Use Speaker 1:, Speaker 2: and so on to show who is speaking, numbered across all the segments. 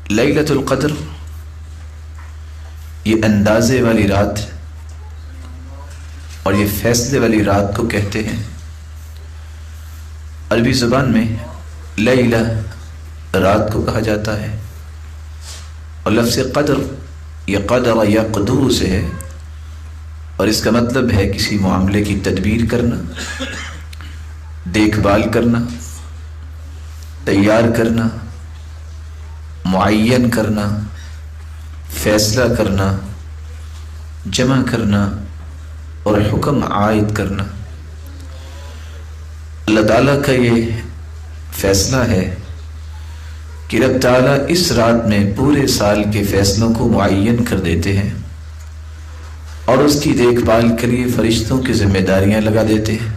Speaker 1: لیلۃ القدر یہ اندازے والی رات اور یہ فیصلے والی رات کو کہتے ہیں۔ عربی زبان میں لیلہ رات کو کہا جاتا ہے، اور لفظ قدر یہ قدر یا قدور سے ہے، اور اس کا مطلب ہے کسی معاملے کی تدبیر کرنا، دیکھ بھال کرنا، تیار کرنا، معین کرنا، فیصلہ کرنا، جمع کرنا اور حکم عائد کرنا۔ اللہ تعالیٰ کا یہ فیصلہ ہے کہ رب تعالیٰ اس رات میں پورے سال کے فیصلوں کو معین کر دیتے ہیں، اور اس کی دیکھ بھال کے لیے فرشتوں کی ذمہ داریاں لگا دیتے ہیں،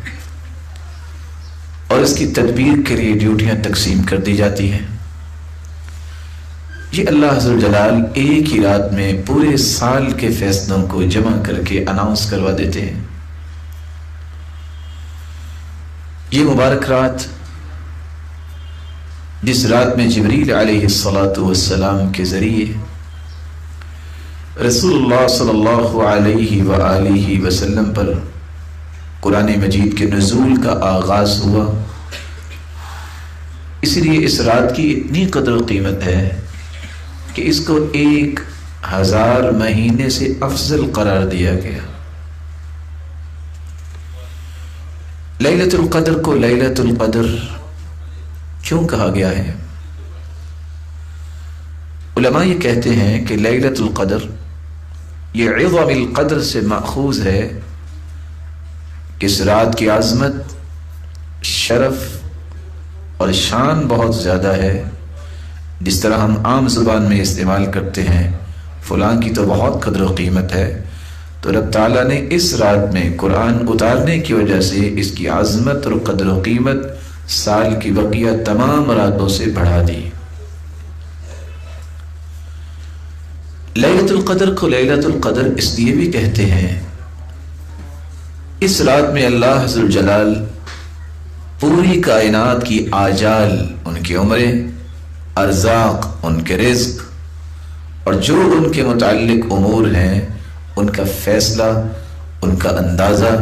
Speaker 1: اور اس کی تدبیر کے لیے ڈیوٹیاں تقسیم کر دی جاتی ہیں۔ یہ اللہ عز و جلال ایک ہی رات میں پورے سال کے فیصلوں کو جمع کر کے اناؤنس کروا دیتے ہیں۔ یہ مبارک رات، جس رات میں جبریل علیہ السلام کے ذریعے رسول اللہ صلی اللہ علیہ وآلہ وسلم پر قرآن مجید کے نزول کا آغاز ہوا، اس لیے اس رات کی اتنی قدر و قیمت ہے کہ اس کو 1000 مہینے سے افضل قرار دیا گیا۔ لیلۃ القدر کو لیلۃ القدر کیوں کہا گیا ہے؟ علماء یہ کہتے ہیں کہ لیلۃ القدر یہ عظم القدر سے ماخوذ ہے کہ اس رات کی عظمت، شرف اور شان بہت زیادہ ہے۔ جس طرح ہم عام زبان میں استعمال کرتے ہیں فلاں کی تو بہت قدر و قیمت ہے، تو رب تعالیٰ نے اس رات میں قرآن اتارنے کی وجہ سے اس کی عظمت اور قدر و قیمت سال کی بقیہ تمام راتوں سے بڑھا دی۔ لیلۃ القدر کو لیلۃ القدر اس لیے بھی کہتے ہیں، اس رات میں اللہ عز و جلال پوری کائنات کی آجال، ان کی عمریں، ارزاق، ان کے رزق اور جو ان کے متعلق امور ہیں ان کا فیصلہ، ان کا اندازہ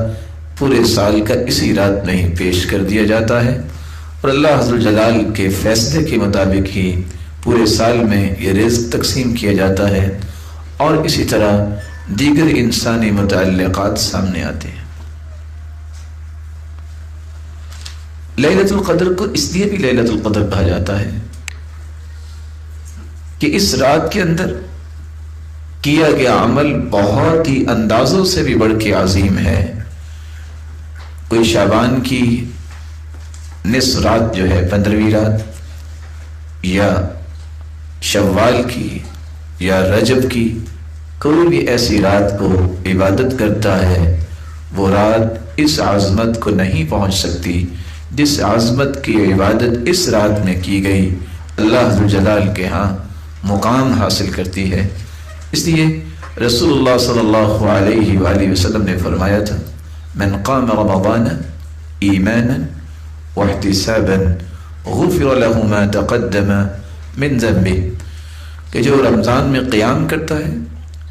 Speaker 1: پورے سال کا اسی رات میں ہی پیش کر دیا جاتا ہے، اور اللہ عز و جلال کے فیصلے کے مطابق ہی پورے سال میں یہ رزق تقسیم کیا جاتا ہے، اور اسی طرح دیگر انسانی متعلقات سامنے آتے ہیں۔ لیلۃ القدر کو اس لیے بھی لیلۃ القدر کہا جاتا ہے کہ اس رات کے اندر کیا گیا عمل بہت ہی اندازوں سے بھی بڑھ کے عظیم ہے۔ کوئی شعبان کی نصف رات جو ہے 15ویں رات، یا شوال کی یا رجب کی کوئی بھی ایسی رات کو عبادت کرتا ہے، وہ رات اس عظمت کو نہیں پہنچ سکتی جس عظمت کی عبادت اس رات میں کی گئی اللہ عز و جلال کے ہاں مقام حاصل کرتی ہے۔ اس لیے رسول اللہ صلی اللہ علیہ وآلہ وسلم نے فرمایا تھا، من قام رمضان ایمانا واحتسابا غفر له ما تقدم من ذنبه، کہ جو رمضان میں قیام کرتا ہے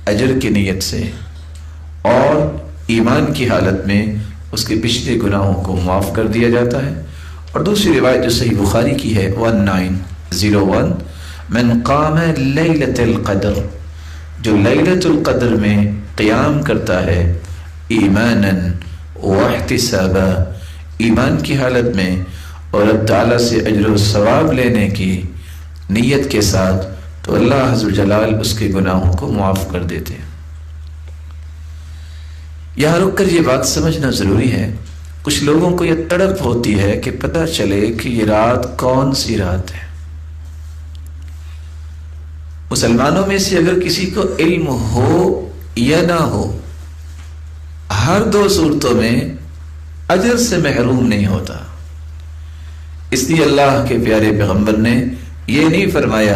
Speaker 1: اجر کی نیت سے اور ایمان کی حالت میں، اس کے پچھلے گناہوں کو معاف کر دیا جاتا ہے۔ اور دوسری روایت جو صحیح بخاری کی ہے 1901، من قام لیلۃ القدر، جو لیلۃ القدر میں قیام کرتا ہے ایمانا واحتسابا، ایمان کی حالت میں اور رب تعالیٰ سے اجر و ثواب لینے کی نیت کے ساتھ، تو اللہ عز و جلال اس کے گناہوں کو معاف کر دیتے ہیں۔ یہاں رک کر یہ بات سمجھنا ضروری ہے، کچھ لوگوں کو یہ تڑپ ہوتی ہے کہ پتہ چلے کہ یہ رات کون سی رات ہے۔ مسلمانوں میں سے اگر کسی کو علم ہو یا نہ ہو، ہر 2 صورتوں میں اجر سے محروم نہیں ہوتا۔ اس لیے اللہ کے پیارے پیغمبر نے یہ نہیں فرمایا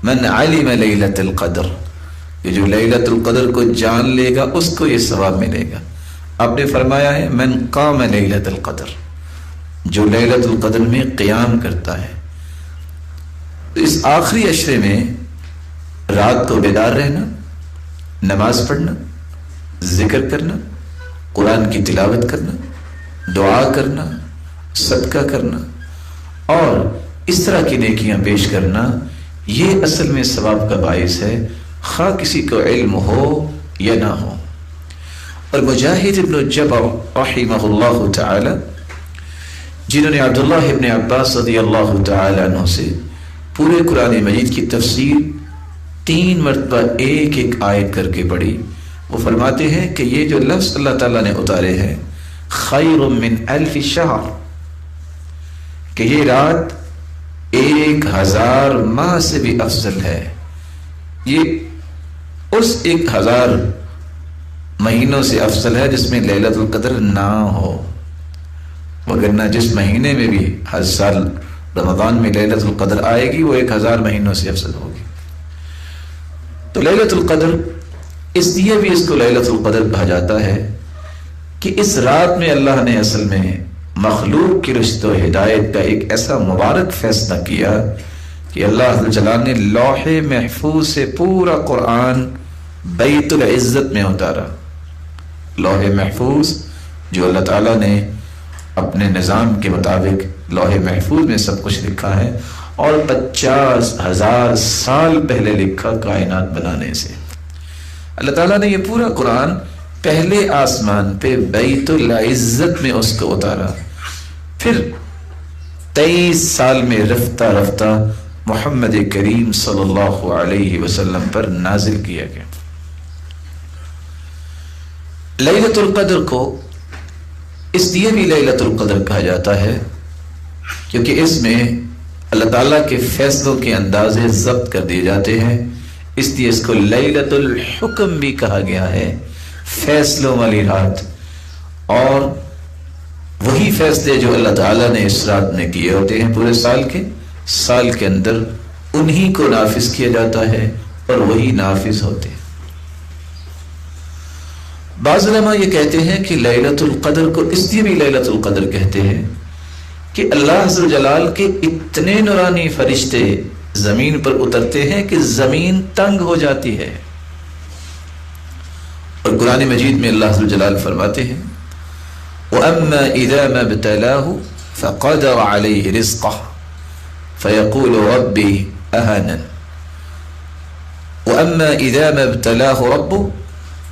Speaker 1: من علم لیلۃ القدر، کہ جو لیلۃ القدر کو جان لے گا اس کو یہ ثواب ملے گا۔ آپ نے فرمایا ہے من قام لیلۃ القدر، جو لیلۃ القدر میں قیام کرتا ہے۔ تو اس آخری عشرے میں رات کو بیدار رہنا، نماز پڑھنا، ذکر کرنا، قرآن کی تلاوت کرنا، دعا کرنا، صدقہ کرنا اور اس طرح کی نیکیاں پیش کرنا، یہ اصل میں ثواب کا باعث ہے، خواہ کسی کو علم ہو یا نہ ہو۔ اور مجاہد ابن جبر رحمہ اللہ تعالی، جنہوں نے عبداللہ ابن عباس رضی اللہ تعالی عنہ سے پورے قرآن مجید کی تفسیر 3 مرتبہ ایک ایک آیت کر کے پڑھی، وہ فرماتے ہیں کہ یہ جو لفظ اللہ تعالیٰ نے اتارے ہیں خیر من 1000 شہر، کہ یہ رات 1000 ماہ سے بھی افضل ہے، یہ اس 1000 مہینوں سے افضل ہے جس میں لیلۃ القدر نہ ہو، وگرنہ جس مہینے میں بھی ہر سال رمضان میں لیلۃ القدر آئے گی وہ 1000 مہینوں سے افضل ہوگی۔ تو لیلۃ القدر اس لیے بھی اس کو لیلۃ القدر کہا جاتا ہے کہ اس رات میں اللہ نے اصل میں مخلوق کی رشد و ہدایت کا ایک ایسا مبارک فیصلہ کیا کہ اللہ جلال نے لوح محفوظ سے پورا قرآن بیت العزت میں اتارا۔ لوح محفوظ جو اللہ تعالیٰ نے اپنے نظام کے مطابق لوح محفوظ میں سب کچھ لکھا ہے، اور 50,000 سال پہلے لکھا کائنات بنانے سے۔ اللہ تعالیٰ نے یہ پورا قرآن پہلے آسمان پہ بیت العزت میں اس کو اتارا، پھر 23 سال میں رفتہ رفتہ محمد کریم صلی اللہ علیہ وسلم پر نازل کیا گیا۔ لیلۃ القدر کو اس لیے بھی لیلۃ القدر کہا جاتا ہے کیونکہ اس میں اللہ تعالیٰ کے فیصلوں کے اندازے ضبط کر دیے جاتے ہیں، اس لیے اس کو لیلۃ الحکم بھی کہا گیا ہے، فیصلوں والی رات۔ اور وہی فیصلے جو اللہ تعالیٰ نے اس رات میں کیے ہوتے ہیں پورے سال کے اندر انہی کو نافذ کیا جاتا ہے اور وہی نافذ ہوتے ہیں۔ بعض علماء یہ کہتے ہیں کہ لیلۃ القدر کو اس لیے بھی لیلۃ القدر کہتے ہیں کہ اللہ عز و جلال کے اتنے نورانی فرشتے زمین پر اترتے ہیں کہ زمین تنگ ہو جاتی ہے۔ اور قرآن مجید میں اللہ عز و جلال فرماتے ہیں وَأَمَّا إِذَا مَا ابْتَلَاهُ فَقَدَرَ عَلَيْهِ رِزْقَهُ فَيَقُولُ رَبِّي أَهَانَنِ۔ وَأَمَّا إِذَا مَا ابْتَلَاهُ رَبُّهُ،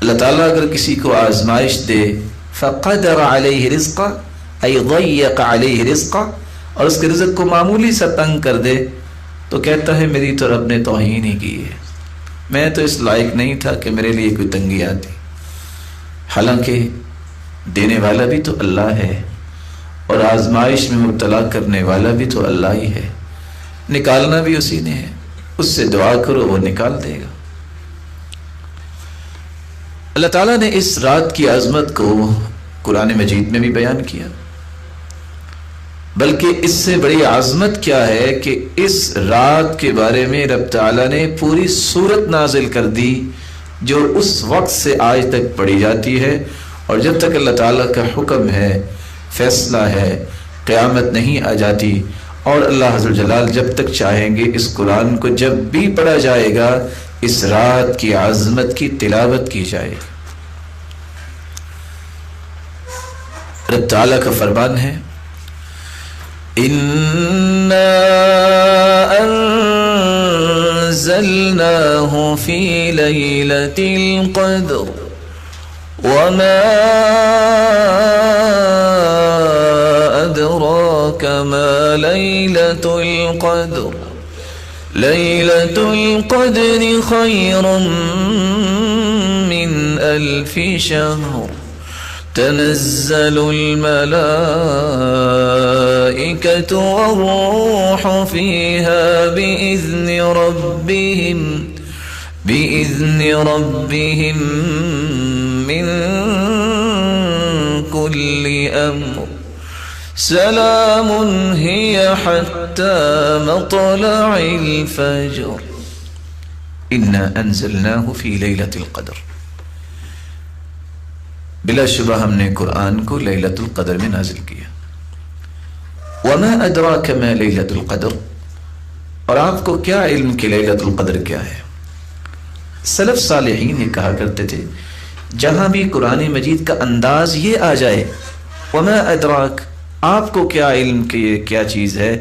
Speaker 1: اللہ تعالیٰ اگر کسی کو آزمائش دے، فَقَدَرَ عَلَيْهِ رِزْقَهُ أي ضيق عليه رزقه، اور اس کے رزق کو معمولی سا تنگ کر دے تو کہتا ہے میری تو رب نے توہین ہی کی ہے، میں تو اس لائق نہیں تھا کہ میرے لیے کوئی تنگی آتی۔ حالانکہ دینے والا بھی تو اللہ ہے اور آزمائش میں مبتلا کرنے والا بھی تو اللہ ہی ہے، نکالنا بھی اسی نے ہے، اس سے دعا کرو وہ نکال دے گا۔ اللہ تعالیٰ نے اس رات کی عظمت کو قرآن مجید میں بھی بیان کیا، بلکہ اس سے بڑی عظمت کیا ہے کہ اس رات کے بارے میں رب تعالیٰ نے پوری سورت نازل کر دی جو اس وقت سے آج تک پڑھی جاتی ہے، اور جب تک اللہ تعالیٰ کا حکم ہے، فیصلہ ہے، قیامت نہیں آ جاتی۔ اور اللہ عز و جلال جب تک چاہیں گے اس قرآن کو جب بھی پڑھا جائے گا اس رات کی عظمت کی تلاوت کی جائے گی۔ رب تعالیٰ کا فرمان ہے اِنَّا أَنزَلْنَاهُ فِي لَيْلَةِ الْقَدْرِ وَمَا أَدْرَاكَ مَا لَيْلَةُ الْقَدْرِ لَيْلَةُ الْقَدْرِ خَيْرٌ مِّنْ أَلْفِ شَهْرٍ تنزل الملائكة والروح فيها بإذن ربهم من كل أمر سلام هي حتى مطلع الفجر إنا أنزلناه في ليلة القدر۔ بلا شبہ ہم نے قرآن کو لیلۃ القدر میں نازل کیا۔ وما ادراک ما لیلۃ القدر، اور آپ کو کیا علم کہ لیلۃ القدر کیا ہے؟ سلف صالحین یہ کہا کرتے تھے جہاں بھی قرآن مجید کا انداز یہ آ جائے وما ادراک، آپ کو کیا علم کہ یہ کیا چیز ہے،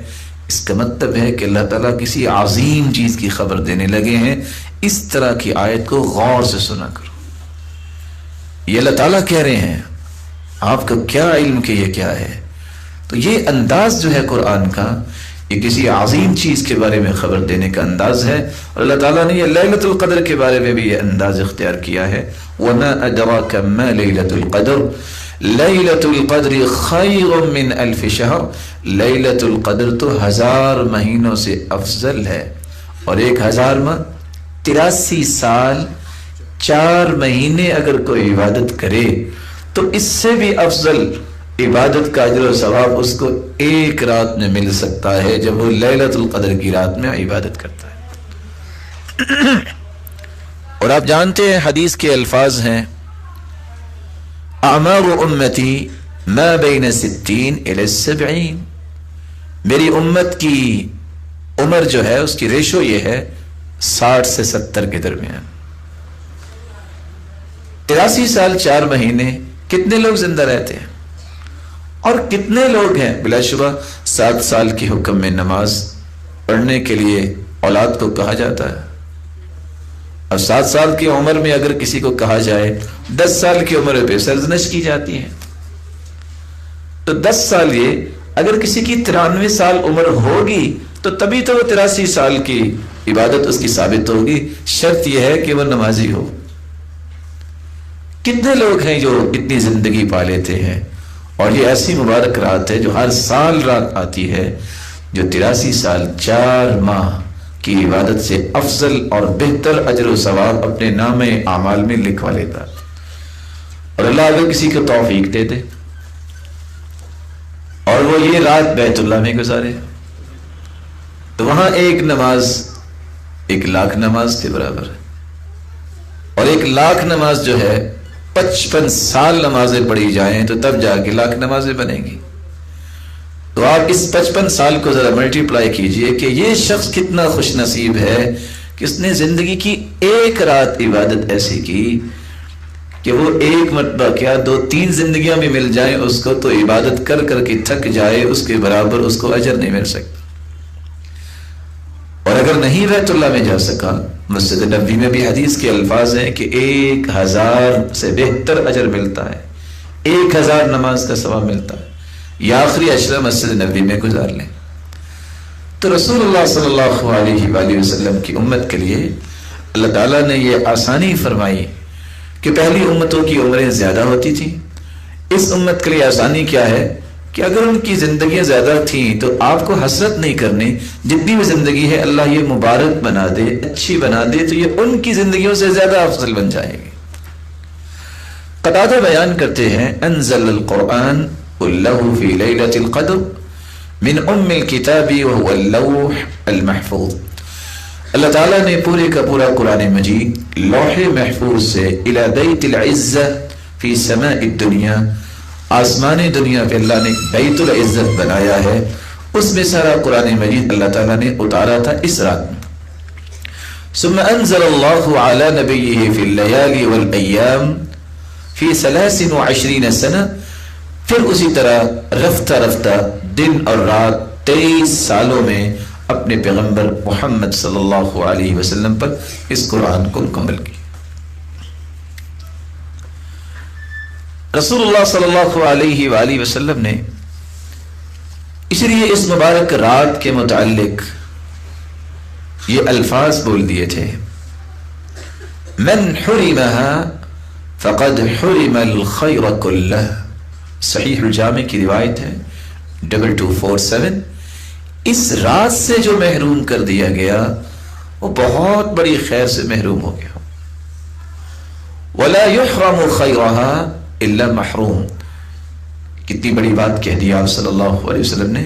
Speaker 1: اس کا مطلب ہے کہ اللہ تعالیٰ کسی عظیم چیز کی خبر دینے لگے ہیں. اس طرح کی آیت کو غور سے سنا کرو. یہ اللہ تعالیٰ کہہ رہے ہیں آپ کو کیا علم کہ یہ کیا ہے. تو یہ انداز جو ہے قرآن کا، یہ کسی عظیم چیز کے بارے میں خبر دینے کا انداز ہے. اور اللہ تعالیٰ نے یہ لیلۃ القدر کے بارے میں بھی یہ انداز اختیار کیا ہے. وما ادراک ما لیلۃ القدر لیلۃ القدر خیر من الف شہر. لیلۃ القدر تو 1000 مہینوں سے افضل ہے. اور 1000 ماہ 83 سال 4 مہینے اگر کوئی عبادت کرے تو اس سے بھی افضل عبادت کا اجر و ثواب اس کو ایک رات میں مل سکتا ہے جب وہ لیلۃ القدر کی رات میں عبادت کرتا ہے. اور آپ جانتے ہیں حدیث کے الفاظ ہیں اعمار امتی ما بین 60 الی 70. میری امت کی عمر جو ہے اس کی ریشو یہ ہے 60 سے 70 کے درمیان. 83 سال 4 مہینے کتنے لوگ زندہ رہتے ہیں؟ اور کتنے لوگ ہیں بلا شبہ 7 سال کی حکم میں نماز پڑھنے کے لیے اولاد کو کہا جاتا ہے. اور 7 سال کی عمر میں اگر کسی کو کہا جائے 10 سال کی عمر پہ سرزنش کی جاتی ہے. تو 10 سال یہ اگر کسی کی 93 سال عمر ہوگی تو تبھی تو وہ 83 سال کی عبادت اس کی ثابت ہوگی. شرط یہ ہے کہ وہ نمازی ہو. کتنے لوگ ہیں جو اتنی زندگی پا لیتے ہیں؟ اور یہ ایسی مبارک رات ہے جو ہر سال رات آتی ہے جو 83 سال 4 ماہ کی عبادت سے افضل اور بہتر اجر و ثواب اپنے نام اعمال میں لکھوا لیتا. اور اللہ اگر کسی کو توفیق دے دے اور وہ یہ رات بیت اللہ میں گزارے تو وہاں ایک نماز 1,00,000 نماز کے برابر ہے. اور 1,00,000 نماز جو ہے 55 سال نمازیں پڑھی جائیں تو تب جا کے 1,00,000 نمازیں بنیں گی. تو آپ اس 55 سال کو ذرا ملٹی پلائی کیجئے کہ یہ شخص کتنا خوش نصیب ہے کہ اس نے زندگی کی ایک رات عبادت ایسی کی کہ وہ ایک مرتبہ کیا 2-3 زندگیاں بھی مل جائیں اس کو تو عبادت کر کر کے تھک جائے اس کے برابر اس کو اجر نہیں مل سکتا. اور اگر نہیں بیت اللہ میں جا سکا مسجد نبوی میں بھی حدیث کے الفاظ ہیں کہ 1000 سے بہتر اجر ملتا ہے. 1000 نماز کا ثواب ملتا ہے. یا آخری عشرہ مسجد نبوی میں گزار لیں. تو رسول اللہ صلی اللہ علیہ وآلہ وسلم کی امت کے لیے اللہ تعالیٰ نے یہ آسانی فرمائی کہ پہلی امتوں کی عمریں زیادہ ہوتی تھیں. اس امت کے لیے آسانی کیا ہے کہ اگر ان کی زندگیاں زیادہ تھیں تو آپ کو حسرت نہیں کرنی. جتنی بھی زندگی ہے اللہ یہ مبارک بنا دے، اچھی بنا دے تو یہ ان کی زندگیوں سے زیادہ افضل بن جائے گی. قتادہ بیان کرتے ہیں انزل القرآن كله في ليلة القدر من ام الكتاب وهو اللوح المحفوظ. اللہ تعالیٰ نے پورے کا پورا قرآن مجید لوح محفوظ سے الى بیت العزہ فی سماء الدنیا، آسمان دنیا پہ اللہ نے بیت العزت بنایا ہے. اس میں سارا قرآن مجید اللہ تعالیٰ نے اتارا تھا اس رات میں. ثم انزل اللہ علی نبیہ فی اللیالی والایام فی 23 سنہ. پھر اسی طرح رفتہ رفتہ دن اور رات 23 سالوں میں اپنے پیغمبر محمد صلی اللہ علیہ وسلم پر اس قرآن کو مکمل کی. رسول اللہ صلی اللہ علیہ وآلہ وسلم نے اس لیے اس مبارک رات کے متعلق یہ الفاظ بول دیے تھے من حرمها فقد حرم الخیر کلہ. صحیح الجامع کی روایت ہے 2247. اس رات سے جو محروم کر دیا گیا وہ بہت بڑی خیر سے محروم ہو گیا. ولا يحرم خيرها الا محروم. کتنی بڑی بات کہہ دی آپ صلی اللہ علیہ وسلم نے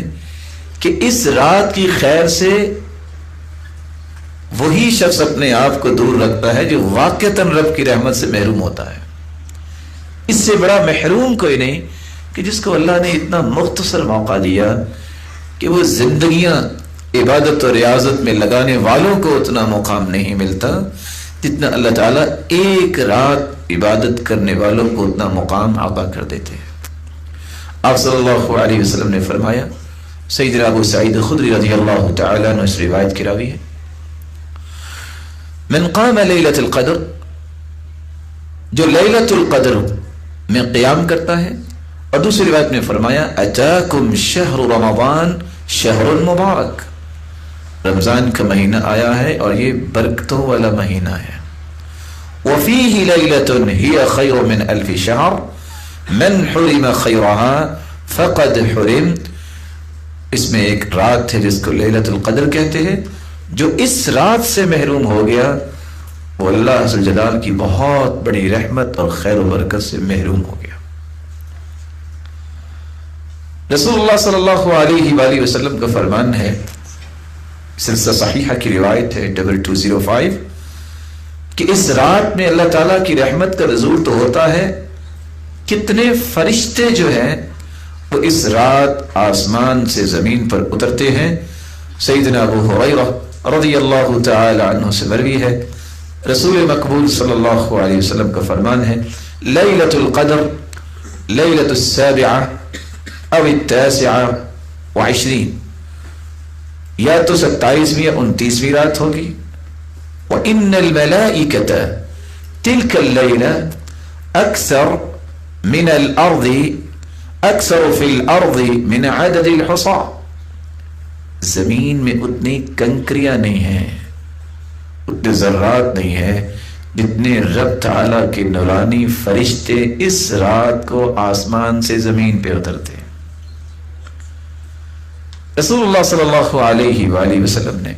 Speaker 1: کہ اس رات کی خیر سے وہی شخص اپنے آپ کو دور رکھتا ہے جو واقعتاً رب کی رحمت سے محروم ہوتا ہے. اس سے بڑا محروم کوئی نہیں کہ جس کو اللہ نے اتنا مختصر موقع دیا کہ وہ زندگیاں عبادت اور ریاضت میں لگانے والوں کو اتنا مقام نہیں ملتا جتنا اللہ تعالیٰ ایک رات عبادت کرنے والوں کو اتنا مقام عطا کر دیتے ہیں۔ آپ صلی اللہ علیہ وسلم نے فرمایا، سیدنا ابو سعید خدری رضی اللہ تعالیٰ عنہ اس روایت کی راوی ہے، من قام لیلۃ القدر، جو لیلۃ القدر میں قیام کرتا ہے، اور دوسری روایت میں فرمایا اتاکم شہر رمضان شہر مبارک، رمضان کا مہینہ آیا ہے اور یہ برکتوں والا مہینہ ہے، وفیہ لیلۃ ہی خیر من الف شہر من حرم خیرها فقد حرم، اس میں ایک رات ہے جس کو لیلۃ القدر کہتے ہیں، جو اس رات سے محروم ہو گیا وہ اللہ عز و جلال کی بہت بڑی رحمت اور خیر و برکت سے محروم ہو گیا۔ رسول اللہ صلی اللہ علیہ وآلہ وسلم کا فرمان ہے، سلسلہ صحیحہ کی روایت ہے 2205، کہ اس رات میں اللہ تعالیٰ کی رحمت کا نزول تو ہوتا ہے، کتنے فرشتے جو ہیں وہ اس رات آسمان سے زمین پر اترتے ہیں۔ سیدنا ابو ہریرہ رضی اللہ تعالی عنہ سے مروی ہے، رسول مقبول صلی اللہ علیہ وسلم کا فرمان ہے، لیلۃ القدر لیلۃ السابعہ او التاسعہ وعشرین، یا تو 27ویں یا 29ویں رات ہوگی، وَإِنَّ الْمَلَائِكَةَ تِلْكَ اللَّيْلَةَ أَكْثَرُ مِنَ الْأَرْضِ أَكْثَرُ فِي الْأَرْضِ مِنْ عَدَدِ الْحُصَى، زمین میں اتنی کنکریاں نہیں ہیں، اتنے ذرات نہیں ہیں جتنے رب تعالیٰ کے نورانی فرشتے اس رات کو آسمان سے زمین پہ اترتے ہیں۔ رسول اللہ صلی اللہ علیہ وآلہ وسلم نے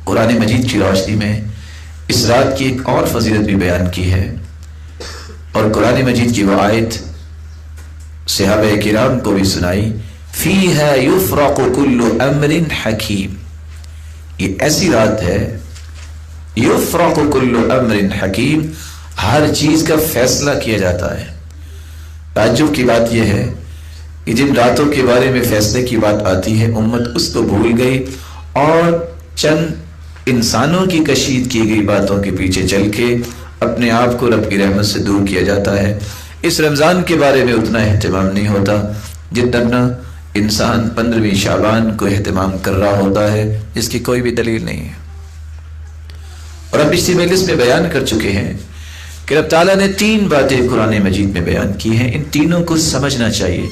Speaker 1: قرآن مجید کی روشنی میں اس رات کی ایک اور فضیلت بھی بیان کی ہے، اور قرآن مجید کی وہ آیت صحابہ کرام کو بھی سنائی، فیہا یفرق کل امر حکیم، یہ ایسی رات ہے، یفرق کل امر حکیم، ہر چیز کا فیصلہ کیا جاتا ہے۔ تعجب کی بات یہ ہے کہ جن راتوں کے بارے میں فیصلے کی بات آتی ہے امت اس کو بھول گئی اور چند انسانوں کی کشید کی گئی باتوں کے پیچھے چل کے اپنے آپ کو رب کی رحمت سے دور کیا جاتا ہے۔ اس رمضان کے بارے میں اتنا اہتمام نہیں ہوتا جتنا انسان 15ویں شعبان کو اہتمام کر رہا ہوتا ہے، جس کی کوئی بھی دلیل نہیں ہے۔ اور ہم پچھلی مجلس میں بیان کر چکے ہیں کہ رب تعالیٰ نے 3 باتیں قرآن مجید میں بیان کی ہیں، ان تینوں کو سمجھنا چاہیے۔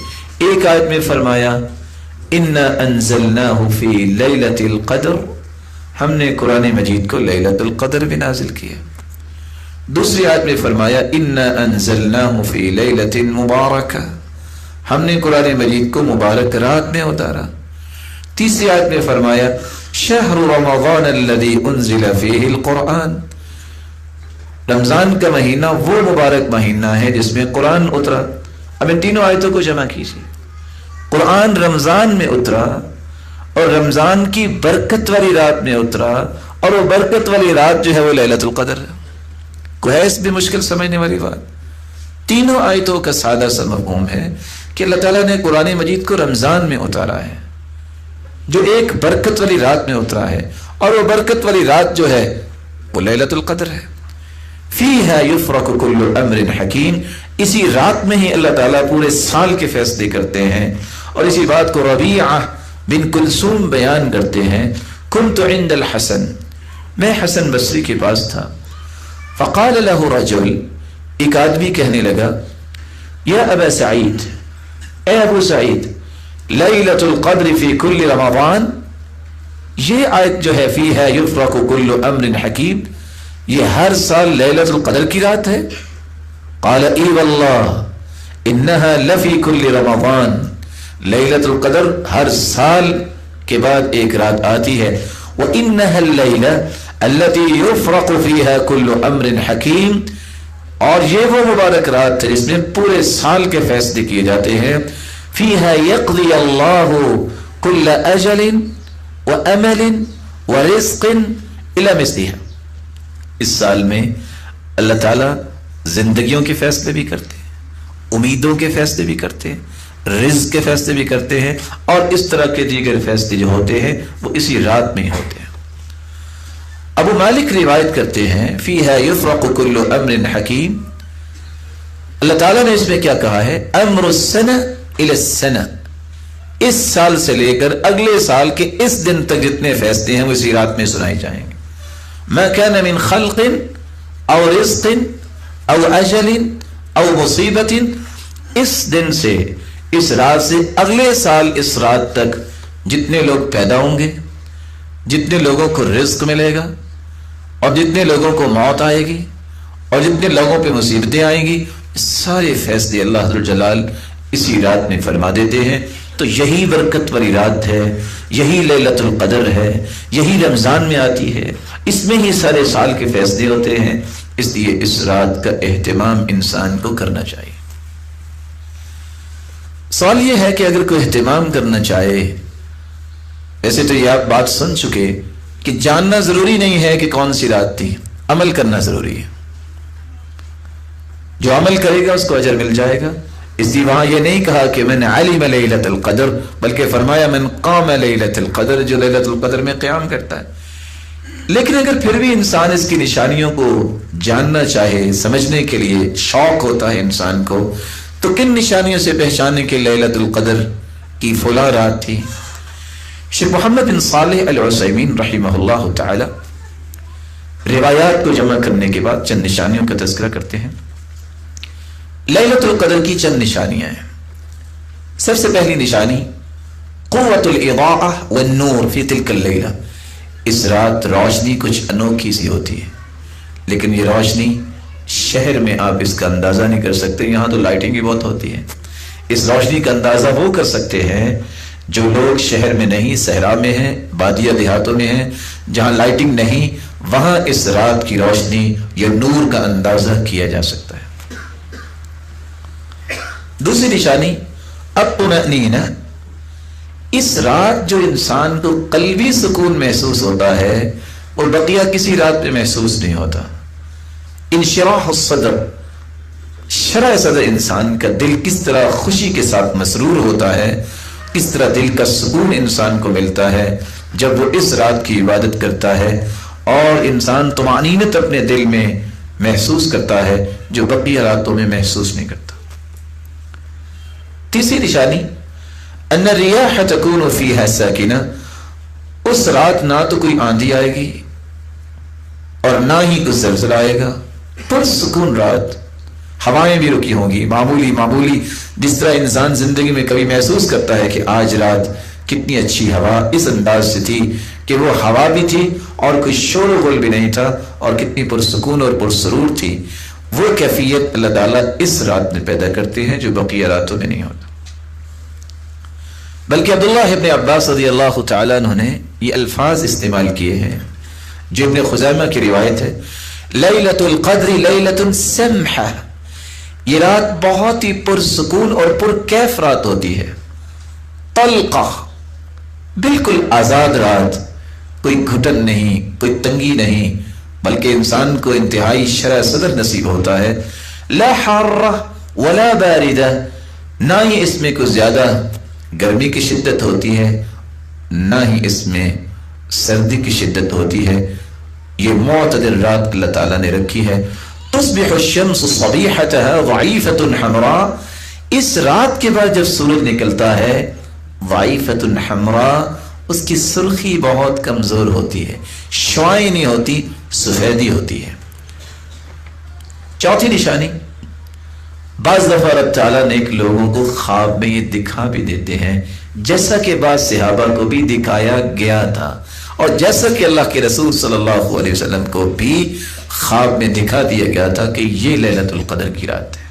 Speaker 1: ایک آیت میں فرمایا اِنَّا أَنزَلْنَاهُ فِي لَيْلَةِ الْقَدْرِ، ہم نے قرآن مجید کو لیلۃ القدر میں نازل کیا۔ دوسری آیت میں فرمایا اِنَّا أَنزَلْنَاهُ فِي لَيْلَةٍ مُبَارَكَةٍ، ہم نے قرآن مجید کو مبارک رات میں اتارا۔ تیسری آیت میں فرمایا شہر رمضان الذي انزل فيه القرآن، رمضان کا مہینہ وہ مبارک مہینہ ہے جس میں قرآن اترا۔ اب ان تینوں آیتوں کو جمع کیجیے، قرآن رمضان میں اترا اور رمضان کی برکت والی رات میں اترا، اور وہ برکت والی رات جو ہے وہ لیلۃ القدر ہے۔ کوئی ہے اس بھی مشکل سمجھنے والی بات؟ تینوں آیتوں کا سادہ سا مفہوم ہے کہ اللہ تعالیٰ نے قرآن مجید کو رمضان میں اتارا ہے، جو ایک برکت والی رات میں اترا ہے، اور وہ برکت والی رات جو ہے وہ لیلۃ القدر ہے۔ فیہا یفرق کل امر حکیم، اسی رات میں ہی اللہ تعالیٰ پورے سال کے فیصلے کرتے ہیں، اور اسی بات کو ربیعہ بن کلثوم بیان کرتے ہیں، کنت عند الحسن، میں حسن بصری کے پاس تھا، فقال له رجل، ایک آدمی کہنے لگا، یا ابا سعید، اے ابو سعید، لیلۃ القدر فی کل رمضان، یہ آیت جو ہے فیہا یفرق کل امر حکیم، یہ ہر سال لیلۃ القدر کی رات ہے؟ قال ای واللہ انہا لفی کل رمضان، لیلۃ القدر ہر سال کے بعد ایک رات آتی ہے، وانہا اللیلہ التی یفرق فیہا کل امر حکیم، اور یہ وہ مبارک رات ہے جس میں پورے سال کے فیصلے کیے جاتے ہیں، فیہا یقضی اللہ کل اجل وامل ورزق الی مثلہا، اس سال میں اللہ تعالیٰ زندگیوں کے فیصلے بھی کرتے ہیں، امیدوں کے فیصلے بھی کرتے ہیں، رزق کے فیصلے بھی کرتے ہیں اور اس طرح کے دیگر فیصلے جو ہوتے ہیں وہ اسی رات میں ہی ہوتے ہیں۔ ابو مالک روایت کرتے ہیں فیہا یفرق کل امر حکیم، اللہ تعالیٰ نے اس میں کیا کہا ہے؟ امر السنہ الی السنہ، اس سال سے لے کر اگلے سال کے اس دن تک جتنے فیصلے ہیں وہ اسی رات میں سنائے جائیں گے۔ ما كان من خلق او رزق او اجل او مصیبت، اس دن سے اس رات سے اگلے سال اس رات تک جتنے لوگ پیدا ہوں گے، جتنے لوگوں کو رزق ملے گا اور جتنے لوگوں کو موت آئے گی اور جتنے لوگوں پہ مصیبتیں آئیں گی، سارے فیصلے اللہ ذو الجلال اسی رات میں فرما دیتے ہیں۔ تو یہی برکت والی رات ہے، یہی لیلۃ القدر ہے، یہی رمضان میں آتی ہے، اس میں ہی سارے سال کے فیصلے ہوتے ہیں، اس لیے اس رات کا اہتمام انسان کو کرنا چاہیے۔ سوال یہ ہے کہ اگر کوئی اہتمام کرنا چاہے، ویسے تو یہ آپ بات سن چکے کہ جاننا ضروری نہیں ہے کہ کون سی رات تھی، عمل کرنا ضروری ہے۔ جو عمل کرے گا اس کو اجر مل جائے گا، اس لیے وہاں یہ نہیں کہا کہ من علم لیلۃ القدر، بلکہ فرمایا من قام لیلۃ القدر، جو لیلۃ القدر میں قیام کرتا ہے۔ لیکن اگر پھر بھی انسان اس کی نشانیوں کو جاننا چاہے، سمجھنے کے لیے شوق ہوتا ہے انسان کو، تو کن نشانیوں سے پہچانے کہ لیلۃ القدر کی فلاں رات تھی؟ شیخ محمد بن صالح العثیمین رحمہ اللہ تعالی روایات کو جمع کرنے کے بعد چند نشانیوں کا تذکرہ کرتے ہیں۔ لیلۃ القدر کی چند نشانیاں ہیں۔ سب سے پہلی نشانی قوت الاضاءہ والنور فی تلک اللیلہ، اس رات روشنی کچھ انوکھی سی ہوتی ہے، لیکن یہ روشنی شہر میں آپ اس کا اندازہ نہیں کر سکتے، یہاں تو لائٹنگ بھی بہت ہوتی ہے۔ اس روشنی کا اندازہ وہ کر سکتے ہیں جو لوگ شہر میں نہیں، صحرا میں ہیں، بادیہ دیہاتوں میں ہیں، جہاں لائٹنگ نہیں، وہاں اس رات کی روشنی یا نور کا اندازہ کیا جا سکتا ہے۔ دوسری نشانی الطمأنینہ، اس رات جو انسان کو قلبی سکون محسوس ہوتا ہے وہ بقیہ کسی رات میں محسوس نہیں ہوتا۔ انشراح الصدر، شرح صدر انسان کا دل کس طرح خوشی کے ساتھ مسرور ہوتا ہے، کس طرح دل کا سکون انسان کو ملتا ہے جب وہ اس رات کی عبادت کرتا ہے، اور انسان طمأنینت اپنے دل میں محسوس کرتا ہے جو بقیہ راتوں میں محسوس نہیں کرتا۔ تیسری نشانی ان الریاح تکون فیہا ساکنہ، اس رات نہ تو کوئی آندھی آئے گی اور نہ ہی کوئی زلزلہ آئے گا، پرسکون رات، ہوائیں بھی رکی ہوں گی، معمولی جس طرح انسان زندگی میں کبھی محسوس کرتا ہے کہ آج رات کتنی اچھی ہوا، اس انداز سے تھی کہ وہ ہوا بھی تھی اور کوئی شور و غل بھی نہیں تھا، اور کتنی پرسکون اور پرسرور تھی، وہ کیفیت اللہ تعالیٰ اس رات میں پیدا کرتے ہیں جو بقیہ راتوں میں نہیں ہوتا۔ بلکہ عبداللہ ابن عباس رضی اللہ تعالیٰ عنہ نے یہ الفاظ استعمال کیے ہیں جو ابن خزیمہ کی روایت ہے، لیلۃ القدر لیلۃ سمحہ، یہ رات بہت ہی پرسکون اور پرکیف رات ہوتی ہے، طلقہ، بالکل آزاد رات، کوئی گھٹن نہیں، کوئی تنگی نہیں، بلکہ انسان کو انتہائی شرح صدر نصیب ہوتا ہے، لا حارہ ولا باردہ، نہ ہی اس میں کوئی زیادہ گرمی کی شدت ہوتی ہے نہ ہی اس میں سردی کی شدت ہوتی ہے، یہ معتدل رات اللہ تعالیٰ نے رکھی ہے۔ تصبح الشمس صبیحتها ضعیفۃ حمراء، اس رات کے بعد جب سورج نکلتا ہے ضعیفۃ حمراء، اس کی سرخی بہت کمزور ہوتی ہے، شعاعیں نہیں ہوتی، سفیدی ہوتی ہے۔ چوتھی نشانی، بعض دفعہ رب تعالیٰ نے ایک لوگوں کو خواب میں یہ دکھا بھی دیتے ہیں، جیسا کہ بعض صحابہ کو بھی دکھایا گیا تھا، اور جیسا کہ اللہ کے رسول صلی اللہ علیہ وسلم کو بھی خواب میں دکھا دیا گیا تھا کہ یہ لیلۃ القدر کی رات ہے۔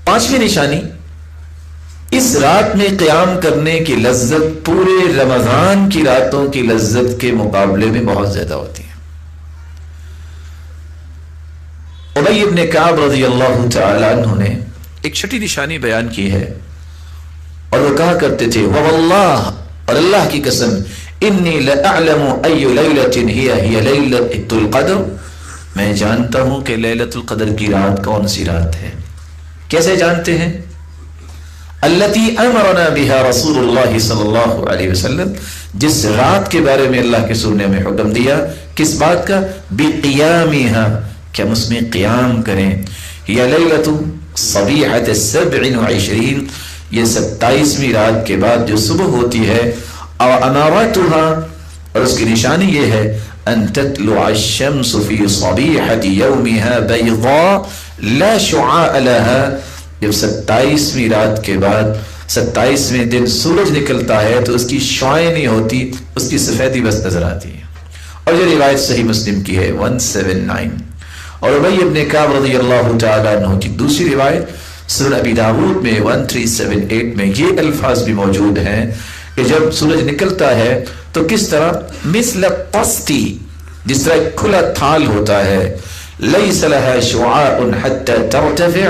Speaker 1: پانچویں نشانی، اس رات میں قیام کرنے کی لذت پورے رمضان کی راتوں کی لذت کے مقابلے میں بہت زیادہ ہوتی ہے۔ ابی ابن کعب رضی اللہ تعالی عنہ نے ایک چھٹی نشانی بیان کی ہے، اور وہ کہا کرتے تھے واللہ، اور اللہ کی قسم، انی لأعلم ای لیلۃ ہی لیلۃ القدر، میں جانتا ہوں کہ لیلۃ القدر کی رات کون سی رات ہے۔ کیسے جانتے ہیں؟ التی امرنا بها رسول اللہ صلی اللہ علیہ وسلم، جس رات کے بارے میں اللہ کے رسول نے ہمیں حکم دیا، کس بات کا؟ بقیامها، کہ ہم اس میں قیام کریں. یا لیلۃ صبیحۃ 27، یہ 27ویں رات کے بعد جو صبح ہوتی ہے. اور اماراتها، اور اس کی نشانی یہ ہے، ان تطلع الشمس فی صبیحۃ یومها بیضاء لا شعاع لها، جب 27ویں رات کے بعد 27ویں دن سورج نکلتا ہے تو اس کی شعاعیں نہیں ہوتی، اس کی سفیدی بس نظر آتی ہے. اور یہ روایت صحیح مسلم کی ہے 179. اور ابی ابن کعب رضی اللہ تعالیٰ عنہ کی دوسری روایت سنن ابی داؤد میں 1378 میں یہ الفاظ بھی موجود ہیں کہ جب سورج نکلتا ہے تو کس طرح؟ مثل قسطی، جس طرح ایک کھلا تھال ہوتا ہے. لیس لها شعاع حتى ترتفع،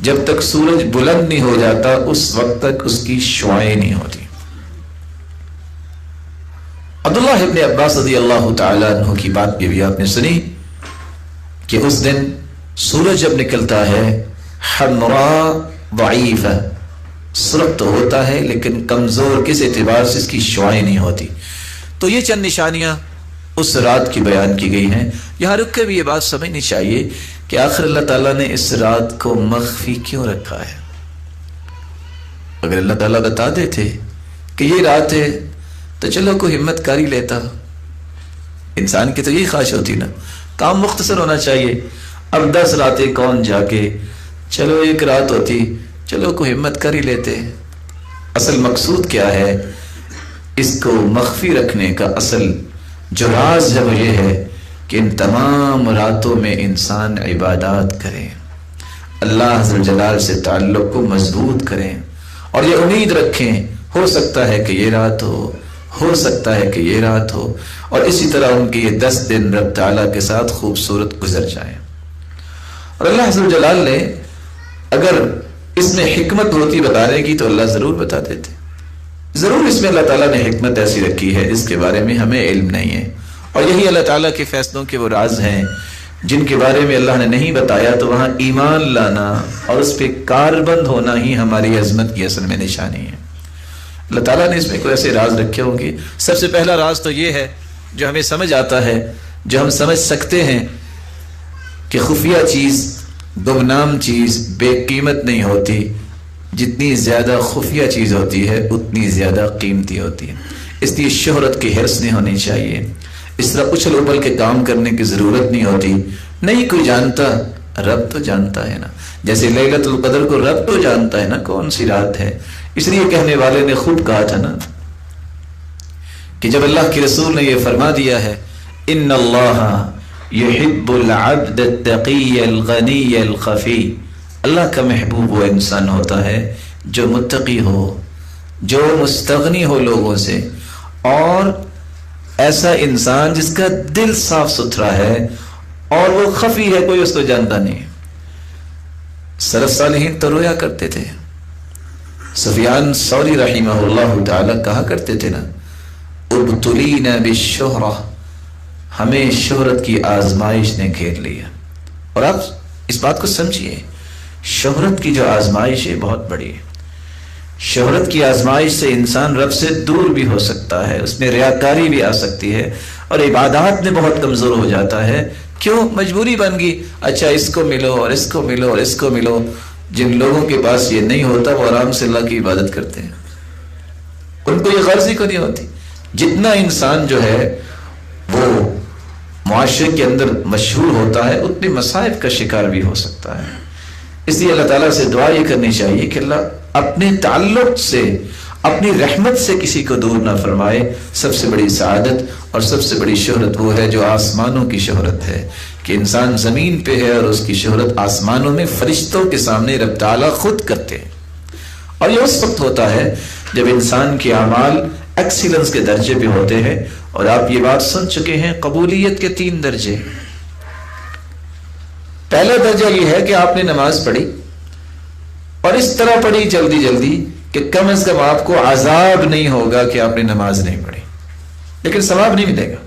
Speaker 1: جب تک سورج بلند نہیں ہو جاتا اس وقت تک اس کی شعاعیں نہیں ہوتی. عبداللہ ابن عباس رضی اللہ تعالیٰ عنہ کی بات بھی آپ نے سنی کہ اس دن سورج جب نکلتا ہے حمراء ضعیفہ، سرخ تو ہوتا ہے لیکن کمزور، کس اعتبار سے؟ اس کی شعاعیں نہیں ہوتی. تو یہ چند نشانیاں اس رات کی بیان کی گئی ہیں. یہاں رک کے بھی یہ بات سمجھنی چاہیے کہ آخر اللہ تعالیٰ نے اس رات کو مخفی کیوں رکھا ہے؟ اگر اللہ تعالیٰ بتا دیتے کہ یہ رات ہے تو چلو کوئی ہمت کاری لیتا. انسان کی تو یہی خواہش ہوتی نا، کام مختصر ہونا چاہیے. اب 10 راتیں کون جا کے، چلو ایک رات ہوتی، چلو کوئی ہمت کر ہی لیتے. اصل مقصود کیا ہے؟ اس کو مخفی رکھنے کا اصل جو راز ہے وہ یہ ہے کہ ان تمام راتوں میں انسان عبادات کریں، اللہ عز و جلال سے تعلق کو مضبوط کریں، اور یہ امید رکھیں ہو سکتا ہے کہ یہ رات ہو سکتا ہے کہ یہ رات ہو. اور اسی طرح ان کے یہ 10 دن رب تعالیٰ کے ساتھ خوبصورت گزر جائیں. اور اللہ عز و جلال نے اگر اس میں حکمت ہوتی بتانے کی تو اللہ ضرور بتا دیتے. ضرور اس میں اللہ تعالیٰ نے حکمت ایسی رکھی ہے اس کے بارے میں ہمیں علم نہیں ہے. اور یہی اللہ تعالیٰ کے فیصلوں کے وہ راز ہیں جن کے بارے میں اللہ نے نہیں بتایا، تو وہاں ایمان لانا اور اس پہ کاربند ہونا ہی ہماری عظمت کی اصل میں نشانی ہے. اللہ تعالیٰ نے اس میں کوئی ایسے راز رکھے ہوں گے. سب سے پہلا راز تو یہ ہے جو ہمیں سمجھ آتا ہے، جو ہم سمجھ سکتے ہیں کہ خفیہ چیز، گمنام چیز بے قیمت نہیں ہوتی، جتنی زیادہ خفیہ چیز ہوتی ہے اتنی زیادہ قیمتی ہوتی ہے. اس لیے شہرت کی حرص نہیں ہونی چاہیے. اس طرح اچھل ابل کے کام کرنے کی ضرورت نہیں ہوتی. نہیں کوئی جانتا، رب تو جانتا ہے نا. جیسے لیلۃ القدر کو رب تو جانتا ہے نا کون سی رات ہے. اس لیے کہنے والے نے خوب کہا تھا نا کہ جب اللہ کے رسول نے یہ فرما دیا ہے ان اللہ یحب العبد التقی الغنی الخفی، اللہ کا محبوب وہ انسان ہوتا ہے جو متقی ہو، جو مستغنی ہو لوگوں سے، اور ایسا انسان جس کا دل صاف ستھرا ہے اور وہ خفی ہے، کوئی اس کو جانتا نہیں. سلف صالحین تو رویا کرتے تھے. سفیان ثوری رحمہ اللہ تعالی کہا کرتے تھے نا ابتلینا بالشہرہ، ہمیں شہرت کی آزمائش نے گھیر لیا. اور آپ اس بات کو سمجھیے، شہرت کی جو آزمائش ہے بہت بڑی ہے. شہرت کی آزمائش سے انسان رب سے دور بھی ہو سکتا ہے، اس میں ریاکاری بھی آ سکتی ہے، اور عبادات میں بہت کمزور ہو جاتا ہے. کیوں؟ مجبوری بن گئی. اچھا اس کو ملو اور اس کو ملو اور اس کو ملو. جن لوگوں کے پاس یہ نہیں ہوتا وہ آرام سے اللہ کی عبادت کرتے ہیں، ان کو یہ غرض ہی کو نہیں ہوتی. جتنا انسان جو ہے وہ معاشرے کے اندر مشہور ہوتا ہے اتنے مصائب کا شکار بھی ہو سکتا ہے. اس لیے اللہ تعالیٰ سے دعا یہ کرنی چاہیے کہ اللہ اپنے تعلق سے، اپنی رحمت سے کسی کو دور نہ فرمائے. سب سے بڑی سعادت اور سب سے بڑی شہرت وہ ہے جو آسمانوں کی شہرت ہے، کہ انسان زمین پہ ہے اور اس کی شہرت آسمانوں میں فرشتوں کے سامنے رب تعالیٰ خود کرتے ہیں. اور یہ اس وقت ہوتا ہے جب انسان کے اعمال ایکسیلنس کے درجے پہ ہوتے ہیں. اور آپ یہ بات سن چکے ہیں قبولیت کے 3 درجے. پہلا درجہ یہ ہے کہ آپ نے نماز پڑھی اور اس طرح پڑھی جلدی جلدی کہ کم از کم آپ کو عذاب نہیں ہوگا کہ آپ نے نماز نہیں پڑھی، لیکن ثواب نہیں ملے گا.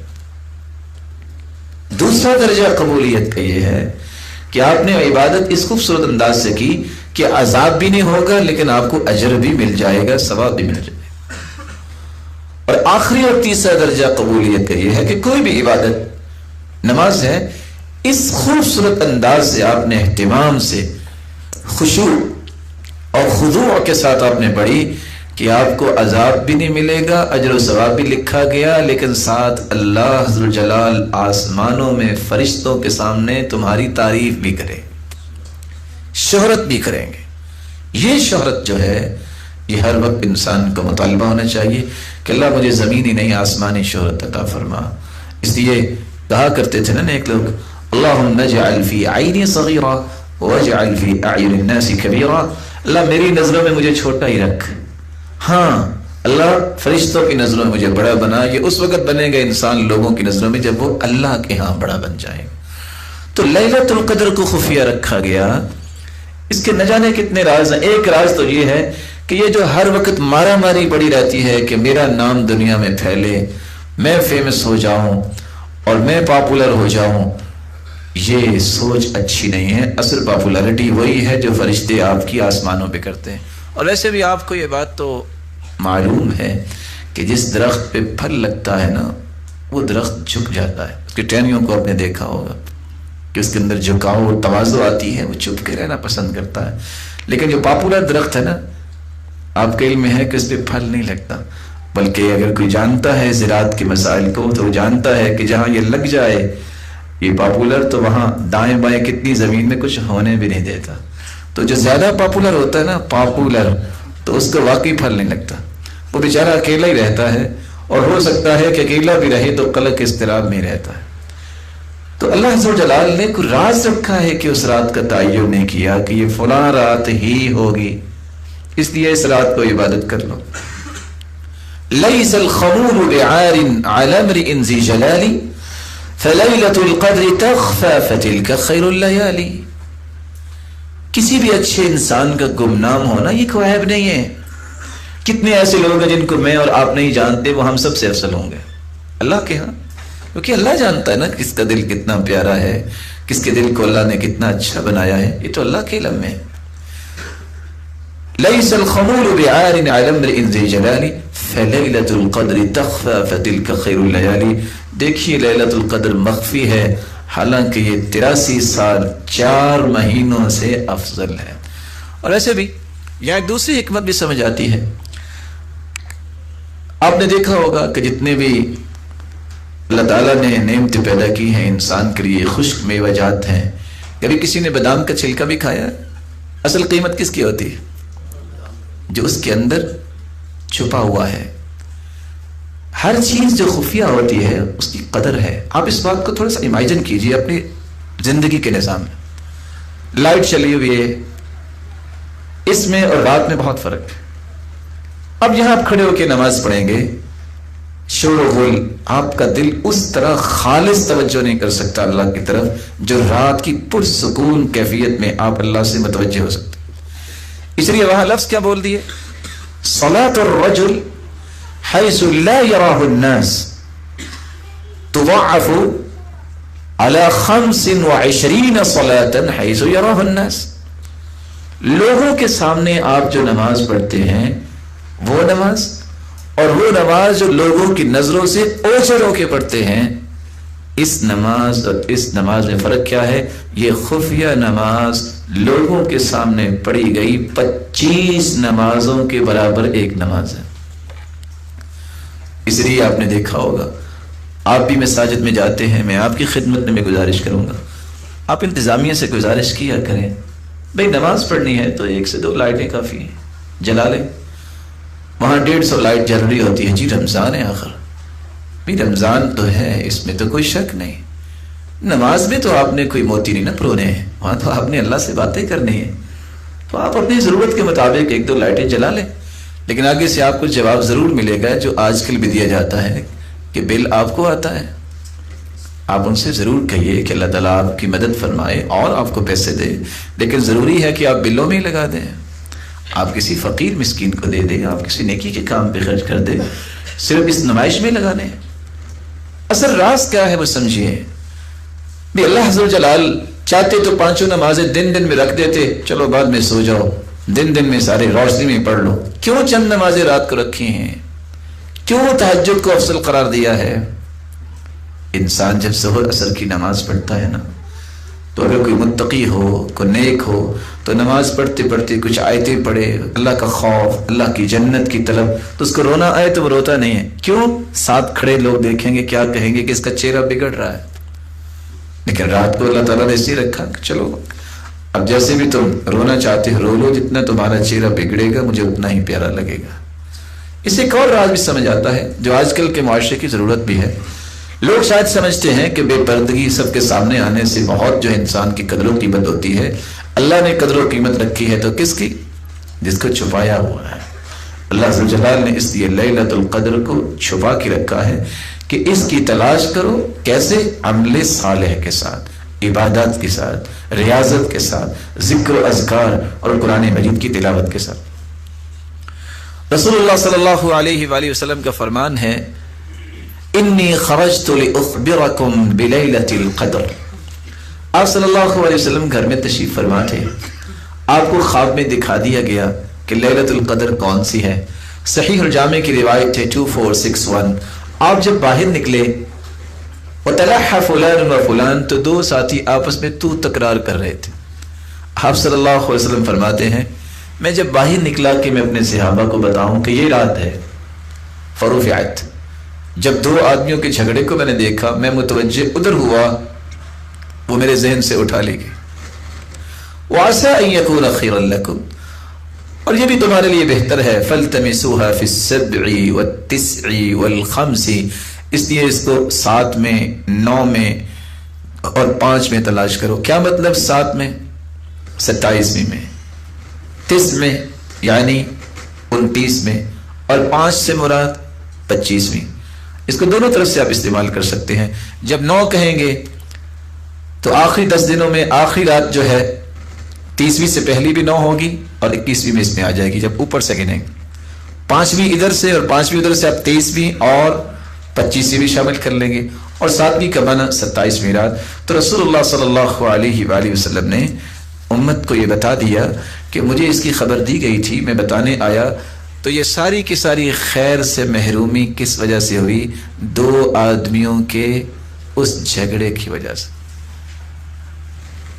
Speaker 1: دوسرا درجہ قبولیت کا یہ ہے کہ آپ نے عبادت اس خوبصورت انداز سے کی کہ عذاب بھی نہیں ہوگا لیکن آپ کو اجر بھی مل جائے گا، ثواب بھی مل جائے گا۔ اور آخری اور تیسرا درجہ قبولیت کا یہ ہے کہ کوئی بھی عبادت، نماز ہے، اس خوبصورت انداز سے آپ نے اہتمام سے، خشوع اور خضوع کے ساتھ آپ نے پڑھی کہ آپ کو عذاب بھی نہیں ملے گا، اجر و ثواب بھی لکھا گیا، لیکن ساتھ اللہ حضر جلال آسمانوں میں فرشتوں کے سامنے تمہاری تعریف بھی کرے، شہرت بھی کریں گے۔ یہ شہرت جو ہے یہ ہر وقت انسان کو مطالبہ ہونا چاہیے کہ اللہ مجھے زمینی نہیں آسمانی شہرت عطا فرما۔ اس لیے کہا کرتے تھے نا ایک لوگ، اللہم اجعل فی عینی صغیرہ واجعل فی اعین الناس کبیرہ، اللہ میری نظروں میں مجھے چھوٹا ہی رکھ، ہاں اللہ فرشتوں کی نظروں میں مجھے بڑا بنا۔ یہ اس وقت بنے گا انسان لوگوں کی نظروں میں جب وہ اللہ کے ہاں بڑا بن جائے۔ تو لیلۃ القدر کو خفیہ رکھا گیا، اس کے نہ جانے کتنے راز ہیں۔ ایک راز تو یہ ہے کہ یہ جو ہر وقت مارا ماری پڑی رہتی ہے کہ میرا نام دنیا میں پھیلے، میں فیمس ہو جاؤں اور میں پاپولر ہو جاؤں، یہ سوچ اچھی نہیں ہے۔ اصل پاپولرٹی وہی ہے جو فرشتے آپ کی آسمانوں پہ کرتے ہیں۔ اور ویسے بھی آپ کو یہ بات تو معلوم ہے کہ جس درخت پہ پھل لگتا ہے نا وہ درخت جھک جاتا ہے۔ اس کی ٹہنیوں کو آپ نے دیکھا ہوگا کہ اس کے اندر جھکاؤ اور تواضع آتی ہے، وہ چھپ کے رہنا پسند کرتا ہے۔ لیکن جو پاپولر درخت ہے نا، آپ کے علم میں ہے کہ اس پہ پھل نہیں لگتا، بلکہ اگر کوئی جانتا ہے زراعت کے مسائل کو تو وہ جانتا ہے کہ جہاں یہ لگ جائے یہ پاپولر تو وہاں دائیں بائیں کتنی زمین میں کچھ ہونے بھی نہیں دیتا۔ تو جو زیادہ پاپولر ہوتا ہے نا، پاپولر، تو اس کو واقعی پھل نہیں لگتا، وہ بیچارہ اکیلا ہی رہتا ہے، اور ہو سکتا ہے کہ اکیلا بھی رہے تو قلق اضطراب میں رہتا ہے۔ تو اللہ عز و جلال نے کوئی راز رکھا ہے کہ اس رات کا تعین نہیں کیا کہ یہ فلاں رات ہی ہوگی، اس لیے اس رات کو عبادت کر لو۔ لیس الخمول بعار علی امرئ ذی جلال فلیلۃ القدر تخفی فتلک خیر اللیالی۔ کسی بھی اچھے انسان کا گمنام ہونا یہ کوئی عیب نہیں ہے۔ کتنے ایسے لوگ ہیں جن کو میں اور آپ نہیں جانتے، وہ ہم سب سے افضل ہوں گے اللہ کے ہاں، کیونکہ اللہ جانتا ہے نا کس کا دل کتنا پیارا ہے، کس کے دل کو اللہ نے کتنا اچھا بنایا ہے، یہ تو اللہ کے علم میں۔ لیس الخمول بعار علی امرئ ذی جلال فلیلۃ القدر تخفی فتلک خیر اللیالی۔ دیکھیے لیلۃ القدر مخفی ہے، حالانکہ یہ 83 سال 4 مہینوں سے افضل ہے۔ اور ایسے بھی یہاں ایک دوسری حکمت بھی سمجھ آتی ہے۔ آپ نے دیکھا ہوگا کہ جتنے بھی اللہ تعالیٰ نے نعمتیں پیدا کی ہیں انسان کے لیے، خشک میوہ جات ہیں، کبھی کسی نے بادام کا چھلکا بھی کھایا؟ اصل قیمت کس کی ہوتی ہے؟ جو اس کے اندر چھپا ہوا ہے۔ ہر چیز جو خفیہ ہوتی ہے اس کی قدر ہے۔ آپ اس بات کو تھوڑا سا امیجن کیجئے اپنی زندگی کے نظام میں۔ لائٹ چلی ہوئی ہے، اس میں اور رات میں بہت فرق ہے۔ اب یہاں آپ کھڑے ہو کے نماز پڑھیں گے، شور و غل، آپ کا دل اس طرح خالص توجہ نہیں کر سکتا اللہ کی طرف جو رات کی پرسکون کیفیت میں آپ اللہ سے متوجہ ہو سکتے۔ اس لیے وہاں لفظ کیا بول دیے؟ صلاۃ الرجل حیث لا یراہ الناس تضاعف علی 25 صلاۃ حیث یراہ الناس۔ لوگوں کے سامنے آپ جو نماز پڑھتے ہیں وہ نماز، اور وہ نماز جو لوگوں کی نظروں سے اوجھل ہو کے پڑھتے ہیں، اس نماز اور اس نماز میں فرق کیا ہے؟ یہ خفیہ نماز لوگوں کے سامنے پڑھی گئی 25 نمازوں کے برابر ایک نماز ہے۔ اس لیے آپ نے دیکھا ہوگا، آپ بھی مساجد میں جاتے ہیں، میں آپ کی خدمت میں گزارش کروں گا، آپ انتظامیہ سے گزارش کیا کریں، بھئی نماز پڑھنی ہے تو 1 سے 2 لائٹیں کافی ہیں، جلا لیں۔ وہاں 150 لائٹ جل رہی ہوتی ہے، جی رمضان ہے آخر، بھی رمضان تو ہے، اس میں تو کوئی شک نہیں۔ نماز میں تو آپ نے کوئی موتی نہیں نہ پرونے ہیں، وہاں تو آپ نے اللہ سے باتیں کرنی ہیں، تو آپ اپنی ضرورت کے مطابق 1-2 لائٹیں جلا لیں۔ لیکن آگے سے آپ کو جواب ضرور ملے گا جو آج کل بھی دیا جاتا ہے کہ بل آپ کو آتا ہے۔ آپ ان سے ضرور کہیے کہ اللہ تعالیٰ آپ کی مدد فرمائے اور آپ کو پیسے دے، لیکن ضروری ہے کہ آپ بلوں میں ہی لگا دیں، آپ کسی فقیر مسکین کو دے دیں، آپ کسی نیکی کے کام پہ خرچ کر دیں، صرف اس نمائش میں لگانے ہیں۔ اصل راز کیا ہے وہ سمجھیے۔ بھی اللہ عز و جلال چاہتے تو پانچوں نمازیں دن دن میں رکھ دیتے، چلو بعد میں سو جاؤ، دن دن میں سارے روشنی میں پڑھ لو. کیوں چند نمازیں رات کو رکھی ہیں؟ کیوں تہجد کو افضل قرار دیا ہے؟ انسان جب ظہر اثر کی نماز پڑھتا ہے نا، تو اگر کوئی متقی ہو، کوئی نیک ہو، تو نماز پڑھتے پڑھتے کچھ آیتیں پڑھے، اللہ کا خوف، اللہ کی جنت کی طلب، تو اس کو رونا آئے تو وہ روتا نہیں ہے. کیوں؟ ساتھ کھڑے لوگ دیکھیں گے، کیا کہیں گے کہ اس کا چہرہ بگڑ رہا ہے. لیکن رات کو اللہ تعالیٰ نے اسی رکھا کہ چلو اب جیسے بھی تم رونا چاہتے ہو رو لو، جتنا تمہارا چہرہ بگڑے گا مجھے اتنا ہی پیارا لگے گا. اس سے ایک اور راز بھی سمجھ آتا ہے جو آج کل کے معاشرے کی ضرورت بھی ہے. لوگ شاید سمجھتے ہیں کہ بے پردگی سب کے سامنے آنے سے بہت جو انسان کی قدر و قیمت ہوتی ہے. اللہ نے قدر و قیمت رکھی ہے تو کس کی؟ جس کو چھپایا ہوا ہے. اللہ عز و جلال نے اس لیے لیلۃ القدر کو چھپا کے رکھا ہے کہ اس کی تلاش کرو. کیسے؟ عمل صالح کے ساتھ، عبادات کے ساتھ، ریاضت کے ساتھ، ذکر و اذکار اور قرآن مجید کی تلاوت کے ساتھ. رسول اللہ صلی اللہ علیہ وآلہ وسلم کا فرمان ہے، انی خرجت لاخبرکم بلیلۃ القدر. آپ صلی اللہ علیہ وسلم گھر میں تشریف فرما تھے، آپ کو خواب میں دکھا دیا گیا کہ لیلۃ القدر کون سی ہے. صحیح الجامع کی روایت ہے 2461. آپ جب باہر نکلے، وَتَلَحَّ فُلَانٌ وَفُلَانٌ، تو دو ساتھی آپس میں تو تکرار کر رہے تھے. آپ صلی اللہ علیہ وسلم فرماتے ہیں، میں جب باہر نکلا کہ میں اپنے صحابہ کو بتاؤں کہ یہ رات ہے، فرفعت، جب دو آدمیوں کے جھگڑے کو میں نے دیکھا، میں متوجہ ادھر ہوا، وہ میرے ذہن سے اٹھا لی گئی. وَعَسَىٰ أَن يَكُونَ خَيْرًا لَكُمْ، اور یہ بھی تمہارے لیے بہتر ہے. فَالْتَمِسُوهَا فِي السَّبْعِ وَالتِّسْعِ وَالْخَمْسِ، اس لیے اس کو 7 میں، 9 میں اور 5 میں تلاش کرو. کیا مطلب 7 میں؟ 27ویں میں، 30 میں یعنی 29 میں، اور 5 سے مراد 25ویں. اس کو دونوں طرف سے آپ استعمال کر سکتے ہیں. جب 9 کہیں گے تو آخری 10 دنوں میں آخری رات جو ہے 30ویں سے پہلی بھی 9 ہوگی اور 21ویں میں اس میں آ جائے گی جب اوپر سے گنیں گے. 5ویں ادھر سے اور 5ویں ادھر سے آپ 23ویں اور 25ویں بھی شامل کر لیں گے، اور 7ویں کا معنی 27ویں رات. تو رسول اللہ صلی اللہ علیہ وآلہ وسلم نے امت کو یہ بتا دیا کہ مجھے اس کی خبر دی گئی تھی، میں بتانے آیا. تو یہ ساری کی ساری خیر سے محرومی کس وجہ سے ہوئی؟ 2 آدمیوں کے اس جھگڑے کی وجہ سے.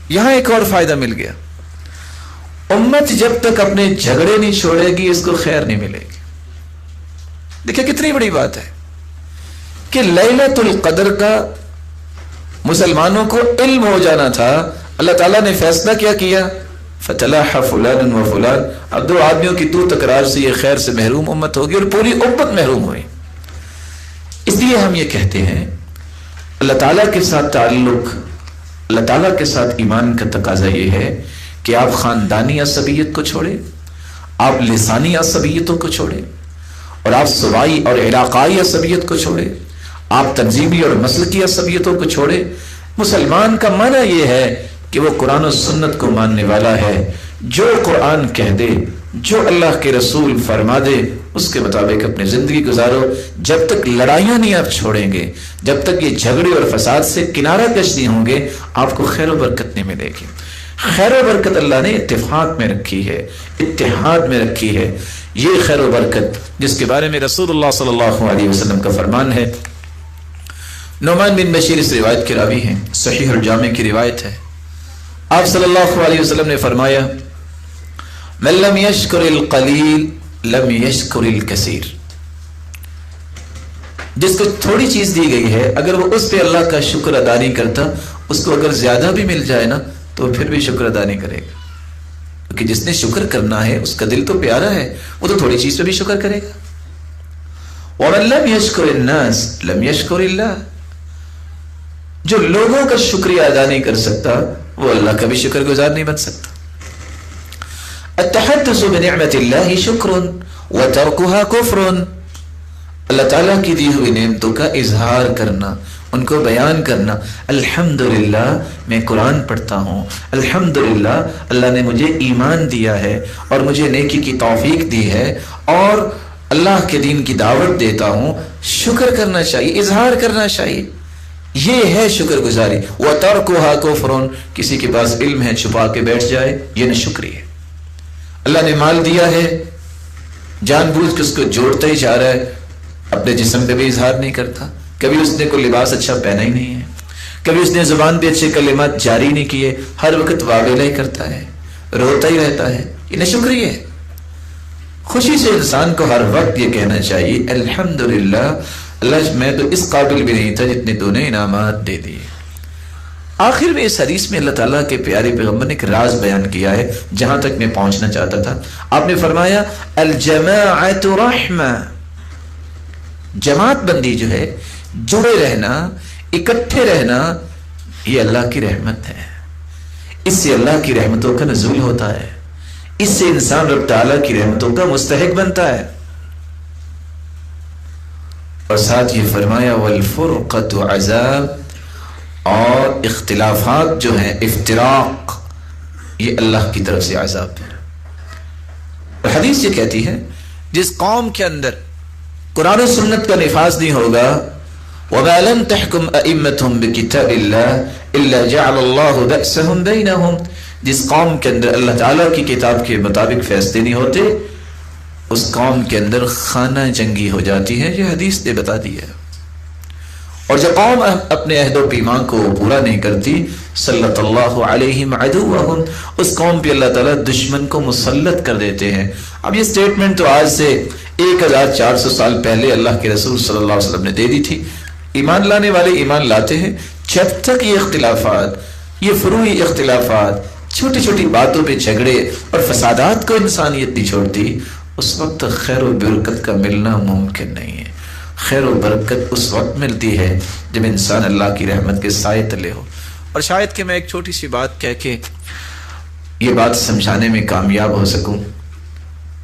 Speaker 1: یہاں ایک اور فائدہ مل گیا، امت جب تک اپنے جھگڑے نہیں چھوڑے گی اس کو خیر نہیں ملے گی. دیکھیں کتنی بڑی بات ہے کہ لیلۃ القدر کا مسلمانوں کو علم ہو جانا تھا. اللہ تعالیٰ نے فیصلہ کیا کیا، فَتَلَاحَ فُلَانٌ وَفُلَانٌ، اب 2 آدمیوں کی تو تکرار سے یہ خیر سے محروم امت ہوگی اور پوری امت محروم ہوئی. اس لیے ہم یہ کہتے ہیں اللہ تعالیٰ کے ساتھ تعلق، اللہ تعالیٰ کے ساتھ ایمان کا تقاضا یہ ہے کہ آپ خاندانی عصبیت کو چھوڑیں، آپ لسانی عصبیتوں کو چھوڑیں، اور آپ صوبائی اور علاقائی عصبیت کو چھوڑیں، آپ تنظیمی اور مسلکی عصبیتوں کو چھوڑیں. مسلمان کا معنی یہ ہے کہ وہ قرآن و سنت کو ماننے والا ہے. جو قرآن کہہ دے، جو اللہ کے رسول فرما دے، اس کے مطابق اپنی زندگی گزارو. جب تک لڑائیاں نہیں آپ چھوڑیں گے، جب تک یہ جھگڑے اور فساد سے کنارہ کش نہیں ہوں گے، آپ کو خیر و برکت نہیں ملے گی. خیر و برکت اللہ نے اتفاق میں رکھی ہے، اتحاد میں رکھی ہے. یہ خیر و برکت جس کے بارے میں رسول اللہ صلی اللہ علیہ وسلم کا فرمان ہے. نعمان بن بشیر اس روایت کے راوی ہیں، صحیح الجامع کی روایت ہے. آپ صلی اللہ علیہ وسلم نے فرمایا، من لم یشکر القلیل لم یشکر الکثیر. جس کو تھوڑی چیز دی گئی ہے اگر وہ اس پہ اللہ کا شکر ادا نہیں کرتا، اس کو اگر زیادہ بھی مل جائے نا تو پھر بھی شکر ادا نہیں کرے گا. کیونکہ جس نے شکر کرنا ہے اس کا دل تو پیارا ہے، وہ تو تھوڑی چیز پہ بھی شکر کرے گا. ومن لم یشکر الناس لم یشکر اللہ. جو لوگوں کا شکریہ ادا نہیں کر سکتا وہ اللہ کا بھی شکر گزار نہیں بن سکتا. التحدث بنعمت اللہ شکر وترکها کفر. اللہ تعالیٰ کی دی ہوئی نعمتوں کا اظہار کرنا، ان کو بیان کرنا. الحمدللہ میں قرآن پڑھتا ہوں، الحمدللہ اللہ نے مجھے ایمان دیا ہے اور مجھے نیکی کی توفیق دی ہے اور اللہ کے دین کی دعوت دیتا ہوں. شکر کرنا چاہیے، اظہار کرنا چاہیے. یہ ہے شکر گزاری. وَتَرْكُهَا كُفْرٌ، کسی کے پاس علم ہے چھپا کے بیٹھ جائے، یہ نہ شکری ہے. اللہ نے مال دیا ہے، جان بوجھ کے اس کو جوڑتا ہی جا رہا ہے، اپنے جسم پہ بھی اظہار نہیں کرتا. کبھی اس نے کوئی لباس اچھا پہنا ہی نہیں ہے، کبھی اس نے زبان پہ اچھے کلمات جاری نہیں کیے، ہر وقت واویلا ہی کرتا ہے، روتا ہی رہتا ہے، یہ نہ شکری ہے. خوشی سے انسان کو ہر وقت یہ کہنا چاہیے الحمدللہ، اللہ میں تو اس قابل بھی نہیں تھا جتنے تو نے انعامات دے دیے. آخر میں اس حدیث میں اللہ تعالیٰ کے پیارے پیغمبر نے ایک راز بیان کیا ہے جہاں تک میں پہنچنا چاہتا تھا. آپ نے فرمایا الجماعت رحمہ، جماعت بندی جو ہے، جڑے رہنا، اکٹھے رہنا، یہ اللہ کی رحمت ہے. اس سے اللہ کی رحمتوں کا نزول ہوتا ہے، اس سے انسان رب تعالیٰ کی رحمتوں کا مستحق بنتا ہے. اور ساتھ یہ فرمایا والفرقۃ عذاب، اور اختلافات جو ہیں، افتراق، یہ اللہ کی طرف سے عذاب ہے. اور حدیث یہ کہتی ہے جس قوم کے اندر قرآن و سنت کا نفاذ نہیں ہوگا، وَمَا لَمْ تَحْكُمْ أَئِمَّتُهُمْ بِكِتَابِ اللَّهِ إِلَّا جَعَلَ اللَّهُ بَأْسَهُمْ بَيْنَهُمْ، جس قوم کے اندر اللہ تعالیٰ کی کتاب کے مطابق فیصلے نہیں ہوتے، اس قوم کے اندر خانہ جنگی ہو جاتی ہے. یہ حدیث نے بتا دیا. اور جب قوم اپنے عہد و پیمان کو پورا نہیں کرتی، صلت اللہ علیہم عدوہم، اس قوم پہ اللہ تعالیٰ دشمن کو مسلط کر دیتے ہیں. اب یہ سٹیٹمنٹ تو آج سے 1400 سال پہلے اللہ کے رسول صلی اللہ علیہ وسلم نے دے دی تھی. ایمان لانے والے ایمان لاتے ہیں. جب تک یہ اختلافات، یہ فروعی اختلافات، چھوٹی چھوٹی باتوں پہ جھگڑے اور فسادات کو انسانیت نہیں چھوڑتی، اس وقت خیر و برکت کا ملنا ممکن نہیں ہے. خیر و برکت اس وقت ملتی ہے جب انسان اللہ کی رحمت کے سائے تلے ہو. اور شاید کہ میں ایک چھوٹی سی بات کہہ کے یہ بات سمجھانے میں کامیاب ہو سکوں.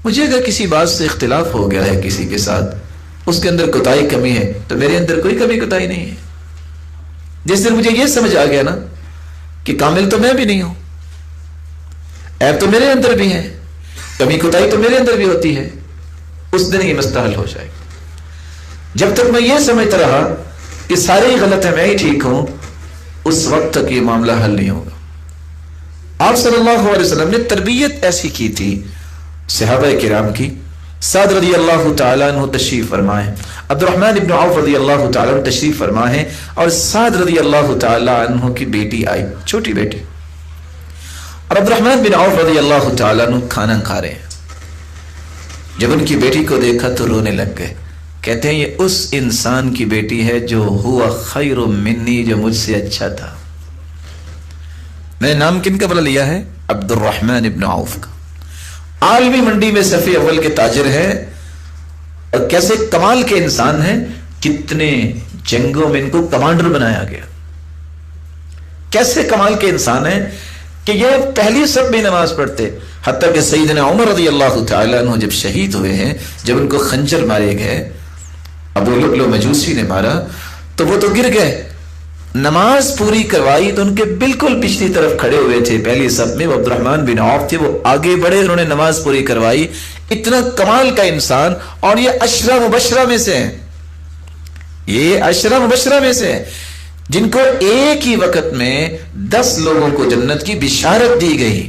Speaker 1: مجھے اگر کسی بات سے اختلاف ہو گیا ہے کسی کے ساتھ، اس کے اندر کوتاہی کمی ہے، تو میرے اندر کوئی کمی کوتاہی نہیں ہے. جس دن مجھے یہ سمجھ آ گیا نا کہ کامل تو میں بھی نہیں ہوں، عیب تو میرے اندر بھی ہے، کمی کوتاہی تو میرے اندر بھی ہوتی ہے، اس دن یہ مسئلہ حل ہو جائے گا. جب تک میں یہ سمجھتا رہا کہ سارے ہی غلط ہیں، میں ہی ٹھیک ہوں، اس وقت تک یہ معاملہ حل نہیں ہوگا. آپ صلی اللہ علیہ وسلم نے تربیت ایسی کی تھی صحابہ کرام کی. سعد رضی اللہ تعالیٰ عنہ تشریف فرمائے، عبد الرحمن ابن عوف رضی اللہ تعالیٰ عنہ تشریف فرمائے، اور سعد رضی اللہ تعالیٰ عنہ کی بیٹی آئی، چھوٹی بیٹی، اور عبد الرحمن بن عوف رضی اللہ تعالیٰ عنہ کھانا کھا رہے ہیں. جب ان کی بیٹی کو دیکھا تو رونے لگ گئے. کہتے ہیں یہ اس انسان کی بیٹی ہے جو ہوا خیر منی، جو مجھ سے اچھا تھا. میں نے نام کن کا بلا لیا ہے؟ عبد الرحمن ابن عوف کا. عالمی منڈی میں صف اول کے تاجر ہیں، اور کیسے کمال کے انسان ہیں، کتنے جنگوں میں ان کو کمانڈر بنایا گیا. کیسے کمال کے انسان ہیں کہ یہ پہلی صف میں نماز پڑھتے، حتیٰ کہ سیدنا عمر رضی اللہ تعالیٰ عنہ جب شہید ہوئے ہیں، جب ان کو خنجر مارے گئے، ابو لؤلؤ مجوسی نے مارا، تو وہ تو گر گئے. نماز پوری کروائی تو ان کے بالکل پچھلی طرف کھڑے ہوئے تھے پہلی صف میں، وہ عبد الرحمن بن عوف تھے. وہ آگے بڑھے، انہوں نے نماز پوری کروائی. اتنا کمال کا انسان، اور یہ عشرہ مبشرہ میں سے ہیں، یہ عشرہ مبشرہ میں سے ہیں جن کو ایک ہی وقت میں 10 لوگوں کو جنت کی بشارت دی گئی.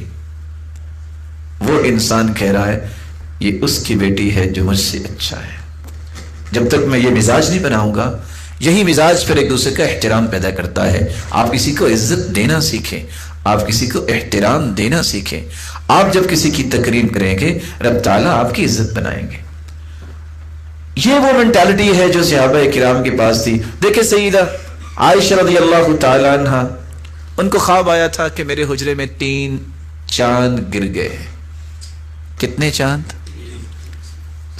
Speaker 1: وہ انسان کہہ رہا ہے یہ اس کی بیٹی ہے جو مجھ سے اچھا ہے. جب تک میں یہ مزاج نہیں بناؤں گا، یہی مزاج پھر ایک دوسرے کا احترام پیدا کرتا ہے. آپ کسی کو عزت دینا سیکھیں، آپ کسی کو احترام دینا سیکھیں. آپ جب کسی کی تکریم کریں گے، رب تعالیٰ آپ کی عزت بنائیں گے. یہ وہ مینٹالٹی ہے جو صحابہ کرام کے پاس تھی. دیکھیں سیدہ عائشہ رضی اللہ تعالی عنہ، ان کو خواب آیا تھا کہ میرے حجرے میں 3 چاند گر گئے. کتنے چاند؟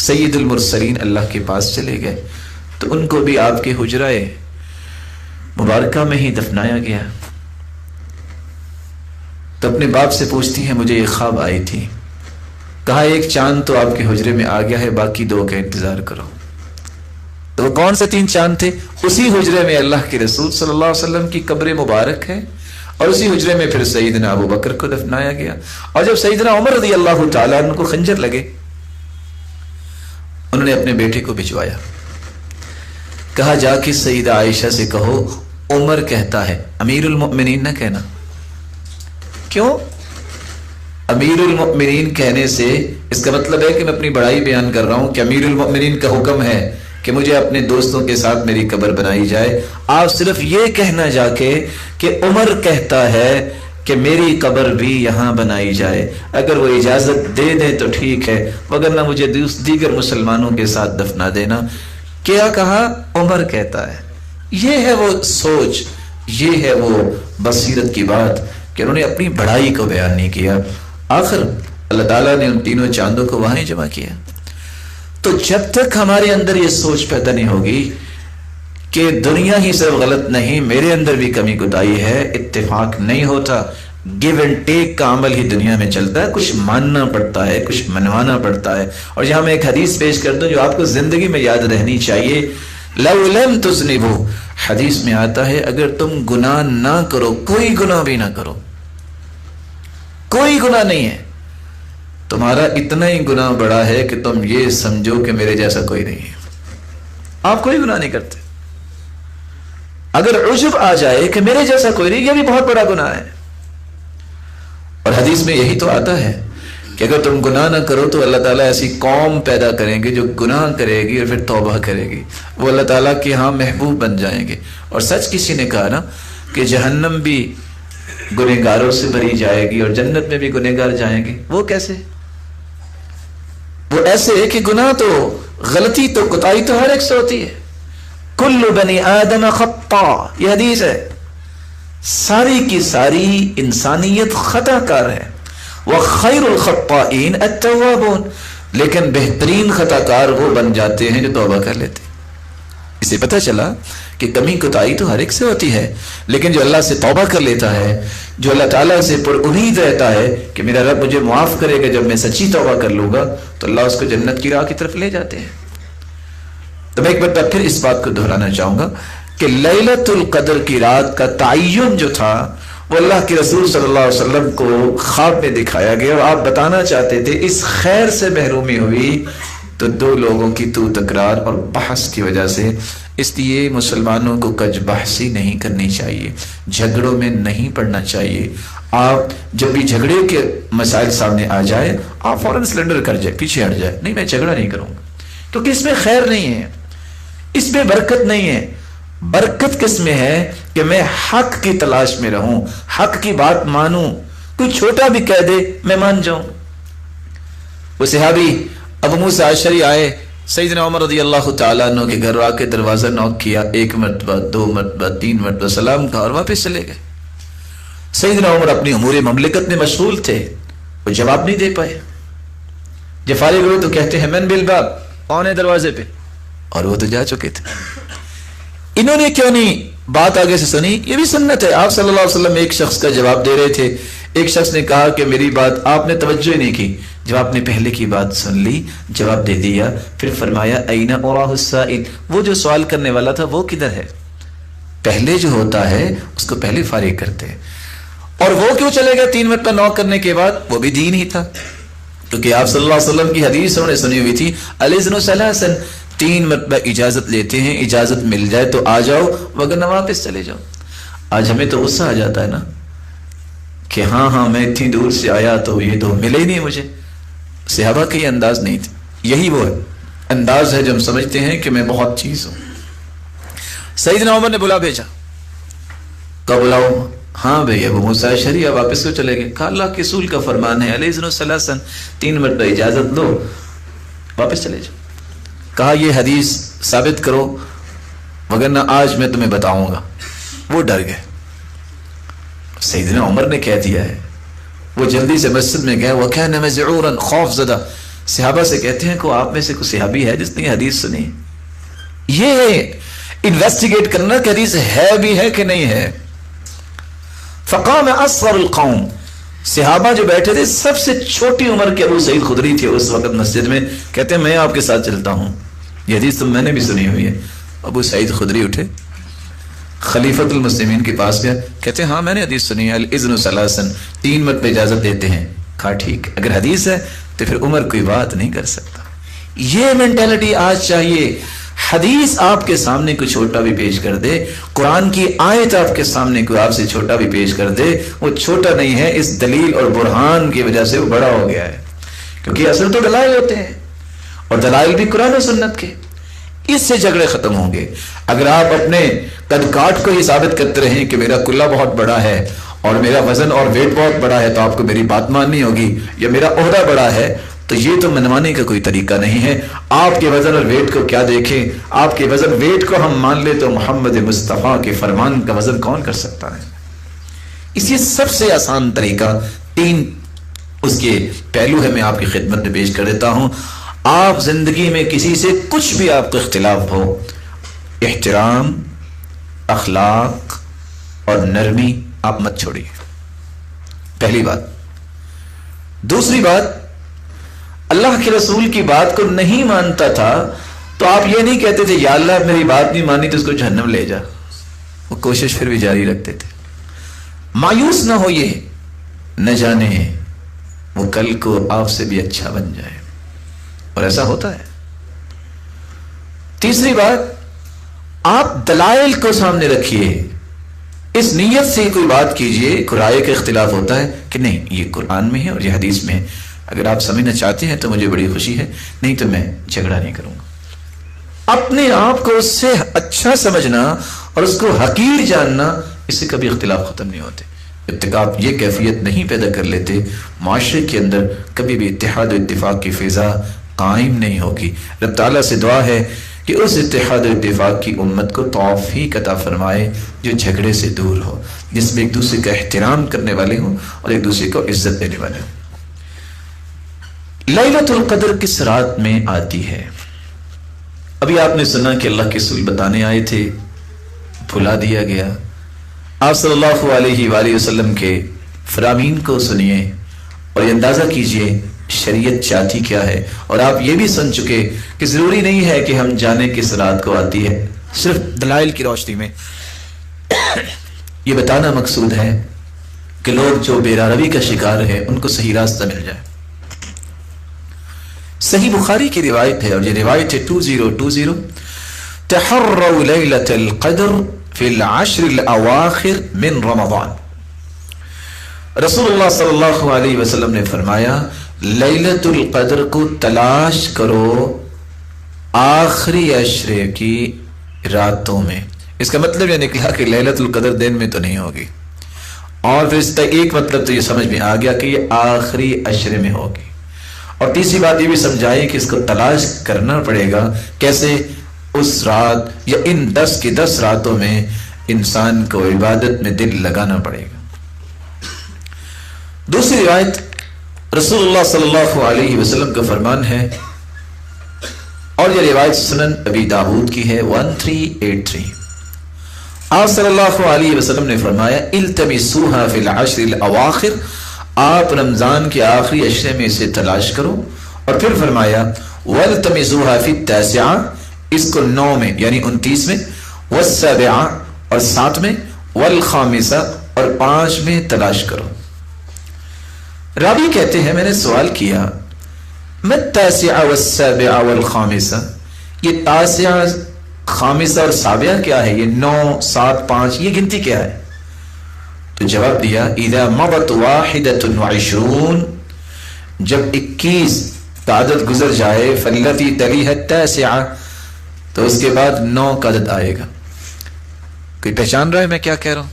Speaker 1: سید المرسلین اللہ کے پاس چلے گئے تو ان کو بھی آپ کے حجرہ مبارکہ میں ہی دفنایا گیا. تو اپنے باپ سے پوچھتی ہیں مجھے یہ خواب آئی تھی. کہا ایک چاند تو آپ کے حجرے میں آ گیا ہے، باقی 2 کا انتظار کرو. تو وہ کون سے 3 چاند تھے؟ اسی حجرے میں اللہ کے رسول صلی اللہ علیہ وسلم کی قبر مبارک ہے، اور اسی حجرے میں پھر سیدنا ابو بکر کو دفنایا گیا. اور جب سیدنا عمر رضی اللہ تعالیٰ عنہ کو خنجر لگے، انہوں نے اپنے بیٹے کو بھجوایا. کہا جا کے سیدہ عائشہ سے کہو عمر کہتا ہے، امیر المؤمنین نہ کہنا۔ کیوں؟ امیر المؤمنین کہنے سے اس کا مطلب ہے کہ میں اپنی بڑائی بیان کر رہا ہوں کہ امیر المؤمنین کا حکم ہے کہ مجھے اپنے دوستوں کے ساتھ میری قبر بنائی جائے۔ آپ صرف یہ کہنا جا کے کہ عمر کہتا ہے کہ میری قبر بھی یہاں بنائی جائے، اگر وہ اجازت دے دیں تو ٹھیک ہے، وگرنہ مجھے دیگر مسلمانوں کے ساتھ دفنا دینا۔ کیا کہا؟ عمر کہتا ہے۔ یہ ہے وہ سوچ، یہ ہے وہ بصیرت کی بات کہ انہوں نے اپنی بڑائی کو بیان نہیں کیا۔ آخر اللہ تعالیٰ نے ان تینوں چاندوں کو وہاں جمع کیا۔ تو جب تک ہمارے اندر یہ سوچ پیدا نہیں ہوگی کہ دنیا ہی صرف غلط نہیں، میرے اندر بھی کمی کوتاہی ہے، اتفاق نہیں ہوتا، گیو اینڈ ٹیک کا عمل ہی دنیا میں چلتا ہے، کچھ ماننا پڑتا ہے، کچھ منوانا پڑتا ہے۔ اور یہاں میں ایک حدیث پیش کر دوں جو آپ کو زندگی میں یاد رہنی چاہیے، لَوْ لَمْ تُذْنِبُوا، حدیث میں آتا ہے اگر تم گناہ نہ کرو، کوئی گناہ بھی نہ کرو، کوئی گناہ نہیں ہے، تمہارا اتنا ہی گناہ بڑا ہے کہ تم یہ سمجھو کہ میرے جیسا کوئی نہیں ہے، آپ کوئی گناہ نہیں کرتے۔ اگر عجب آ جائے کہ میرے جیسا کوئی نہیں، یہ بھی بہت بڑا گناہ ہے۔ اور حدیث میں یہی تو آتا ہے کہ اگر تم گناہ نہ کرو تو اللہ تعالیٰ ایسی قوم پیدا کریں گے جو گناہ کرے گی اور پھر توبہ کرے گی، وہ اللہ تعالیٰ کے ہاں محبوب بن جائیں گے۔ اور سچ کسی نے کہا نا کہ جہنم بھی گنہگاروں سے بھری جائے گی اور جنت میں بھی گنہگار جائیں گے۔ وہ کیسے؟ وہ ایسے ہے کہ گناہ تو، غلطی تو، کوتاہی تو ہر ایک سے ہوتی ہے۔ کل بنی آدم خطا، یہ حدیث ہے، ساری کی ساری انسانیت خطا کار ہے۔ وخیر الخطائین التوابون، لیکن بہترین خطا کار وہ بن جاتے ہیں جو توبہ کر لیتے ہیں۔ اسے پتہ چلا کہ کمی کوتاہی تو ہر ایک سے ہوتی ہے، لیکن جو اللہ سے توبہ کر لیتا ہے، جو اللہ تعالیٰ سے پر امید رہتا ہے کہ میرا رب مجھے معاف کرے گا جب میں سچی توبہ کر لوں گا، تو اللہ اس کو جنت کی راہ کی طرف لے جاتے ہیں۔ تو میں ایک بار پھر اس بات کو دہرانا چاہوں گا کہ لیلۃ القدر کی رات کا تعین جو تھا وہ اللہ کے رسول صلی اللہ علیہ وسلم کو خواب میں دکھایا گیا، اور آپ بتانا چاہتے تھے اس خیر سے محرومی ہوئی تو دو لوگوں کی تو تکرار اور بحث کی وجہ سے۔ اس لیے مسلمانوں کو کج بحثی نہیں کرنی چاہیے، جھگڑوں میں نہیں پڑنا چاہیے۔ آپ جب بھی جھگڑے کے مسائل سامنے آ جائے، آپ فوراً سلنڈر کر جائے، پیچھے ہٹ جائے، نہیں میں جھگڑا نہیں کروں گا، کیونکہ اس میں خیر نہیں ہے، اس میں برکت نہیں ہے۔ برکت کس میں ہے کہ میں حق کی تلاش میں رہوں، حق کی بات مانوں، کوئی چھوٹا بھی کہہ دے میں مان جاؤں۔ وہ صحابی ابو موسیٰ اشعری آئے، سیدنا عمر رضی اللہ تعالیٰ عنہ کے گھر آ کے دروازہ نوک کیا، 1 مرتبہ 2 مرتبہ 3 مرتبہ سلام کہا اور واپس چلے گئے۔ سیدنا عمر اپنی امور مملکت میں مشغول تھے، وہ جواب نہیں دے پائے۔ جب فارغ ہوئے تو کہتے ہیں من بالباب، کون ہے دروازے پہ؟ اور وہ تو جا چکے تھے۔ انہوں نے کیوں نہیں بات آگے سے سنی؟ یہ بھی سنت ہے۔ آپ صلی اللہ علیہ وسلم ایک شخص کا جواب دے رہے تھے، ایک شخص نے کہا کہ میری بات آپ نے توجہ نہیں کی، جب آپ نے پہلے کی بات سن لی، جواب دے دیا، پھر فرمایا این اراہ السائل، وہ جو سوال کرنے والا تھا وہ کدھر ہے؟ پہلے جو ہوتا ہے اس کو پہلے فارغ کرتے ہیں۔ اور وہ کیوں چلے گئے 3 مرتبہ نوک کرنے کے بعد؟ وہ بھی دین ہی تھا، کیونکہ آپ صلی اللہ علیہ وسلم کی حدیث انہوں نے سنی ہوئی تھی، الاذن ثلاثا، 3 مرتبہ اجازت لیتے ہیں، اجازت مل جائے تو آ جاؤ وگرنہ واپس چلے جاؤ۔ آج ہمیں تو غصہ آ جاتا ہے نا کہ ہاں میں اتنی دور سے آیا تو یہ تو ملے ہی نہیں مجھے۔ صحابہ کا یہ انداز نہیں تھا، یہی وہ انداز ہے جو ہم سمجھتے ہیں کہ میں بہت چیز ہوں۔ سیدنا عمر نے بلا بھیجا، کب بلاؤ؟ ہاں بھئی ابو موسیٰ اشعری واپس کو چلے گئے۔ کہا اللہ کے رسول کا فرمان ہے الاذن ثلاثا، 3 مرتبہ اجازت دو واپس چلے جاؤ۔ کہا یہ حدیث ثابت کرو وگرنہ آج میں تمہیں بتاؤں گا۔ وہ ڈر گئے، سیدنا عمر نے کہہ دیا ہے۔ وہ جلدی سے مسجد میں گئے، وَكَانَ مَزْعُورًا، خوف زدہ۔ صحابہ سے کہتے ہیں کہ آپ میں سے کوئی صحابی ہے جس نے یہ حدیث سنی؟ یہ انویسٹیگیٹ کرنا کہ حدیث ہے بھی ہے کہ نہیں ہے۔ فَقَامَ أَصْغَرُ الْقَوْمِ، صحابہ جو بیٹھے تھے سب سے چھوٹی عمر کے ابو سعید خدری تھے اس وقت مسجد میں، کہتے ہیں میں آپ کے ساتھ چلتا ہوں، یہ حدیث تو میں نے بھی سنی ہوئی ہے۔ ابو سعید خدری اٹھے، خلیفۃ المسلمین کے پاس گیا، کہتے ہیں ہاں میں نے حدیث سنی ہے، الاذن ثلاثا، 3 مرتبہ اجازت دیتے ہیں۔ کہا ٹھیک، اگر حدیث ہے تو پھر عمر کوئی بات نہیں کر سکتا۔ یہ مینٹالٹی آج چاہیے، حدیث آپ کے سامنے کوئی چھوٹا بھی پیش کر دے، قرآن کی آیت آپ کے سامنے کوئی آپ سے چھوٹا بھی پیش کر دے، وہ چھوٹا نہیں ہے، اس دلیل اور برہان کی وجہ سے وہ بڑا ہو گیا ہے، کیونکہ اصل تو دلائل ہوتے ہیں، اور دلائل بھی قرآن و سنت کے، اس سے جھگڑے ختم ہوں گے۔ اگر آپ اپنے قد کاٹ کو ہی ثابت کرتے رہیں کہ میرا کلہ بہت بڑا ہے اور میرا وزن اور ویٹ بہت بڑا ہے تو آپ کو میری بات ماننی ہوگی، یا میرا عہدہ بڑا ہے، تو یہ تو منوانے کا کوئی طریقہ نہیں ہے۔ آپ کے وزن اور ویٹ کو کیا دیکھیں، آپ کے وزن ویٹ کو ہم مان لیں تو محمد مصطفیٰ کے فرمان کا وزن کون کر سکتا ہے؟ اسی سب سے آسان طریقہ، 3 اس کے پہلو ہے، میں آپ کی خدمت میں پیش کر دیتا ہوں۔ آپ زندگی میں کسی سے کچھ بھی آپ کو اختلاف ہو، احترام، اخلاق اور نرمی آپ مت چھوڑیے، پہلی بات۔ دوسری بات، اللہ کے رسول کی بات کو نہیں مانتا تھا تو آپ یہ نہیں کہتے تھے یا اللہ میری بات نہیں مانی تو اس کو جہنم لے جا، وہ کوشش پھر بھی جاری رکھتے تھے۔ مایوس نہ ہوئے، نہ جانے وہ کل کو آپ سے بھی اچھا بن جائے، اور ایسا ہوتا ہے۔ تیسری بات، آپ دلائل کو سامنے رکھیے، اس نیت سے کوئی بات کیجئے، رائے کا اختلاف ہوتا ہے کہ نہیں یہ قرآن میں ہے اور یہ حدیث میں ہے، اگر آپ سمجھنا چاہتے ہیں تو مجھے بڑی خوشی ہے، نہیں تو میں جھگڑا نہیں کروں گا۔ اپنے آپ کو اس سے اچھا سمجھنا اور اس کو حقیر جاننا، اس سے کبھی اختلاف ختم نہیں ہوتے۔ جب تک آپ یہ کیفیت نہیں پیدا کر لیتے، معاشرے کے اندر کبھی بھی اتحاد و اتفاق کی فضا قائم نہیں ہوگی۔ رب تعالیٰ سے دعا ہے کہ اس اتحاد و اتفاق کی امت کو توفیق عطا فرمائے جو جھگڑے سے دور ہو، جس میں ایک دوسرے کا احترام کرنے والے ہوں اور ایک دوسرے کو عزت دینے والے ہوں۔ لیلۃ القدر کس رات میں آتی ہے؟ ابھی آپ نے سنا کہ اللہ کے رسول بتانے آئے تھے، بھلا دیا گیا۔ آپ صلی اللہ علیہ وآلہ وسلم کے فرامین کو سنیے اور یہ اندازہ کیجئے شریعت چاہتی کیا ہے، اور آپ یہ بھی سن چکے کہ ضروری نہیں ہے کہ ہم جانے کس رات کو آتی ہے، صرف دلائل کی روشنی میں یہ بتانا مقصود ہے کہ لوگ جو بے روی کا شکار ہے ان کو صحیح راستہ مل جائے۔ صحیح بخاری کی روایت ہے، اور یہ روایت ہے 2020، تحروا لیلۃ القدر فی العشر الاواخر من رمضان۔ رسول اللہ صلی اللہ علیہ وسلم نے فرمایا لیلۃ القدر کو تلاش کرو آخری عشرے کی راتوں میں۔ اس کا مطلب یہ نکلا کہ لیلۃ القدر دن میں تو نہیں ہوگی، اور پھر اس کا ایک مطلب تو یہ سمجھ میں آ گیا کہ یہ آخری عشرے میں ہوگی، اور تیسری بات یہ بھی سمجھائی کہ اس کو تلاش کرنا پڑے گا۔ کیسے؟ اس رات یا ان 10 کی 10 راتوں میں انسان کو عبادت میں دل لگانا پڑے گا۔ دوسری روایت، رسول اللہ صلی اللہ علیہ وسلم کا فرمان ہے، اور یہ روایت سنن ابی داؤد کی ہے 1383۔ آپ صلی اللہ علیہ وسلم نے فرمایا التمسوها فی العشر الاواخر، آپ رمضان کے آخری عشرے میں اسے تلاش کرو، اور پھر فرمایا والتمسوها فی التاسعہ، اس کو 9 میں یعنی 29 میں، والسابعہ اور 7 میں، والخامسہ اور 5 میں تلاش کرو۔ راوی کہتے ہیں میں نے سوال کیا میں التاسعہ والسابعہ والخامسہ، یہ تاسعہ، خامسہ اور سابعہ کیا ہے؟ یہ 9 7 5 یہ گنتی کیا ہے؟ تو جواب دیا اذا مضت 21، جب 21 کا عدد گزر جائے، فالتی تلیہ التاسعہ، تو اس کے بعد 9 کا عدد آئے گا۔ کوئی پہچان رہا ہے میں کیا کہہ رہا ہوں؟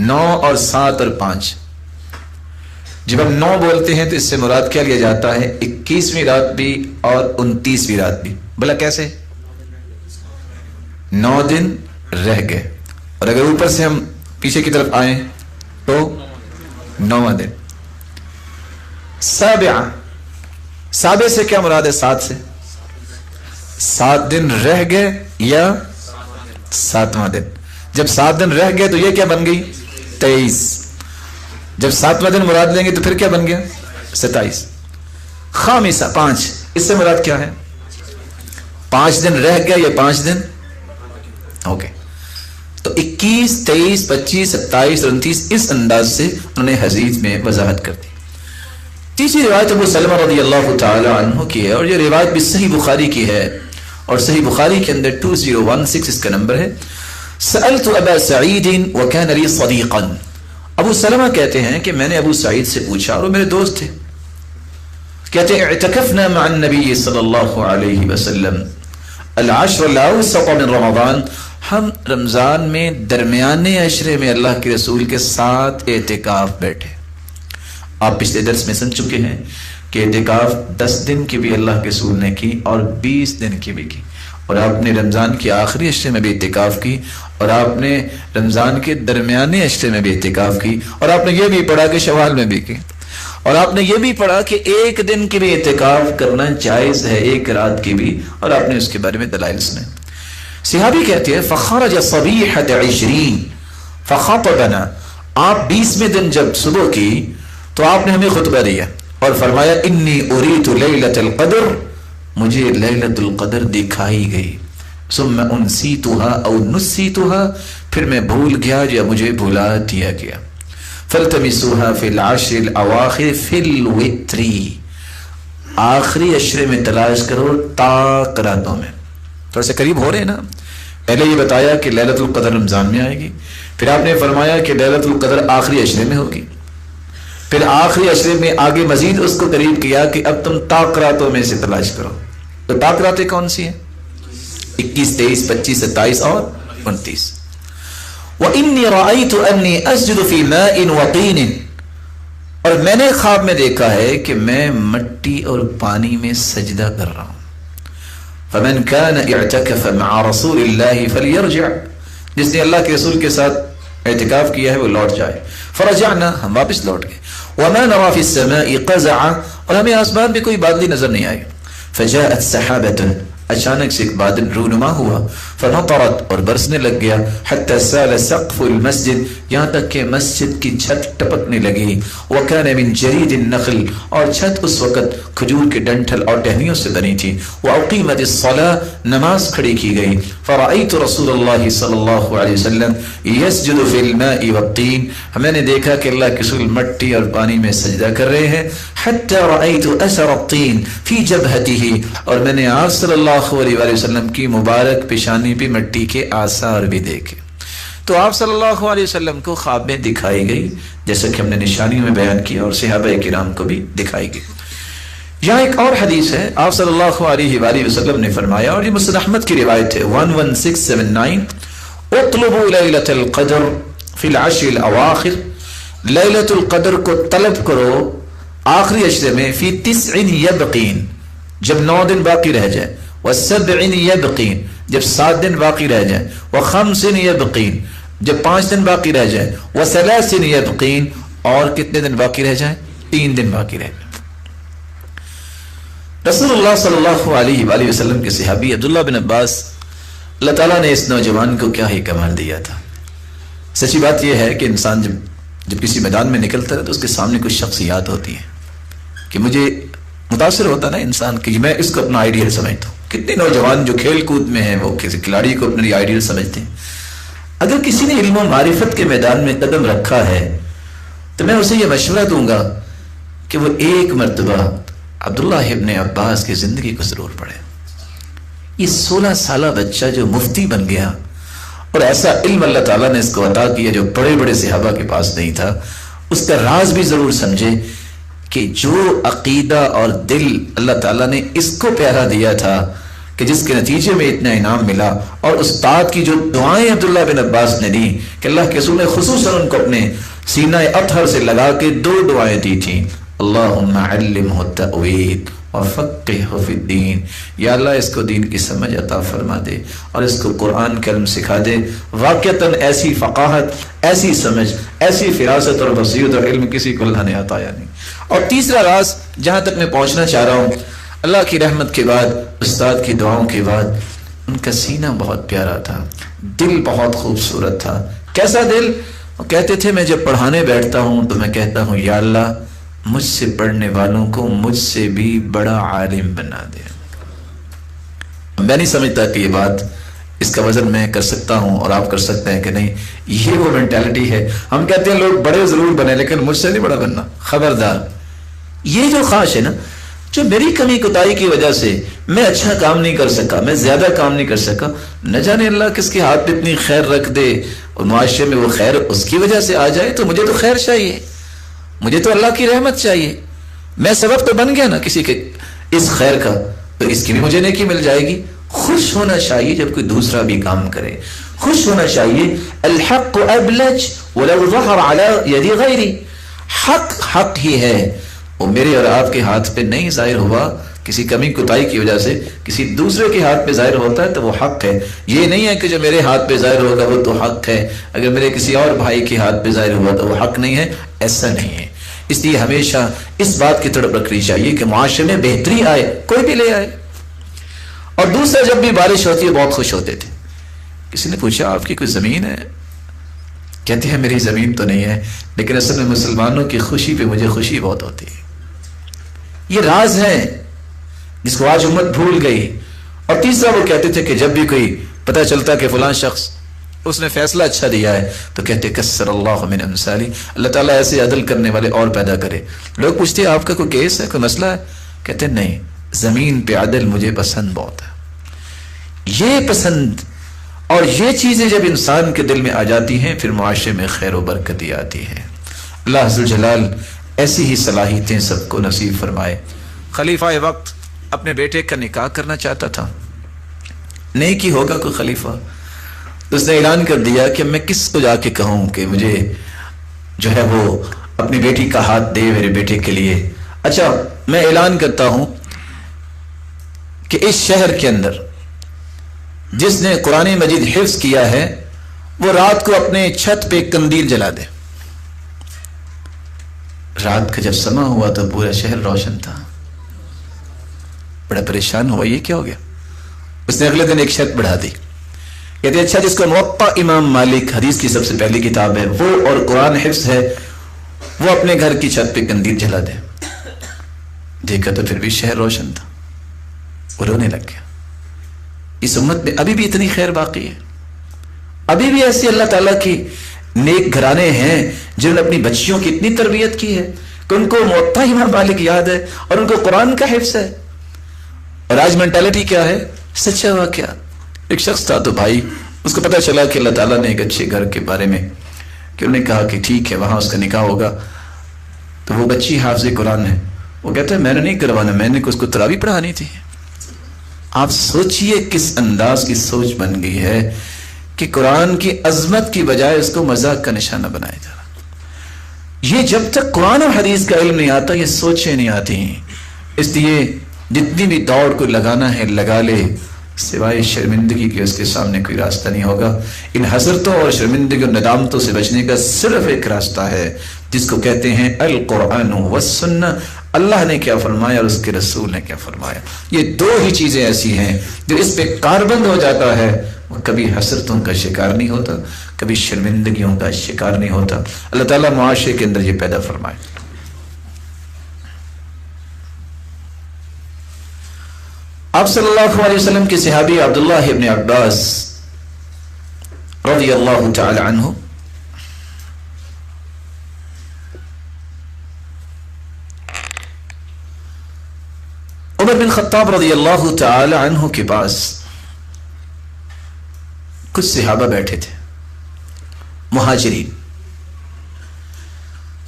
Speaker 1: 9 اور 7 اور 5، جب ہم 9 بولتے ہیں تو اس سے مراد کیا لیا جاتا ہے؟ 21ویں رات بھی اور 29ویں رات بھی۔ بھلا کیسے؟ 9 دن رہ گئے، اور اگر اوپر سے ہم پیچھے کی طرف آئیں تو 9واں دن۔ سابعہ، سابع سے کیا مراد ہے؟ 7 سے 7 دن رہ گئے یا 7واں دن۔ جب 7 دن رہ گئے تو یہ کیا بن گئی؟ 23۔ جب 7واں دن مراد لیں گے تو پھر کیا بن گیا؟ 27۔ خامسہ 5، اس سے مراد کیا ہے؟ 5 دن رہ گیا یا 5 دن؟ اوکے، تو 21 23 25 27 اور 29 اس انداز سے انہوں نے حدیث میں وضاحت کر دی۔ تیسری روایت ابو سلمہ رضی اللہ تعالی عنہ کی ہے، اور یہ روایت بھی صحیح بخاری کی ہے، اور صحیح بخاری کے اندر 2016 اس کا نمبر ہے. سألت ابا سعید وكان لي صديقا. ابو سلمہ کہتے ہیں کہ میں نے ابو سعید سے پوچھا اور وہ میرے دوست تھے. کہتے ہیں اعتکفنا مع النبي صلی اللہ علیہ وسلم العشر الاوسط من رمضان. ہم رمضان میں درمیانے عشرے میں اللہ کے رسول کے ساتھ اعتکاف بیٹھے. آپ پچھلے درس میں سن چکے ہیں کہ اعتکاف 10 دن کی بھی اللہ کے رسول نے کی اور 20 دن کی بھی کی, اور آپ نے رمضان کے آخری عشرے میں بھی اعتکاف کی, اور آپ نے رمضان کے درمیانے عشرے میں بھی اعتکاف کی, اور آپ نے یہ بھی پڑھا کہ شوال میں بھی کی, اور آپ نے یہ بھی پڑھا کہ ایک دن کی بھی اعتکاف کرنا جائز ہے, ایک رات کی بھی, اور آپ نے اس کے بارے میں دلائل سنے. صحابی کہتے ہیں فخرج صبیحۃ 20 فخطبنا. آپ 20ویں دن جب صبح کی تو آپ نے ہمیں خطبہ دیا اور فرمایا انی اریت لیلۃ القدر, مجھے لیلۃ القدر دکھائی گئی. ثم انسیتها او نسیتها, پھر میں بھول گیا یا مجھے بھلا دیا گیا. فالتمسوها فی العشر الاواخر فی الوتر, آخری عشرے میں تلاش کرو طاق راتوں میں. تھوڑا سے قریب ہو رہے ہیں نا. پہلے یہ بتایا کہ لیلۃ القدر رمضان میں آئے گی, پھر آپ نے فرمایا کہ لیلۃ القدر آخری عشرے میں ہوگی, پھر آخری عشرے میں آگے مزید اس کو قریب کیا کہ اب تم طاق راتوں میں سے تلاش کرو. تو طاق راتیں کون سی ہیں؟ 21, 23, 25, 27 اور 29. وَإِنِّي رَأَيْتُ أَنِّي أَسْجُدُ فِي مَاءٍ وَطِينٍ, اور میں نے خواب میں دیکھا ہے کہ میں مٹی اور پانی میں سجدہ کر رہا ہوں. فَمَنْ كَانَ اِعْتَكَفَ مَعَ رَسُولِ اللَّهِ فَلْيَرْجِعْ, جس نے اللہ کے رسول کے ساتھ اعتکاف کیا ہے وہ لوٹ جائے. فرجعنا, ہم واپس لوٹ گئے. وَمَا نَرَى فِي السَّمَاءِ قَزَعًا, اور ہمیں آسمان میں کوئی بادلی نظر نہیں آئی. فَجَاءَتْ سَحَابَةٌ, اچانک سے ایک بادل رونما ہوا. فنطرت, اور برسنے لگ گیا. حتی سال سقف المسجد, یہاں تک کہ مسجد کی چھت ٹپکنے لگی. وکان من جرید النخل, اور چھت اس وقت کھجور کے ڈنٹھل اور ٹہنیوں سے بنی تھی. واقیمت الصلاة, نماز کھڑی کی گئی. فرأیت رسول اللہ صلی اللہ علیہ وسلم یسجد فی الماء والطین, میں نے دیکھا کہ اللہ کے رسول مٹی اور پانی میں سجدہ کر رہے ہیں. حتی رأیت اثر الطین فی جبہتہ, اور میں نے آپ صلی اللہ علیہ وسلم کی مبارک پیشانی پہ مٹی کے آثار بھی دیکھے. تو آپ صلی اللہ علیہ وسلم کو خواب میں دکھائی گئی, جیسا کہ ہم نے نشانیوں میں بیان کیا, اور صحابہ کرام کو بھی دکھائی گئی. یہاں ایک اور حدیث ہے, آپ صلی اللہ علیہ وسلم نے فرمایا, اور یہ مسند احمد کی روایت ہے 11679, اطلبوا لیلۃ القدر فی العشر الاواخر, لیلۃ القدر کو طلب کرو آخری عشرے میں, فی 9 یبقین, جب 9 دن باقی رہ جائے. و7 یبقین, جب 7 دن باقی رہ جائیں. و5 یبقین, جب 5 دن باقی رہ جائیں. و3 یبقین, اور کتنے دن باقی رہ جائیں؟ 3 دن باقی رہ جائیں. رسول اللہ صلی اللہ علیہ وآلہ وسلم کے صحابی عبداللہ بن عباس, اللہ تعالیٰ نے اس نوجوان کو کیا ہی کمال دیا تھا. سچی بات یہ ہے کہ انسان جب کسی میدان میں نکلتا ہے تو اس کے سامنے کچھ شخصیات ہوتی ہیں کہ مجھے متاثر ہوتا نا انسان کہ میں اس کو اپنا آئیڈیل سمجھتا ہوں. کتنے نوجوان جو کھیل کود میں ہیں وہ کسی کھلاڑی کو اپنے آئیڈیل سمجھتے ہیں. اگر کسی نے علم و معرفت کے میدان میں قدم رکھا ہے تو میں اسے یہ مشورہ دوں گا کہ وہ ایک مرتبہ عبداللہ ابن عباس کی زندگی کو ضرور پڑھے. یہ 16 سالہ بچہ جو مفتی بن گیا, اور ایسا علم اللہ تعالیٰ نے اس کو عطا کیا جو بڑے بڑے صحابہ کے پاس نہیں تھا, اس کا راز بھی ضرور سمجھے کہ جو عقیدہ اور دل اللہ تعالیٰ نے اس کو پیارا دیا تھا کہ جس کے نتیجے میں اتنا انعام ملا, اور استاد کی جو دعائیں عبداللہ بن عباس نے دی کہ اللہ کے رسول نے خصوصاً ان کو اپنے سینہ اطہر سے لگا کے 2 دعائیں دی تھیں, اللہم علمہ التأویل وفقہہ فی الدین, یا اللہ اس کو دین کی سمجھ عطا فرما دے اور اس کو قرآن کا علم سکھا دے. واقعتاً ایسی فقاہت, ایسی سمجھ, ایسی فراست اور بصیرت اور علم کسی کو اللہ نے عطایا نہیں. اور تیسرا راز جہاں تک میں پہنچنا چاہ رہا ہوں, اللہ کی رحمت کے بعد, استاد کی دعاؤں کے بعد, ان کا سینہ بہت پیارا تھا, دل بہت خوبصورت تھا. کیسا دل؟ وہ کہتے تھے میں جب پڑھانے بیٹھتا ہوں تو میں کہتا ہوں یا اللہ مجھ سے پڑھنے والوں کو مجھ سے بھی بڑا عالم بنا دے. میں نہیں سمجھتا کہ یہ بات اس کا وزن میں کر سکتا ہوں اور آپ کر سکتے ہیں کہ نہیں. یہ وہ مینٹیلٹی ہے. ہم کہتے ہیں لوگ بڑے ضرور بنے لیکن مجھ سے نہیں بڑا بننا. خبردار, یہ جو خواہش ہے نا جو میری کمی کوتاہی کی وجہ سے میں اچھا کام نہیں کر سکا، میں زیادہ کام نہیں کر سکا، نہ جانے اللہ کس کے ہاتھ پہ اتنی خیر رکھ دے اور معاشرے میں وہ خیر اس کی وجہ سے آ جائے، تو مجھے تو خیر چاہیے، مجھے تو اللہ کی رحمت چاہیے، میں سبب تو بن گیا نا کسی کے اس خیر کا، تو اس کی بھی مجھے نیکی مل جائے گی۔ خوش ہونا چاہیے جب کوئی دوسرا بھی کام کرے، خوش ہونا چاہیے۔ الحق ابلج ولو ظہر علی ید غیری، حق ہی ہے، وہ میرے اور آپ کے ہاتھ پہ نہیں ظاہر ہوا، کسی کمی کوتاہی کی وجہ سے کسی دوسرے کے ہاتھ پہ ظاہر ہوتا ہے تو وہ حق ہے۔ یہ نہیں ہے کہ جو میرے ہاتھ پہ ظاہر ہوگا وہ تو حق ہے، اگر میرے کسی اور بھائی کے ہاتھ پہ ظاہر ہوا تو وہ حق نہیں ہے، ایسا نہیں ہے۔ اس لیے ہمیشہ اس بات کی طرف رکھنی چاہیے کہ معاشرے میں بہتری آئے، کوئی بھی لے آئے۔ اور دوسرا، جب بھی بارش ہوتی ہے بہت خوش ہوتے تھے۔ کسی نے پوچھا آپ کی کوئی زمین ہے؟ کہتے ہیں میری زمین تو نہیں ہے، لیکن اصل میں مسلمانوں کی خوشی پہ مجھے خوشی بہت ہوتی ہے۔ یہ راز ہے جس کو آج امت بھول گئی۔ اور تیسرا، وہ کہتے تھے کہ جب بھی کوئی پتہ چلتا کہ فلاں شخص اس نے فیصلہ اچھا دیا ہے تو کہتے کسر اللہ من امثالی، اللہ تعالیٰ ایسے عدل کرنے والے اور پیدا کرے۔ لوگ پوچھتے آپ کا کوئی کیس ہے، کوئی مسئلہ ہے؟ کہتے نہیں، زمین پہ عدل مجھے پسند بہت ہے۔ یہ پسند اور یہ چیزیں جب انسان کے دل میں آ جاتی ہیں پھر معاشرے میں خیر و برکتی آتی ہے۔ اللہ عز و جلال ایسی ہی صلاحیتیں سب کو نصیب فرمائے۔ خلیفہ وقت اپنے بیٹے کا نکاح کرنا چاہتا تھا، نہیں کی ہوگا کوئی خلیفہ، اس نے اعلان کر دیا کہ میں کس کو جا کے کہوں کہ مجھے جو ہے وہ اپنی بیٹی کا ہاتھ دے میرے بیٹے کے لیے۔ اچھا، میں اعلان کرتا ہوں کہ اس شہر کے اندر جس نے قرآن مجید حفظ کیا ہے وہ رات کو اپنے چھت پہ قندیل جلا دے۔ رات کا جب سما ہوا تو پورا شہر روشن تھا، بڑا پریشان ہوا، یہ کیا ہو گیا؟ اس نے اگلے دن ایک شرط بڑھا دی، کہتے اچھا جس کو موطا امام مالک حدیث کی سب سے پہلی کتاب ہے وہ اور قرآن حفظ ہے وہ اپنے گھر کی چھت پہ قندیل جلا دے۔ دیکھا تو پھر بھی شہر روشن تھا، وہ رونے لگ گیا۔ اس امت میں ابھی بھی اتنی خیر باقی ہے، ابھی بھی ایسی اللہ تعالیٰ کی نیک گھرانے ہیں جنہوں نے اپنی بچیوں کی اتنی تربیت کی ہے کہ ان کو موطا امام مالک یاد ہے اور ان کو قرآن کا حفظ ہے۔ اور آج مینٹالٹی کیا ہے؟ سچا واقعہ، ایک شخص تھا تو بھائی اس کو پتہ چلا کہ اللہ تعالیٰ نے ایک اچھے گھر کے بارے میں کہ انہوں نے کہا کہ ٹھیک ہے وہاں اس کا نکاح ہوگا، تو وہ بچی حافظ قرآن ہے، وہ کہتا ہے میں نے نہیں کروانا، میں نے اس کو تراویح پڑھانی تھی۔ آپ سوچئے کس انداز کی سوچ بن گئی ہے کہ قرآن کی عظمت کی بجائے اس کو مذاق کا نشانہ بنایا جا رہا۔ یہ جب تک قرآن اور حدیث کا علم نہیں آتا یہ سوچیں نہیں آتی ہیں۔ اس لیے جتنی بھی دوڑ کو لگانا ہے لگا لے، سوائے شرمندگی کے اس کے سامنے کوئی راستہ نہیں ہوگا۔ ان حسرتوں اور شرمندگی اور ندامتوں سے بچنے کا صرف ایک راستہ ہے جس کو کہتے ہیں القرآن والسنہ۔ اللہ نے کیا فرمایا اور اس کے رسول نے کیا فرمایا، یہ دو ہی چیزیں ایسی ہیں جو اس پہ کاربند ہو جاتا ہے وہ کبھی حسرتوں کا شکار نہیں ہوتا، کبھی شرمندگیوں کا شکار نہیں ہوتا۔ اللہ تعالیٰ معاشرے کے اندر یہ پیدا فرمائے۔ آپ صلی اللہ علیہ وسلم کے صحابی عبداللہ ابن عباس رضی اللہ تعالی عنہ عمر بن خطاب رضی اللہ تعالی عنہ کے پاس کچھ صحابہ بیٹھے تھے،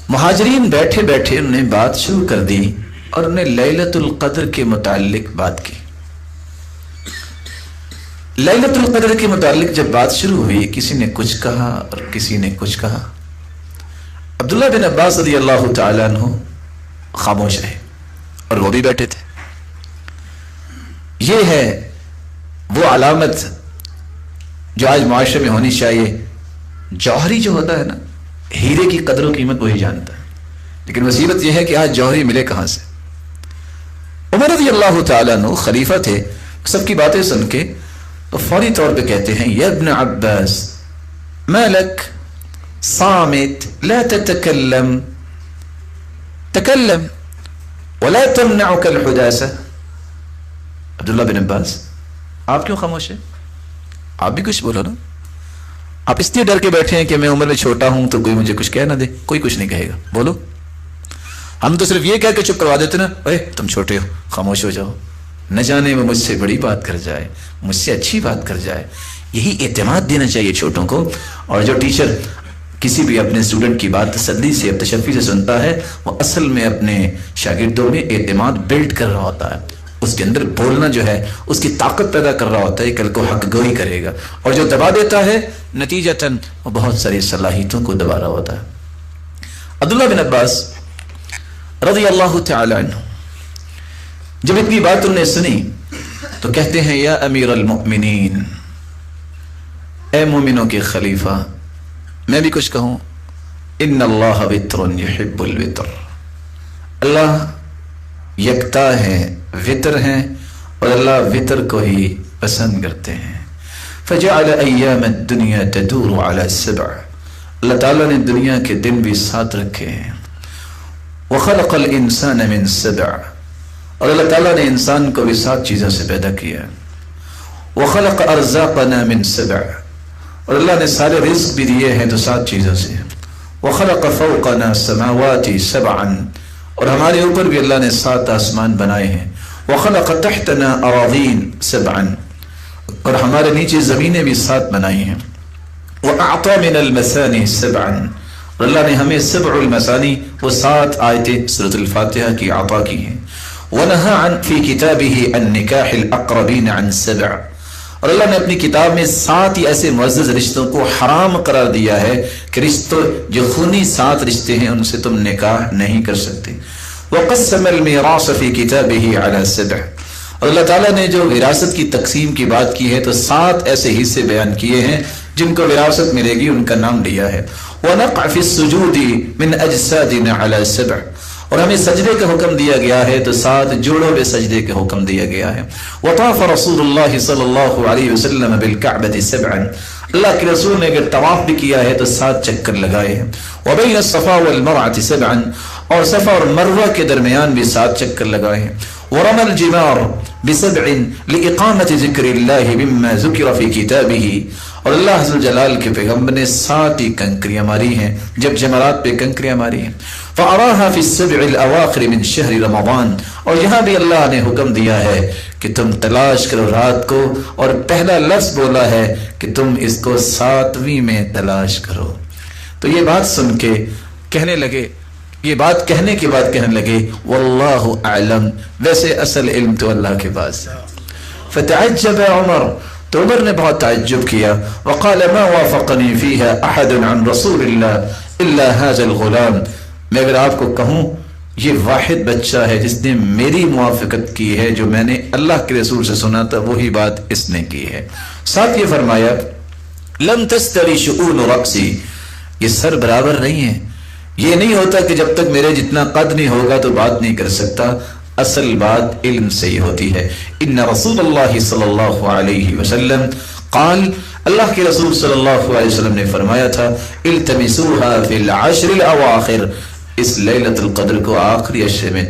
Speaker 1: مہاجرین بیٹھے بیٹھے انہوں نے بات شروع کر دی اور انہیں لیلۃ القدر کے متعلق بات کی۔ لیلۃ القدر کے متعلق جب بات شروع ہوئی کسی نے کچھ کہا اور کسی نے کچھ کہا۔ عبداللہ بن عباس رضی اللہ تعالی عنہ خاموش رہے اور وہ بھی بیٹھے تھے۔ یہ ہے وہ علامت جو آج معاشرے میں ہونی چاہیے۔ جوہری جو ہوتا ہے نا، ہیرے کی قدر و قیمت وہی جانتا ہے، لیکن مصیبت یہ ہے کہ آج جوہری ملے کہاں سے۔ عمر رضی اللہ تعالیٰ عنہ خلیفہ تھے، سب کی باتیں سن کے تو فوری طور پہ کہتے ہیں یا ابن عباس ما لک صامت لا تتکلم تکلم ولا تمنعك الحداثہ۔ عبداللہ بن عباس آپ کیوں خاموش ہیں؟ آپ بھی کچھ بولو نا۔ آپ اس لیے ڈر کے بیٹھے ہیں کہ میں عمر میں چھوٹا ہوں تو کوئی مجھے کچھ کہہ نہ دے۔ کوئی کچھ نہیں کہے گا، بولو۔ ہم تو صرف یہ کہہ کے چپ کروا دیتے نا، اے تم چھوٹے ہو خاموش ہو جاؤ، نہ جانے وہ مجھ سے بڑی بات کر جائے، مجھ سے اچھی بات کر جائے۔ یہی اعتماد دینا چاہیے چھوٹوں کو۔ اور جو ٹیچر کسی بھی اپنے اسٹوڈنٹ کی بات تسلی سے تشفی سے سنتا ہے، وہ اصل میں اپنے شاگردوں میں اعتماد بلڈ کر رہا ہوتا ہے، اس کے اندر بولنا جو ہے اس کی طاقت پیدا کر رہا ہوتا ہے، کل کو حق گوئی کرے گا۔ اور جو دبا دیتا ہے نتیجتاً وہ بہت ساری صلاحیتوں کو دبا رہا ہوتا ہے۔ عبداللہ بن عباس رضی اللہ تعالی عنہ جب اتنی بات انہوں نے سنی تو کہتے ہیں، یا امیر المؤمنین، اے مومنوں کے خلیفہ، میں بھی کچھ کہوں؟ ان اللہ وتر یحب الوتر، اللہ یکتا ہے، وطر ہیں، اور اللہ وطر کو ہی پسند کرتے ہیں۔ فجعل ایام الدنیا تدور علی 7، اللہ تعالیٰ نے دنیا کے دن بھی 7 رکھے ہیں۔ وخلق الانسان من 7، اور اللہ تعالیٰ نے انسان کو بھی 7 چیزوں سے پیدا کیا۔ وخلق ارزاقنا من 7، اور اللہ نے سارے رزق بھی دیے ہیں تو 7 چیزوں سے۔ وخلق فوقنا السماوات 7، اور ہمارے اوپر بھی اللہ نے 7 آسمان بنائے ہیں۔ وخلق تحتنا اراضین 7، اور ہمارے نیچے زمینیں بھی 7 بنائی ہیں۔ وَأَعْطَى مِنَ الْمَثَانِ 7، اور اللہ نے ہمیں 7 المثانی، وہ 7 آیتیں سورۃ الفاتحہ کی عطا کی ہیں۔ وَنَهَى عَنْ فِي كِتَابِهِ النِّكَاحِ الْأَقْرَبِينَ عَنْ 7، اور اللہ نے اپنی کتاب میں 7 ہی ایسے معزز رشتوں کو حرام قرار دیا ہے کہ رشتوں جو خونی 7 رشتے ہیں ان سے تم نکاح نہیں کر سکتے۔ وَقَسَّمَ الْمِيرَاثَ فِي كِتَابِهِ عَلَى 7، اور اللہ تعالیٰ نے جو وراثت کی تقسیم کی بات کی ہے تو 7 ایسے حصے بیان کیے ہیں جن کو وراثت ملے گی، ان کا نام لیا ہے۔ وَنَقْعَ فِي السُّجُودِ مِنْ أَجْسَادِنَا عَلَى 7، اور ہمیں سجدے کا حکم دیا گیا ہے تو 7 جوڑوں پہ سجدے کا حکم دیا گیا ہے۔ وطاف رسول اللہ صلی اللہ علیہ وسلم بالکعبۃ 7، اللہ کے رسول نے اگر طواف بھی کیا ہے تو 7 چکر لگائے ہیں۔ وبین الصفا والمروہ 7، اور صفا اور مروہ کے درمیان بھی 7 چکر لگائے ہیں۔ ورمى الجمار ب7 لإقامة ذکر اللہ مما ذکر فی کتابہ، اور اللہ عز و جلال کے پیغمبر نے 7 ہی کنکریاں ماری ہیں جب جمرات پہ کنکریاں ماری ہیں۔ فَأَرَاهَا فِي السَّبْعِ الْأَوَاخِرِ مِنْ شَهْرِ رمضان، اور یہاں بھی اللہ نے حکم دیا ہے کہ تم تلاش کرو رات کو، اور پہلا لفظ بولا ہے کہ تم اس کو 7ویں میں تلاش کرو۔ تو یہ بات سن کے کہنے لگے، یہ بات کہنے کے بعد کہنے لگے واللہ اعلم، ویسے اصل علم تو اللہ کے پاس ہے۔ فتعجب عمر، تو عمر نے بہت تعجب کیا، وقال ما وافقني فيها احد عن رسول الله الا هذا الغلام، میں اگر آپ کو کہوں یہ واحد بچہ ہے جس نے میری موافقت کی ہے، جو میں نے اللہ کے رسول سے سنا تھا وہی بات اس نے کی ہے۔ ساتھ یہ فرمایا لم تستوی شؤون رأسی، یہ سر برابر نہیں ہے، یہ نہیں ہوتا کہ جب تک میرے جتنا قد نہیں ہوگا تو بات نہیں کر سکتا، اصل بات علم سے ہی ہوتی ہے۔ ان رسول اللہ صلی اللہ علیہ وسلم قال، اللہ کے رسول صلی اللہ علیہ وسلم نے فرمایا تھا التمسوها فی العشر الاواخر، اس لیلۃ القدر کو آخری عشرے میں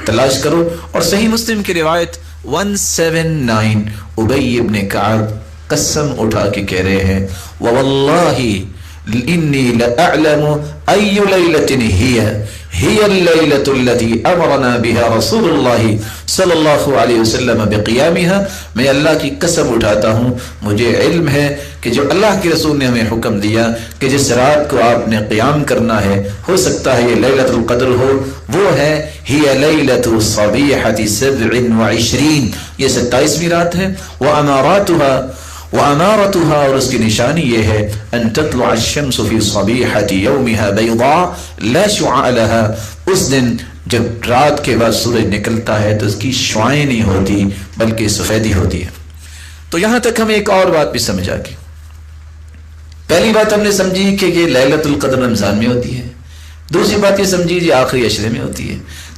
Speaker 1: تلاش کرو۔ اور صحیح مسلم کی روایت 179، ابی ابن کعب قسم اٹھا کے کہہ رہے ہیں وواللہ انی لأعلم ای لیلۃ ہی اللیلۃ التي امرنا بها رسول اللہ صلی اللہ علیہ وسلم بقیامها، میں اللہ کی قسم اٹھاتا ہوں مجھے علم ہے کہ جو اللہ کے رسول نے ہمیں حکم دیا کہ جس رات کو آپ نے قیام کرنا ہے، ہو سکتا ہے یہ لیلۃ القدر ہو، وہ ہے ہی لیلۃ صبیحۃ 27، یہ 27ویں رات ہے۔ وَأَمَارَتُهَا، اور اس کی نشانی یہ ہے أَن تَطْلُعَ الشَّمْسُ فِي صَبِيحَةِ يَوْمِهَا بَيْضَاءَ لَا شُعَاعَ لَهَا، اس دن جب رات کے بعد سورج نکلتا ہے تو اس کی شعاعیں نہیں ہوتی بلکہ سفیدی ہوتی ہے۔ تو یہاں تک ہمیں ایک اور بات بھی سمجھ آ گئی۔ پہلی بات ہم نے سمجھی کہ یہ لیلۃ القدر رمضان میں ہوتی ہے، دوسری بات یہ سمجھی یہ آخری عشرے میں ہوتی ہے،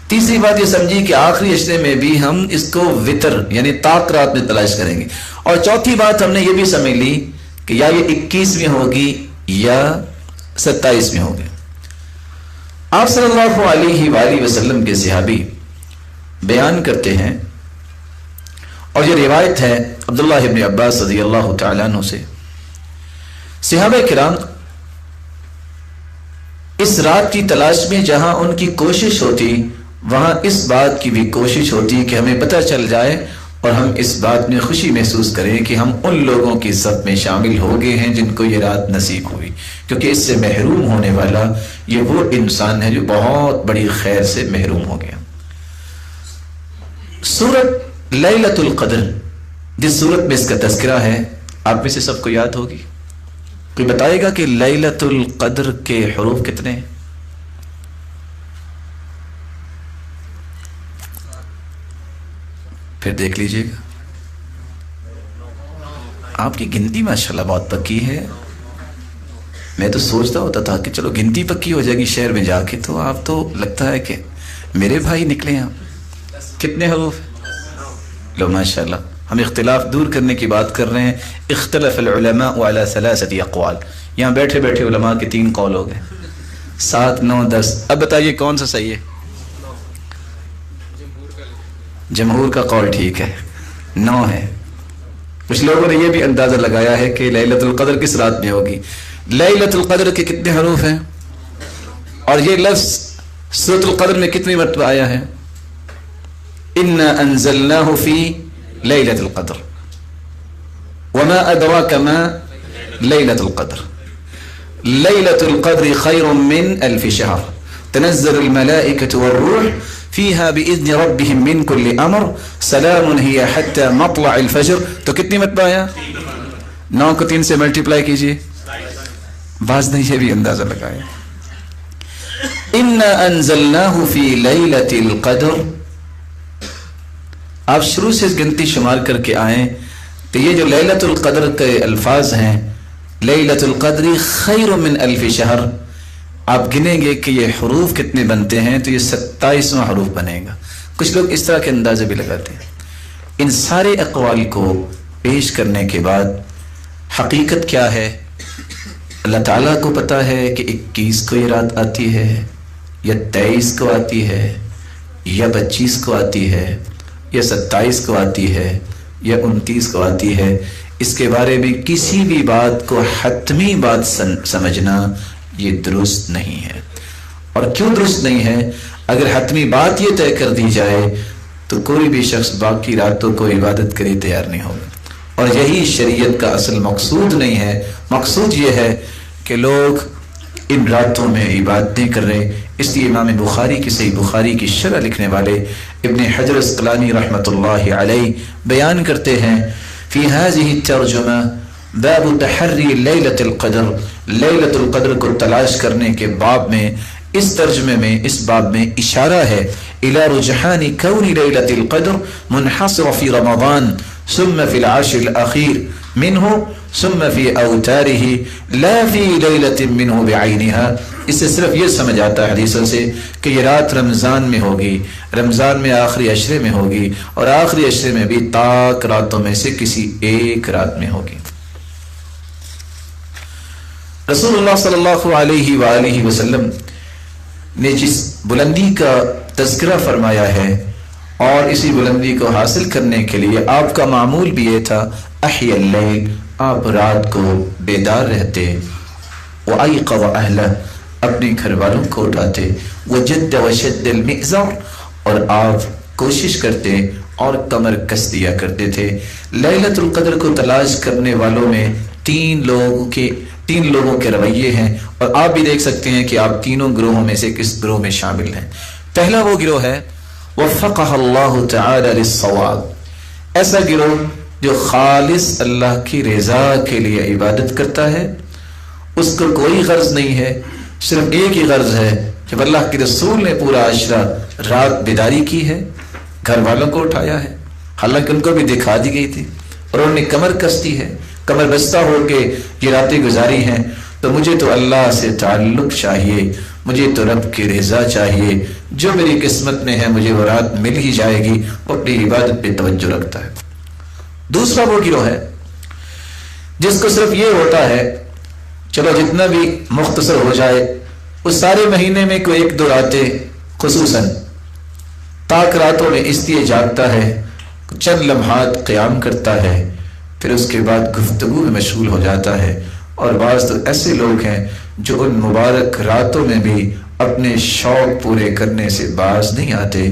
Speaker 1: تیسری بات یہ سمجھی کہ آخری عشرے میں بھی ہم اس کو وطر یعنی طاق رات میں تلاش کریں گے، اور چوتھی بات ہم نے یہ بھی سمجھ لی کہ یا یہ 21ویں ہوگی یا 27ویں ہوگی۔ آپ صلی اللہ علیہ وآلہ وسلم کے صحابی بیان کرتے ہیں، اور یہ روایت ہے عبداللہ ابن عباس رضی اللہ تعالیٰ عنہ سے، صحابہ کرام اس رات کی تلاش میں جہاں ان کی کوشش ہوتی وہاں اس بات کی بھی کوشش ہوتی کہ ہمیں پتہ چل جائے اور ہم اس بات میں خوشی محسوس کریں کہ ہم ان لوگوں کی صف میں شامل ہو گئے ہیں جن کو یہ رات نصیب ہوئی، کیونکہ اس سے محروم ہونے والا یہ وہ انسان ہے جو بہت بڑی خیر سے محروم ہو گیا۔ سورت لیلۃ القدر، جس سورت میں اس کا تذکرہ ہے، آپ میں سے سب کو یاد ہوگی؟ کوئی بتائے گا کہ لیلۃ القدر کے حروف کتنے ہیں؟ پھر دیکھ لیجئے گا، آپ کی گنتی ماشاءاللہ بہت پکی ہے۔ میں تو سوچتا ہوتا تھا کہ چلو گنتی پکی ہو جائے گی شہر میں جا کے، تو آپ تو لگتا ہے کہ میرے بھائی نکلے ہیں۔ کتنے حروف؟ لو ماشاءاللہ، ہم اختلاف دور کرنے کی بات کر رہے ہیں۔ اختلف العلماء على 3 اقوال، یہاں بیٹھے بیٹھے علماء کے 3 قول ہو گئے، 7 9 10۔ اب بتائیے کون سا صحیح ہے؟ جمہور کا قول ٹھیک ہے، 9 ہے۔ کچھ لوگوں نے یہ بھی اندازہ لگایا ہے کہ لیلۃ القدر کس رات میں ہوگی۔ لیلۃ القدر کے کتنے حروف ہیں اور یہ لفظ سورۃ القدر میں کتنی مرتبہ آیا ہے؟ انا انزلناہ فی لیلۃ القدر وما ادراک ما لیلۃ القدر لیلۃ القدر خیر من 1000 شہر تنزل الملائکۃ والروح فیہا بإذن ربہم من کل امر سلام ہی حتی مطلع الفجر۔ تو کتنی مرتبہ آیا؟ 9 کو 3 سے ملٹیپلائی کیجئے، بعض نے یہ بھی اندازہ لگایا۔ انا انزلناہ فی لیلۃ القدر، آپ شروع سے گنتی شمار کر کے آئیں تو یہ جو لیلۃ القدر کے الفاظ ہیں، لیلۃ القدر خیر من 1000 شہر، آپ گنیں گے کہ یہ حروف کتنے بنتے ہیں تو یہ 27واں حروف بنے گا۔ کچھ لوگ اس طرح کے اندازے بھی لگاتے ہیں۔ ان سارے اقوال کو پیش کرنے کے بعد حقیقت کیا ہے؟ اللہ تعالیٰ کو پتہ ہے کہ 21 کو یہ رات آتی ہے یا 23 کو آتی ہے یا 25 کو آتی ہے یا 27 کو آتی ہے یا 29 کو آتی ہے۔ اس کے بارے میں کسی بھی بات کو حتمی بات سمجھنا یہ درست نہیں ہے۔ اور کیوں درست نہیں ہے؟ اگر حتمی بات یہ طے کر دی جائے تو کوئی بھی شخص باقی راتوں کو عبادت کرے تیار نہیں ہوگا، اور یہی شریعت کا اصل مقصود نہیں ہے۔ مقصود یہ ہے کہ لوگ ان راتوں میں عبادت نہیں کر رہے۔ اس لیے امام بخاری کی صحیح بخاری کی شرح لکھنے والے ابن حجر اسقلانی رحمۃ اللہ علیہ بیان کرتے ہیں، فی هذه الترجمہ باب تحری لیلۃ القدر، لیلۃ القدر کو تلاش کرنے کے باب میں، اس ترجمے میں، اس باب میں اشارہ ہے الی رجحان کون لیلۃ القدر منحصر فی رمضان ثم فی العشر الاخیر منہ ثم فی اوتارہ لا فی لیلۃ منہ بعینها۔ اس سے صرف یہ سمجھ آتا ہے حدیثوں سے کہ یہ رات رمضان میں ہوگی، رمضان میں آخری عشرے میں ہوگی، اور آخری عشرے میں بھی طاق راتوں میں سے کسی ایک رات میں ہوگی۔ رسول اللہ صلی اللہ علیہ وآلہ وسلم نے جس بلندی کا تذکرہ فرمایا ہے اور اسی بلندی کو حاصل کرنے کے لیے آپ کا معمول بھی یہ تھا، احی اللیل، آپ رات کو بیدار رہتے، وایقظ اہلہ، اپنے گھر والوں کو اٹھاتے، وجد وشد المئزر، اور آپ کوشش کرتے اور کمر کس دیا کرتے تھے۔ لیلۃ القدر کو تلاش کرنے والوں میں تین لوگوں کے رویے ہیں، اور آپ بھی دیکھ سکتے ہیں کہ آپ تینوں گروہوں میں سے کس گروہ میں شامل ہیں۔ پہلا وہ گروہ ہے وفقہ اللہ تعالی للصواب، ایسا گروہ جو خالص اللہ کی رضا کے لیے عبادت کرتا ہے، اس کو کوئی غرض نہیں ہے، صرف ایک ہی غرض ہے، جب اللہ کے رسول نے پورا عشرہ رات بیداری کی ہے، گھر والوں کو اٹھایا ہے، حالانکہ ان کو بھی دکھا دی گئی تھی، اور انہوں نے کمر کس دی ہے، کمر بستہ ہو کے یہ راتیں گزاری ہیں، تو مجھے تو اللہ سے تعلق چاہیے، مجھے تو رب کی رضا چاہیے، جو میری قسمت میں ہے مجھے وہ رات مل ہی جائے گی، وہ اپنی عبادت پہ توجہ رکھتا ہے۔ دوسرا وہ گروہ ہے جس کو صرف یہ ہوتا ہے چلو جتنا بھی مختصر ہو جائے، اس سارے مہینے میں کوئی 1 2 راتیں خصوصاً طاق راتوں میں اس لیے جاگتا ہے، چند لمحات قیام کرتا ہے، پھر اس کے بعد گفتگو میں مشغول ہو جاتا ہے، اور بعض تو ایسے لوگ ہیں جو ان مبارک راتوں میں بھی اپنے شوق پورے کرنے سے باز نہیں آتے.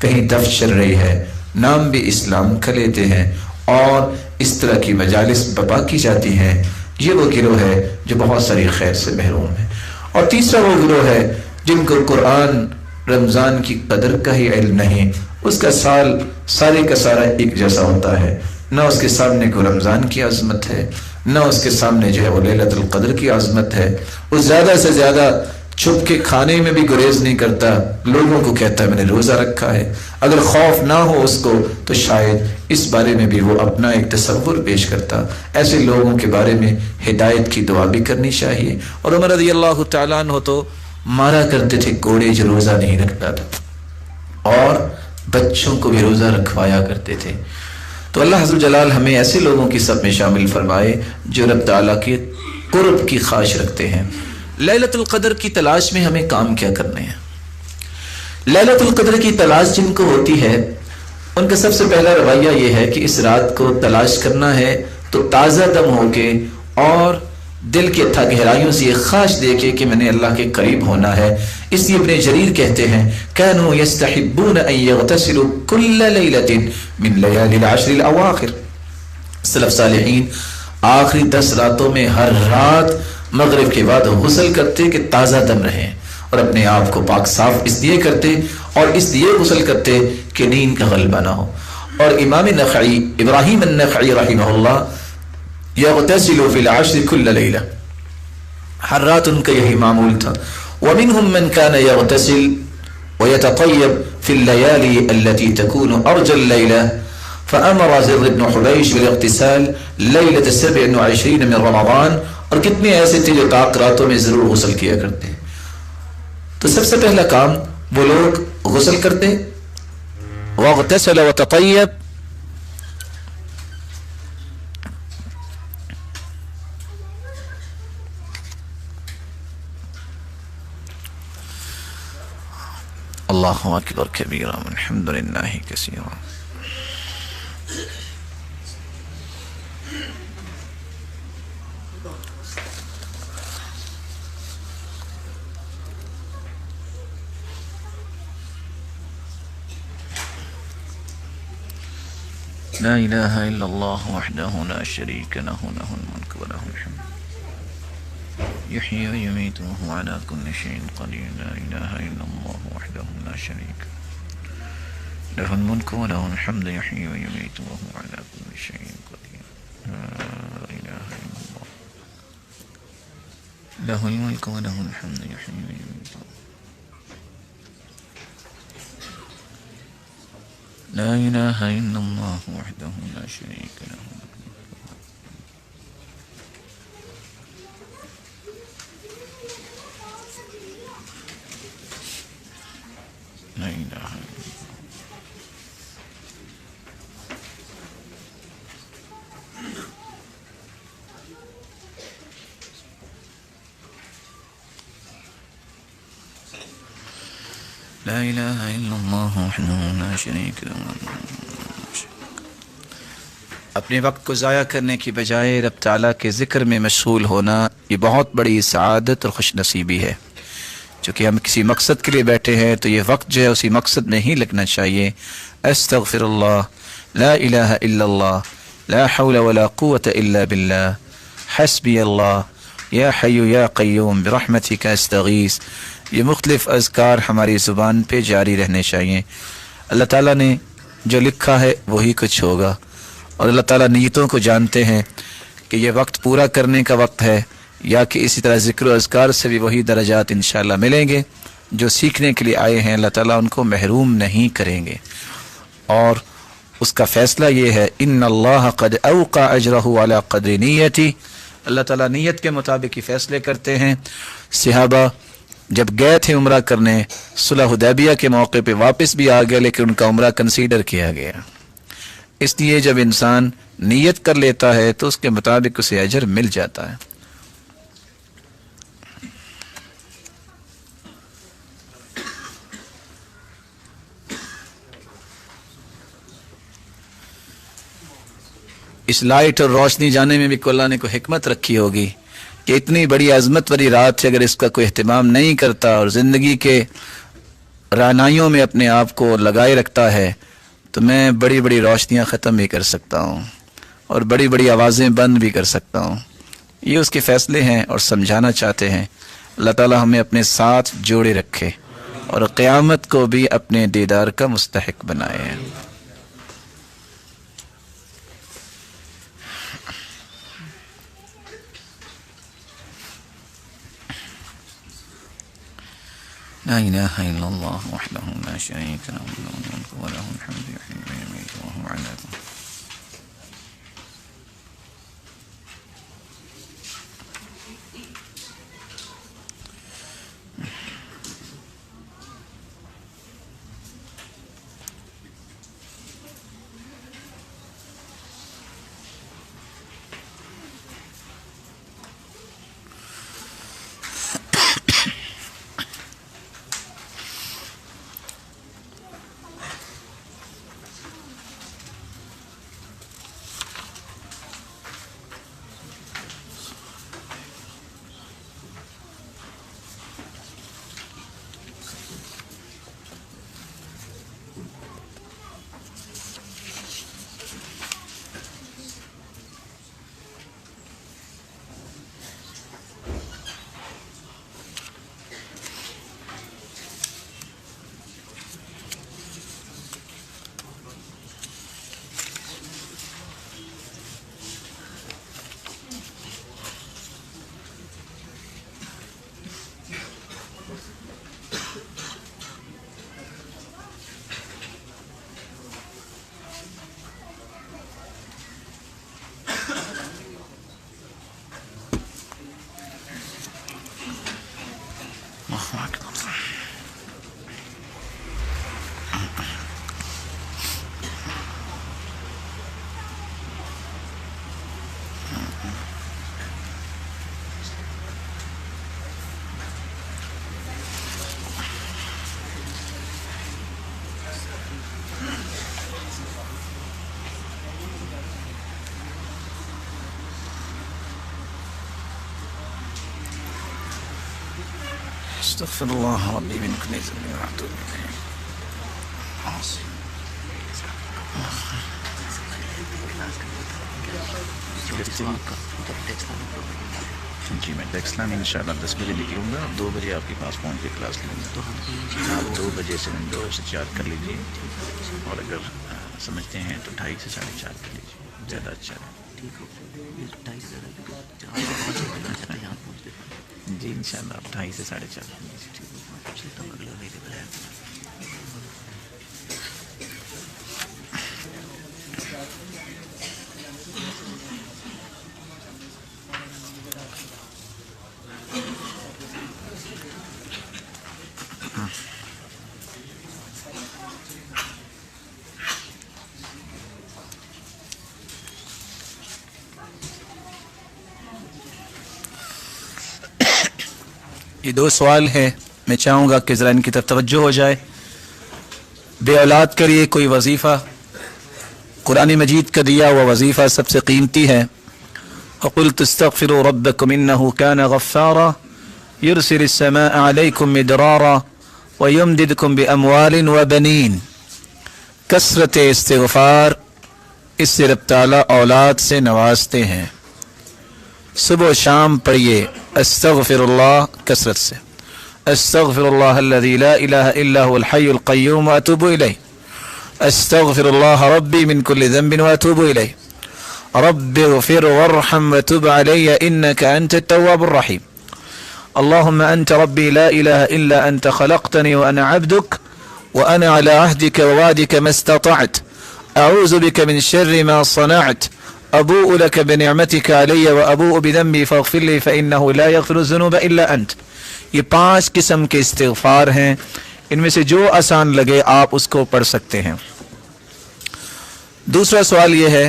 Speaker 1: کہیں دف چل رہی ہے، نام بھی اسلام کا لیتے ہیں اور اس طرح کی مجالس بپا کی جاتی ہیں. یہ وہ گروہ ہے جو بہت ساری خیر سے محروم ہے. اور تیسرا وہ گروہ ہے جن کو قرآن رمضان کی قدر کا ہی علم نہیں. اس کا سال سارے کا سارا ایک جیسا ہوتا ہے، نہ اس کے سامنے کو رمضان کی عظمت ہے، نہ اس کے سامنے جو ہے وہ لیلۃ القدر کی عظمت ہے. وہ زیادہ سے زیادہ چھپ کے کھانے میں بھی گریز نہیں کرتا، لوگوں کو کہتا ہے میں نے روزہ رکھا ہے. اگر خوف نہ ہو اس کو تو شاید اس بارے میں بھی وہ اپنا ایک تصور پیش کرتا. ایسے لوگوں کے بارے میں ہدایت کی دعا بھی کرنی چاہیے. اور عمر رضی اللہ تعالیٰ عنہ تو مارا کرتے تھے کوڑے جو روزہ نہیں رکھتا تھا، اور بچوں کو بھی روزہ رکھوایا کرتے تھے. تو اللہ عز و جلال ہمیں ایسے لوگوں کی سب میں شامل فرمائے جو رب تعالیٰ کے قرب کی خواہش رکھتے ہیں. لیلۃ القدر کی تلاش میں ہمیں کام کیا کرنے ہیں؟ لیلۃ القدر کی تلاش جن کو ہوتی ہے ان کا سب سے پہلا رویہ یہ ہے کہ اس رات کو تلاش کرنا ہے تو تازہ دم ہو کے اور دل کے تھا گہرائیوں سے یہ خواہش دے کے کہ میں نے اللہ کے قریب ہونا ہے. اس لیے ابن جریر کہتے ہیں كانوا يستحبون ان يغتسلوا كل ليلة من ليالي العشر الاواخر. سلف صالحین آخری 10 راتوں میں ہر رات مغرب کے بعد غسل کرتے کہ تازہ دم رہیں، اور اپنے آپ کو پاک صاف اس لیے کرتے اور اس لیے غسل کرتے کہ نیند کا غلبہ نہ ہو. اور امام نخعی ابراہیم النخعی رحمہ اللہ یغتسل فی العشر کل لیلہ، ہر رات ان کا یہی معمول تھا. ومنهم من كان يغتسل ويتطيب في الليالي التي تكون أرجى الليلة، فأمر زر بن حبيش بالاغتسال ليلة 27 من رمضان. اور کتنے ایسے تھے جو طاق راتوں میں ضرور غسل کیا کرتے. تو سب سے پہلا کام وہ لوگ غسل کرتے، واغتسل وتطيب، اللہ اکبر کبیرا والحمد للہ کثیرا. لا الہ الا اللہ وحدہ لا شریک لہ لہ الملک ولہ الحمد یحیی ویمیت وہو علی کل شیء قدیر. لا الہ الا اللہ وحدہ لا شریک لہ الملک ولہ الحمد یحیی ویمیت وہو علی کل شیء قدیر. لا الہ الا اللہ لہ الملک ولہ الحمد یحیی ویمیت. لا الہ الا اللہ وحدہ لا شریک لہ. لا الہ الا لا الہ الا اللہ وحدہ لا شریک لہ. اپنے وقت کو ضائع کرنے کی بجائے رب تعالیٰ کے ذکر میں مشغول ہونا یہ بہت بڑی سعادت اور خوش نصیبی ہے. چونکہ ہم کسی مقصد کے لیے بیٹھے ہیں تو یہ وقت جو ہے اسی مقصد میں ہی لگنا چاہیے. استغفر اللہ، لا الہ الا اللہ، لا حول ولا قوة الا باللہ، حسبی اللہ، یا حی یا قیوم برحمتک استغیث. یہ مختلف اذکار ہماری زبان پہ جاری رہنے چاہیے. اللہ تعالیٰ نے جو لکھا ہے وہی کچھ ہوگا، اور اللہ تعالیٰ نیتوں کو جانتے ہیں کہ یہ وقت پورا کرنے کا وقت ہے یا کہ اسی طرح ذکر و اذکار سے بھی وہی درجات انشاءاللہ ملیں گے. جو سیکھنے کے لیے آئے ہیں اللہ تعالیٰ ان کو محروم نہیں کریں گے، اور اس کا فیصلہ یہ ہے ان اللہ قد اوقع اجرہ علی قدر نیتی. اللہ تعالیٰ نیت کے مطابق ہی فیصلے کرتے ہیں. صحابہ جب گئے تھے عمرہ کرنے صلح حدیبیہ کے موقع پہ واپس بھی آ گئے، لیکن ان کا عمرہ کنسیڈر کیا گیا. اس لیے جب انسان نیت کر لیتا ہے تو اس کے مطابق اسے اجر مل جاتا ہے. اس لائٹ اور روشنی جانے میں بھی اللہ نے کوئی حکمت رکھی ہوگی
Speaker 2: کہ اتنی بڑی عظمت والی رات سے اگر اس کا کوئی اہتمام نہیں کرتا اور زندگی کے رعنائیوں میں اپنے آپ کو لگائے رکھتا ہے تو میں بڑی بڑی روشنیاں ختم بھی کر سکتا ہوں اور بڑی بڑی آوازیں بند بھی کر سکتا ہوں. یہ اس کے فیصلے ہیں اور سمجھانا چاہتے ہیں. اللہ تعالیٰ ہمیں اپنے ساتھ جوڑے رکھے اور قیامت کو بھی اپنے دیدار کا مستحق بنائے. لا إله إلا الله وحده لا شريك له له الملك وله الحمد يحيي ويميت وهو على كل شيء. استغفر الله ربي من كل ذنب واتوب اليه. جی میں ڈیکسلان انشاءاللہ 10 بجے نکلوں گا. 2 بجے آپ کے پاس پہنچ کے کلاس لوں گا. آپ 2 بجے سے 2 سے 4 کر لیجیے اور اگر سمجھتے ہیں تو 2:30 سے 4:30 کر لیجیے. زیادہ اچھا ہے. جی انشاءاللہ آپ 2:30 سے 4:30 کر لیجیے. یہ 2 سوال ہیں. میں چاہوں گا کہ ذرا ان کی طرف توجہ ہو جائے. بے اولاد کے لیے کوئی وظیفہ قرآن مجید کا دیا ہوا وظیفہ سب سے قیمتی ہے. وَقُلْتُ اسْتَغْفِرُوا رَبَّكُمْ إِنَّهُ كَانَ غَفَّارًا يُرْسِلِ السَّمَاءَ عَلَيْكُمْ مِدْرَارًا وَيُمْدِدْكُمْ بِأَمْوَالٍ وَبَنِينَ. کثرت استغفار اس سے رب تعالیٰ اولاد سے نوازتے ہیں. صبح و شام پڑھیے استغفر اللہ کثرت سے. استغفر اللہ الذی لا الہ الا هو الحی القیوم واتوب الیہ. استغفر اللہ ربی من کل ذنب واتوب الیہ. رب اغفر وارحم وتب علی انک انت التواب الرحیم. اللهم انت ربی لا الہ الا انت خلقتنی وانا عبدک وانا على عهدك ووعدك ما استطعت اعوذ بك من شر ما صنعت ابوء لك بنعمتك علی وابوء بذنبی فاغفر لی فانه لا یغفر الذنوب الا انت. یہ 5 قسم کے استغفار ہیں. ان میں سے جو آسان لگے آپ اس کو پڑھ سکتے ہیں. دوسرا سوال یہ ہے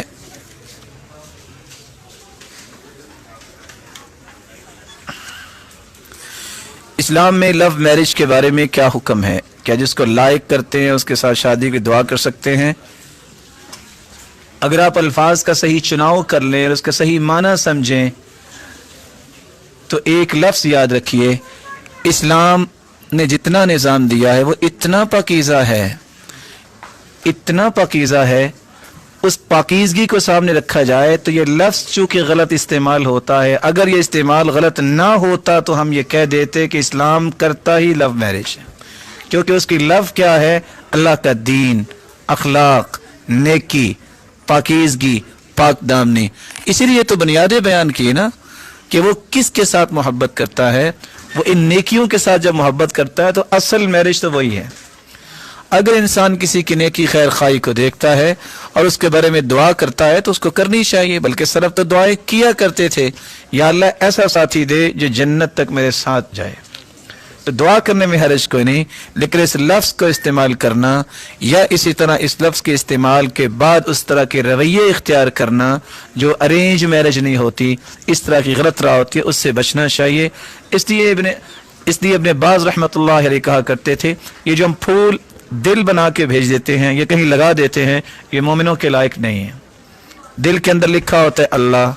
Speaker 2: اسلام میں لو میرج کے بارے میں کیا حکم ہے؟ کیا جس کو لائق کرتے ہیں اس کے ساتھ شادی کی دعا کر سکتے ہیں؟ اگر آپ الفاظ کا صحیح چناؤ کر لیں اور اس کا صحیح معنی سمجھیں تو ایک لفظ یاد رکھیے، اسلام نے جتنا نظام دیا ہے وہ اتنا پاکیزہ ہے، اتنا پاکیزہ ہے، اس پاکیزگی کو سامنے رکھا جائے تو یہ لفظ چونکہ غلط استعمال ہوتا ہے، اگر یہ استعمال غلط نہ ہوتا تو ہم یہ کہہ دیتے کہ اسلام کرتا ہی لو میرج ہے، کیونکہ اس کی لو کیا ہے؟ اللہ کا دین، اخلاق، نیکی، پاکیزگی، پاک دامنی۔ اسی لیے تو بنیادیں بیان کی نا کہ وہ کس کے ساتھ محبت کرتا ہے، وہ ان نیکیوں کے ساتھ جب محبت کرتا ہے تو اصل میرج تو وہی ہے۔ اگر انسان کسی کی نیکی خیر خواہی کو دیکھتا ہے اور اس کے بارے میں دعا کرتا ہے تو اس کو کرنی چاہیے، بلکہ سلف تو دعائیں کیا کرتے تھے، یا اللہ ایسا ساتھی دے جو جنت تک میرے ساتھ جائے۔ تو دعا کرنے میں حرج کوئی نہیں، لیکن اس لفظ کو استعمال کرنا یا اسی طرح اس لفظ کے استعمال کے بعد اس طرح کے رویے اختیار کرنا جو ارینج میرج نہیں ہوتی، اس طرح کی غلط راہ ہوتی ہے، اس سے بچنا چاہیے۔ اس لیے ابن باز رحمۃ اللہ علیہ کہا کرتے تھے، یہ جو ہم پھول دل بنا کے بھیج دیتے ہیں یا کہیں لگا دیتے ہیں، یہ مومنوں کے لائق نہیں ہے۔ دل کے اندر لکھا ہوتا ہے اللہ،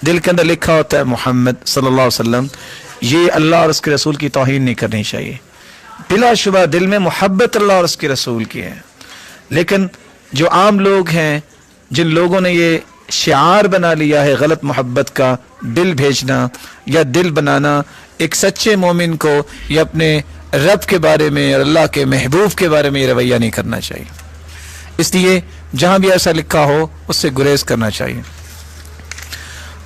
Speaker 2: دل کے اندر لکھا ہوتا ہے محمد صلی اللہ علیہ وسلم، یہ اللہ اور اس کے رسول کی توہین نہیں کرنی چاہیے۔ بلا شبہ دل میں محبت اللہ اور اس کے رسول کی ہے، لیکن جو عام لوگ ہیں، جن لوگوں نے یہ شعار بنا لیا ہے غلط محبت کا، دل بھیجنا یا دل بنانا، ایک سچے مومن کو یا اپنے رب کے بارے میں اور اللہ کے محبوب کے بارے میں یہ رویہ نہیں کرنا چاہیے۔ اس لیے جہاں بھی ایسا لکھا ہو اس سے گریز کرنا چاہیے۔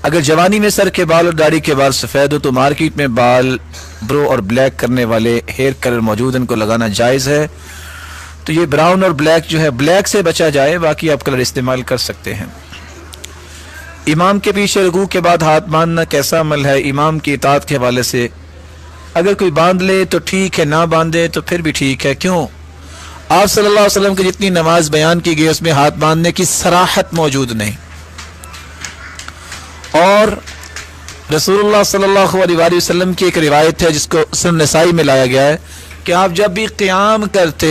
Speaker 2: اگر جوانی میں سر کے بال اور داڑھی کے بال سفید ہو تو مارکیٹ میں بال برو اور بلیک کرنے والے ہیئر کلر موجود ہیں، ان کو لگانا جائز ہے۔ تو یہ براؤن اور بلیک جو ہے، بلیک سے بچا جائے، باقی آپ کلر استعمال کر سکتے ہیں۔ امام کے پیچھے رکوع کے بعد ہاتھ باندھنا کیسا عمل ہے؟ امام کی اطاعت کے حوالے سے اگر کوئی باندھ لے تو ٹھیک ہے، نہ باندھے تو پھر بھی ٹھیک ہے۔ کیوں؟ آپ صلی اللہ علیہ وسلم کی جتنی نماز بیان کی گئی اس میں ہاتھ باندھنے کی صراحت موجود نہیں، اور رسول اللہ صلی اللہ علیہ وآلہ وسلم کی ایک روایت ہے جس کو سنن نسائی میں لایا گیا ہے کہ آپ جب بھی قیام کرتے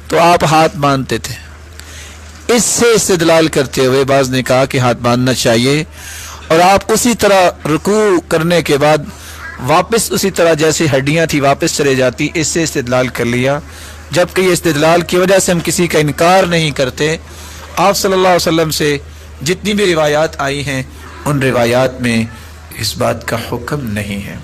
Speaker 2: تو آپ ہاتھ باندھتے تھے۔ اس سے استدلال کرتے ہوئے بعض نے کہا کہ ہاتھ باندھنا چاہیے، اور آپ اسی طرح رکوع کرنے کے بعد واپس اسی طرح جیسی ہڈیاں تھی واپس چلے جاتی، اس سے استدلال کر لیا، جبکہ یہ استدلال کی وجہ سے ہم کسی کا انکار نہیں کرتے۔ آپ صلی اللہ علیہ وسلم سے جتنی بھی روایات آئی ہیں ان روایات میں اس بات کا حکم نہیں ہے۔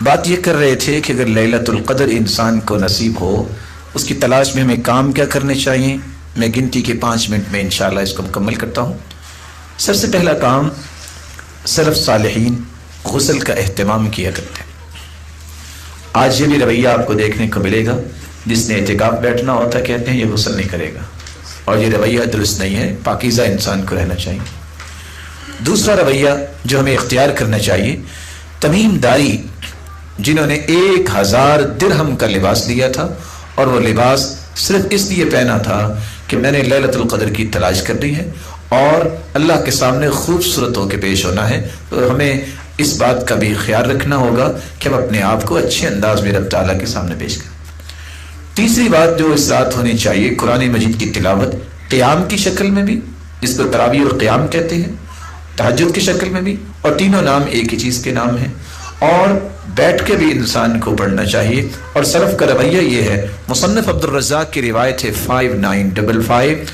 Speaker 2: بات یہ کر رہے تھے کہ اگر لیلۃ القدر انسان کو نصیب ہو، اس کی تلاش میں ہمیں کام کیا کرنے چاہیے۔ میں گنتی کے 5 منٹ میں انشاءاللہ اس کو مکمل کرتا ہوں۔ سب سے پہلا کام، سلف صالحین غسل کا اہتمام کیا کرتے ہیں۔ آج یہ بھی رویہ آپ کو دیکھنے کو ملے گا، جس نے اعتکاف بیٹھنا ہوتا کہتے ہیں یہ غسل نہیں کرے گا، اور یہ رویہ درست نہیں ہے۔ پاکیزہ انسان کو رہنا چاہیے۔ دوسرا رویہ جو ہمیں اختیار کرنا چاہیے، تمیم داری جنہوں نے 1000 درہم کا لباس لیا تھا، اور وہ لباس صرف اس لیے پہنا تھا کہ میں نے لیلۃ القدر کی تلاش کرنی ہے اور اللہ کے سامنے خوبصورت ہو کے پیش ہونا ہے، تو ہمیں اس بات کا بھی خیال رکھنا ہوگا کہ ہم اپنے آپ کو اچھے انداز میں رب تعالیٰ کے سامنے پیش کریں۔ تیسری بات جو اس رات ہونی چاہیے، قرآن مجید کی تلاوت قیام کی شکل میں بھی، جس کو تراویح القیام کہتے ہیں، تہجد کی شکل میں بھی، اور تینوں نام ایک ہی چیز کے نام ہیں، اور بیٹھ کے بھی انسان کو پڑھنا چاہیے۔ اور سلف کا رویہ یہ ہے، مصنف عبد الرزاق کی روایت ہے 5955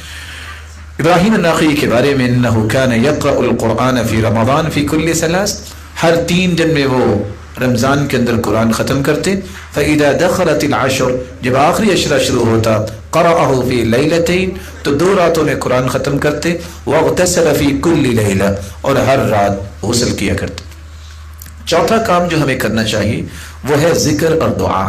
Speaker 2: ابراہیم النخعی کے بارے میں، انہ کان یقرأ القرآن فی رمضان فی کل ثلاث، ہر 3 دن میں وہ رمضان کے اندر قرآن ختم کرتے۔ فَإِذَا دَخَلَتِ الْعَشْرُ، جب آخری عشرہ شروع ہوتا، قرأه فی لیلتین، تو 2 راتوں میں قرآن ختم کرتے۔ وَاغْتَسَلَ فی کل لیلہ، اور ہر رات غسل کیا کرتے۔ چوتھا کام جو ہمیں کرنا چاہیے وہ ہے ذکر اور دعا،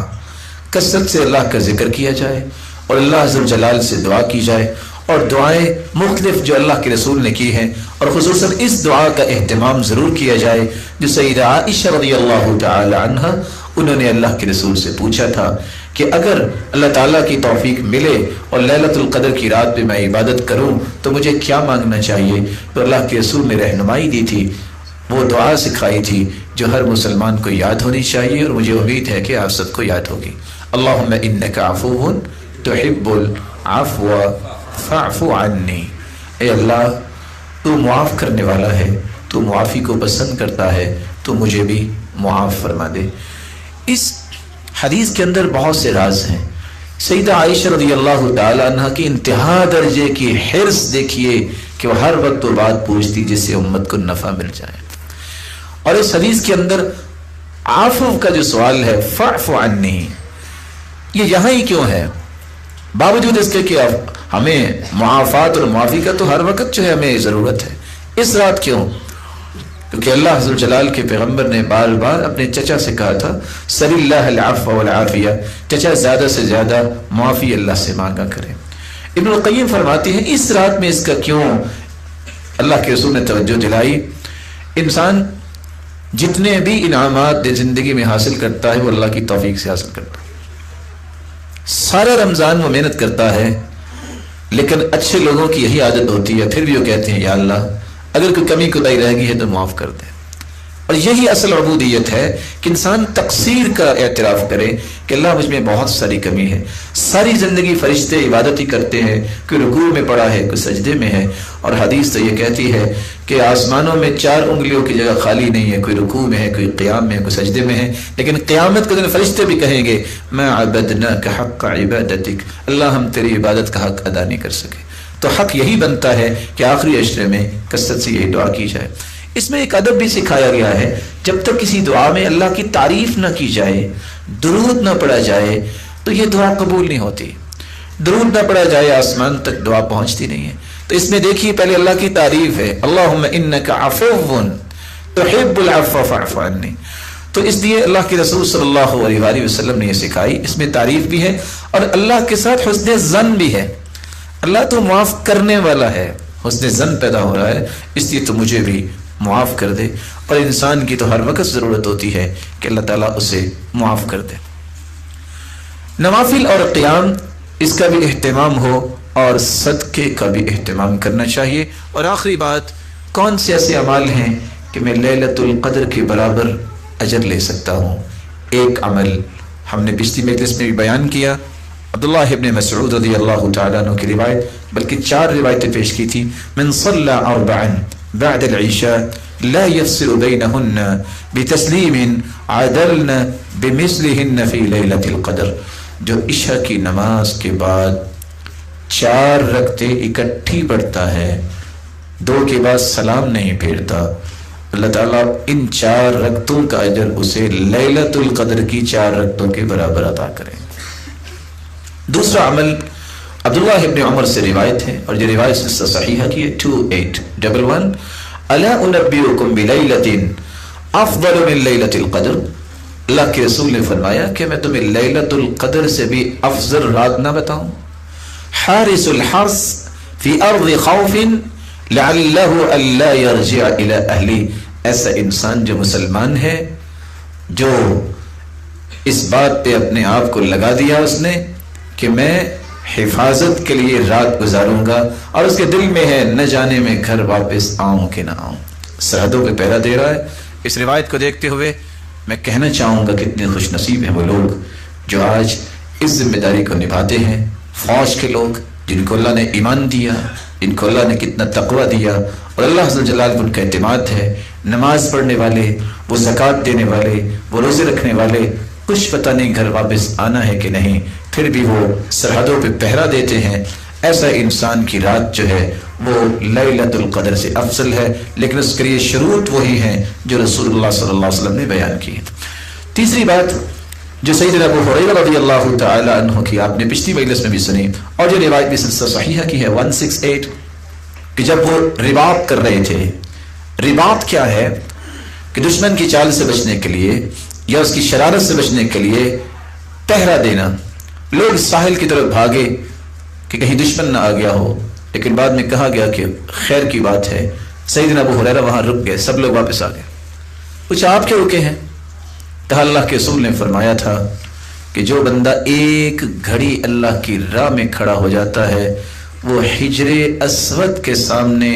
Speaker 2: کثرت سے اللہ کا ذکر کیا جائے اور اللہ عز و جلال سے دعا کی جائے، اور دعائیں مختلف جو اللہ کے رسول نے کی ہیں، اور خصوصاً اس دعا کا اہتمام ضرور کیا جائے جو سیدہ عائشہ رضی اللہ تعالی عنہ، انہوں نے اللہ کے رسول سے پوچھا تھا کہ اگر اللہ تعالیٰ کی توفیق ملے اور لیلۃ القدر کی رات میں میں عبادت کروں تو مجھے کیا مانگنا چاہیے؟ تو اللہ کے رسول نے رہنمائی دی تھی، وہ دعا سکھائی تھی
Speaker 1: جو ہر مسلمان کو یاد ہونی چاہیے، اور مجھے امید ہے کہ آپ سب کو یاد ہوگی۔ اللہم انک عفو تحب العفو فاعف عنی، اے اللہ تو معاف کرنے والا ہے، تو معافی کو پسند کرتا ہے، تو مجھے بھی معاف فرما دے۔ اس حدیث کے اندر بہت سے راز ہیں۔ سیدہ عائشہ رضی اللہ تعالی عنہ کی انتہا درجے کی حرص دیکھیے کہ وہ ہر وقت وہ بات پوچھتی جس سے امت کو نفع مل جائے۔ اور اس حدیث کے اندر عفو کا جو سوال ہے فاعف عنی، یہ یہاں ہی کیوں ہے؟ باوجود اس کے کہ ہمیں معافات اور معافی کا تو ہر وقت جو ہے ہمیں ضرورت ہے، اس رات کیوں؟ کیونکہ اللہ عز و جلال کے پیغمبر نے بار بار اپنے چچا سے کہا تھا سل اللہ العفو والعافیہ، چچا زیادہ سے زیادہ معافی اللہ سے مانگا کرے۔ ابن القیم فرماتے ہیں اس رات میں اس کا کیوں اللہ کے رسول نے توجہ دلائی؟ انسان جتنے بھی انعامات زندگی میں حاصل کرتا ہے وہ اللہ کی توفیق سے حاصل کرتا ہے۔ سارا رمضان وہ محنت کرتا ہے، لیکن اچھے لوگوں کی یہی عادت ہوتی ہے، پھر بھی وہ کہتے ہیں یا اللہ اگر کوئی کمی کوتاہی رہ گئی ہے تو معاف کر دے۔ اور یہی اصل عبودیت ہے کہ انسان تقصیر کا اعتراف کرے کہ اللہ مجھ میں بہت ساری کمی ہے۔ ساری زندگی فرشتے عبادت ہی کرتے ہیں، کوئی رکوع میں پڑا ہے، کوئی سجدے میں ہے، اور حدیث تو یہ کہتی ہے کہ آسمانوں میں 4 انگلیوں کی جگہ خالی نہیں ہے، کوئی رکوع میں ہے، کوئی قیام میں ہے، کوئی سجدے میں ہے، لیکن قیامت کے دن فرشتے بھی کہیں گے ما عبدناک حق عبادتک، اللہ ہم تیری عبادت کا حق ادا نہیں کر سکے۔ تو حق یہی بنتا ہے کہ آخری عشرے میں کثرت سے یہی دعا کی جائے۔ اس میں ایک ادب بھی سکھایا گیا ہے، جب تک کسی دعا میں اللہ کی تعریف نہ کی جائے، درود نہ پڑھا جائے، تو یہ دعا قبول نہیں ہوتی۔ درود نہ پڑھا جائے آسمان تک دعا پہنچتی نہیں ہے۔ تو اس میں دیکھیے پہلے اللہ کی تعریف ہے، اللہم انک عفو تحب العفو فاعف عنی۔ تو اس لیے اللہ کے رسول صلی اللہ علیہ وآلہ وسلم نے یہ سکھائی، اس میں تعریف بھی ہے اور اللہ کے ساتھ حسن ظن بھی ہے۔ اللہ تو معاف کرنے والا ہے، حسن ظن پیدا ہو رہا ہے، اس لیے تو مجھے بھی معاف کر دے۔ اور انسان کی تو ہر وقت ضرورت ہوتی ہے کہ اللہ تعالیٰ اسے معاف کر دے۔ نوافل اور قیام اس کا بھی اہتمام ہو اور صدقے کا بھی اہتمام کرنا چاہیے۔ اور آخری بات، کون سے ایسے اعمال ہیں کہ میں لیلۃ القدر کے برابر اجر لے سکتا ہوں؟ ایک عمل ہم نے پچھلی مجلس میں بھی بیان کیا، عبداللہ ابن مسعود رضی اللہ تعالیٰ عنہ کی روایت، بلکہ 4 روایتیں پیش کی تھی۔ من صلی 4 بعد العشاء لا يفصل بينهن بتسلیم عدلن بمثلهن في لیلۃ القدر، جو عشاء کی نماز کے بعد 4 رکعتیں اکٹھی پڑھتا ہے، 2 کے بعد سلام نہیں پھیرتا، اللہ تعالیٰ ان 4 رکعتوں کا اجر اسے لیلۃ القدر کی 4 رکعتوں کے برابر عطا کریں۔ دوسرا عمل عبداللہ ابن عمر سے روایت ہے، اور یہ روایت سے صحیحہ کی ہے 2811، الا انبئکم بلیلۃ افضل من لیلۃ القدر، اللہ کے رسول نے فرمایا کہ میں تمہیں لیلۃ القدر سے بھی افضل رات نہ بتاؤں؟ حارس الحرس فی ارض خوف لعلہ الا یرجع الی اہلی، ایسا انسان جو مسلمان ہے، جو اس بات پہ اپنے آپ کو لگا دیا اس نے کہ میں حفاظت کے لیے رات گزاروں گا، اور اس کے دل میں ہے نہ جانے میں گھر واپس آؤں کہ نہ آؤں، سرحدوں پہ پہرا دے رہا ہے۔ اس روایت کو دیکھتے ہوئے میں کہنا چاہوں گا کتنے خوش نصیب ہیں وہ لوگ جو آج اس ذمہ داری کو نبھاتے ہیں۔ فوج کے لوگ جن کو اللہ نے ایمان دیا، جن کو اللہ نے کتنا تقوی دیا، اور اللہ عز و جلال پر ان کا اعتماد ہے، نماز پڑھنے والے، وہ زکوٰۃ دینے والے، وہ روزے رکھنے والے، کچھ پتہ نہیں گھر واپس آنا ہے کہ نہیں، پھر بھی وہ سرحدوں پہ پہرا دیتے ہیں۔ ایسا انسان کی رات جو ہے وہ لیلۃ القدر سے افضل ہے، لیکن اس کے لیے شروط وہی ہیں جو رسول اللہ صلی اللہ علیہ وسلم نے بیان کی۔ تیسری بات جو سیدنا ابو ہریرہ رضی اللہ تعالی عنہ کی آپ نے پچھلی مجلس میں بھی سنی، اور جو روایت بھی سلسلہ صحیحہ کی ہے 168، کہ جب وہ رباط کر رہے تھے۔ رباط کیا ہے؟ کہ دشمن کی چال سے بچنے کے لیے یا اس کی شرارت سے بچنے کے لیے پہرا دینا۔ لوگ ساحل کی طرف بھاگے کہ کہیں دشمن نہ آ گیا ہو، لیکن بعد میں کہا گیا کہ خیر کی بات ہے، سیدنا ابو ہریرہ وہاں رک گئے، سب لوگ واپس آ گئے۔ پوچھا آپ کیوں رکے ہیں؟ کہا اللہ کے رسول نے فرمایا تھا کہ جو بندہ ایک گھڑی اللہ کی راہ میں کھڑا ہو جاتا ہے، وہ حجر اسود کے سامنے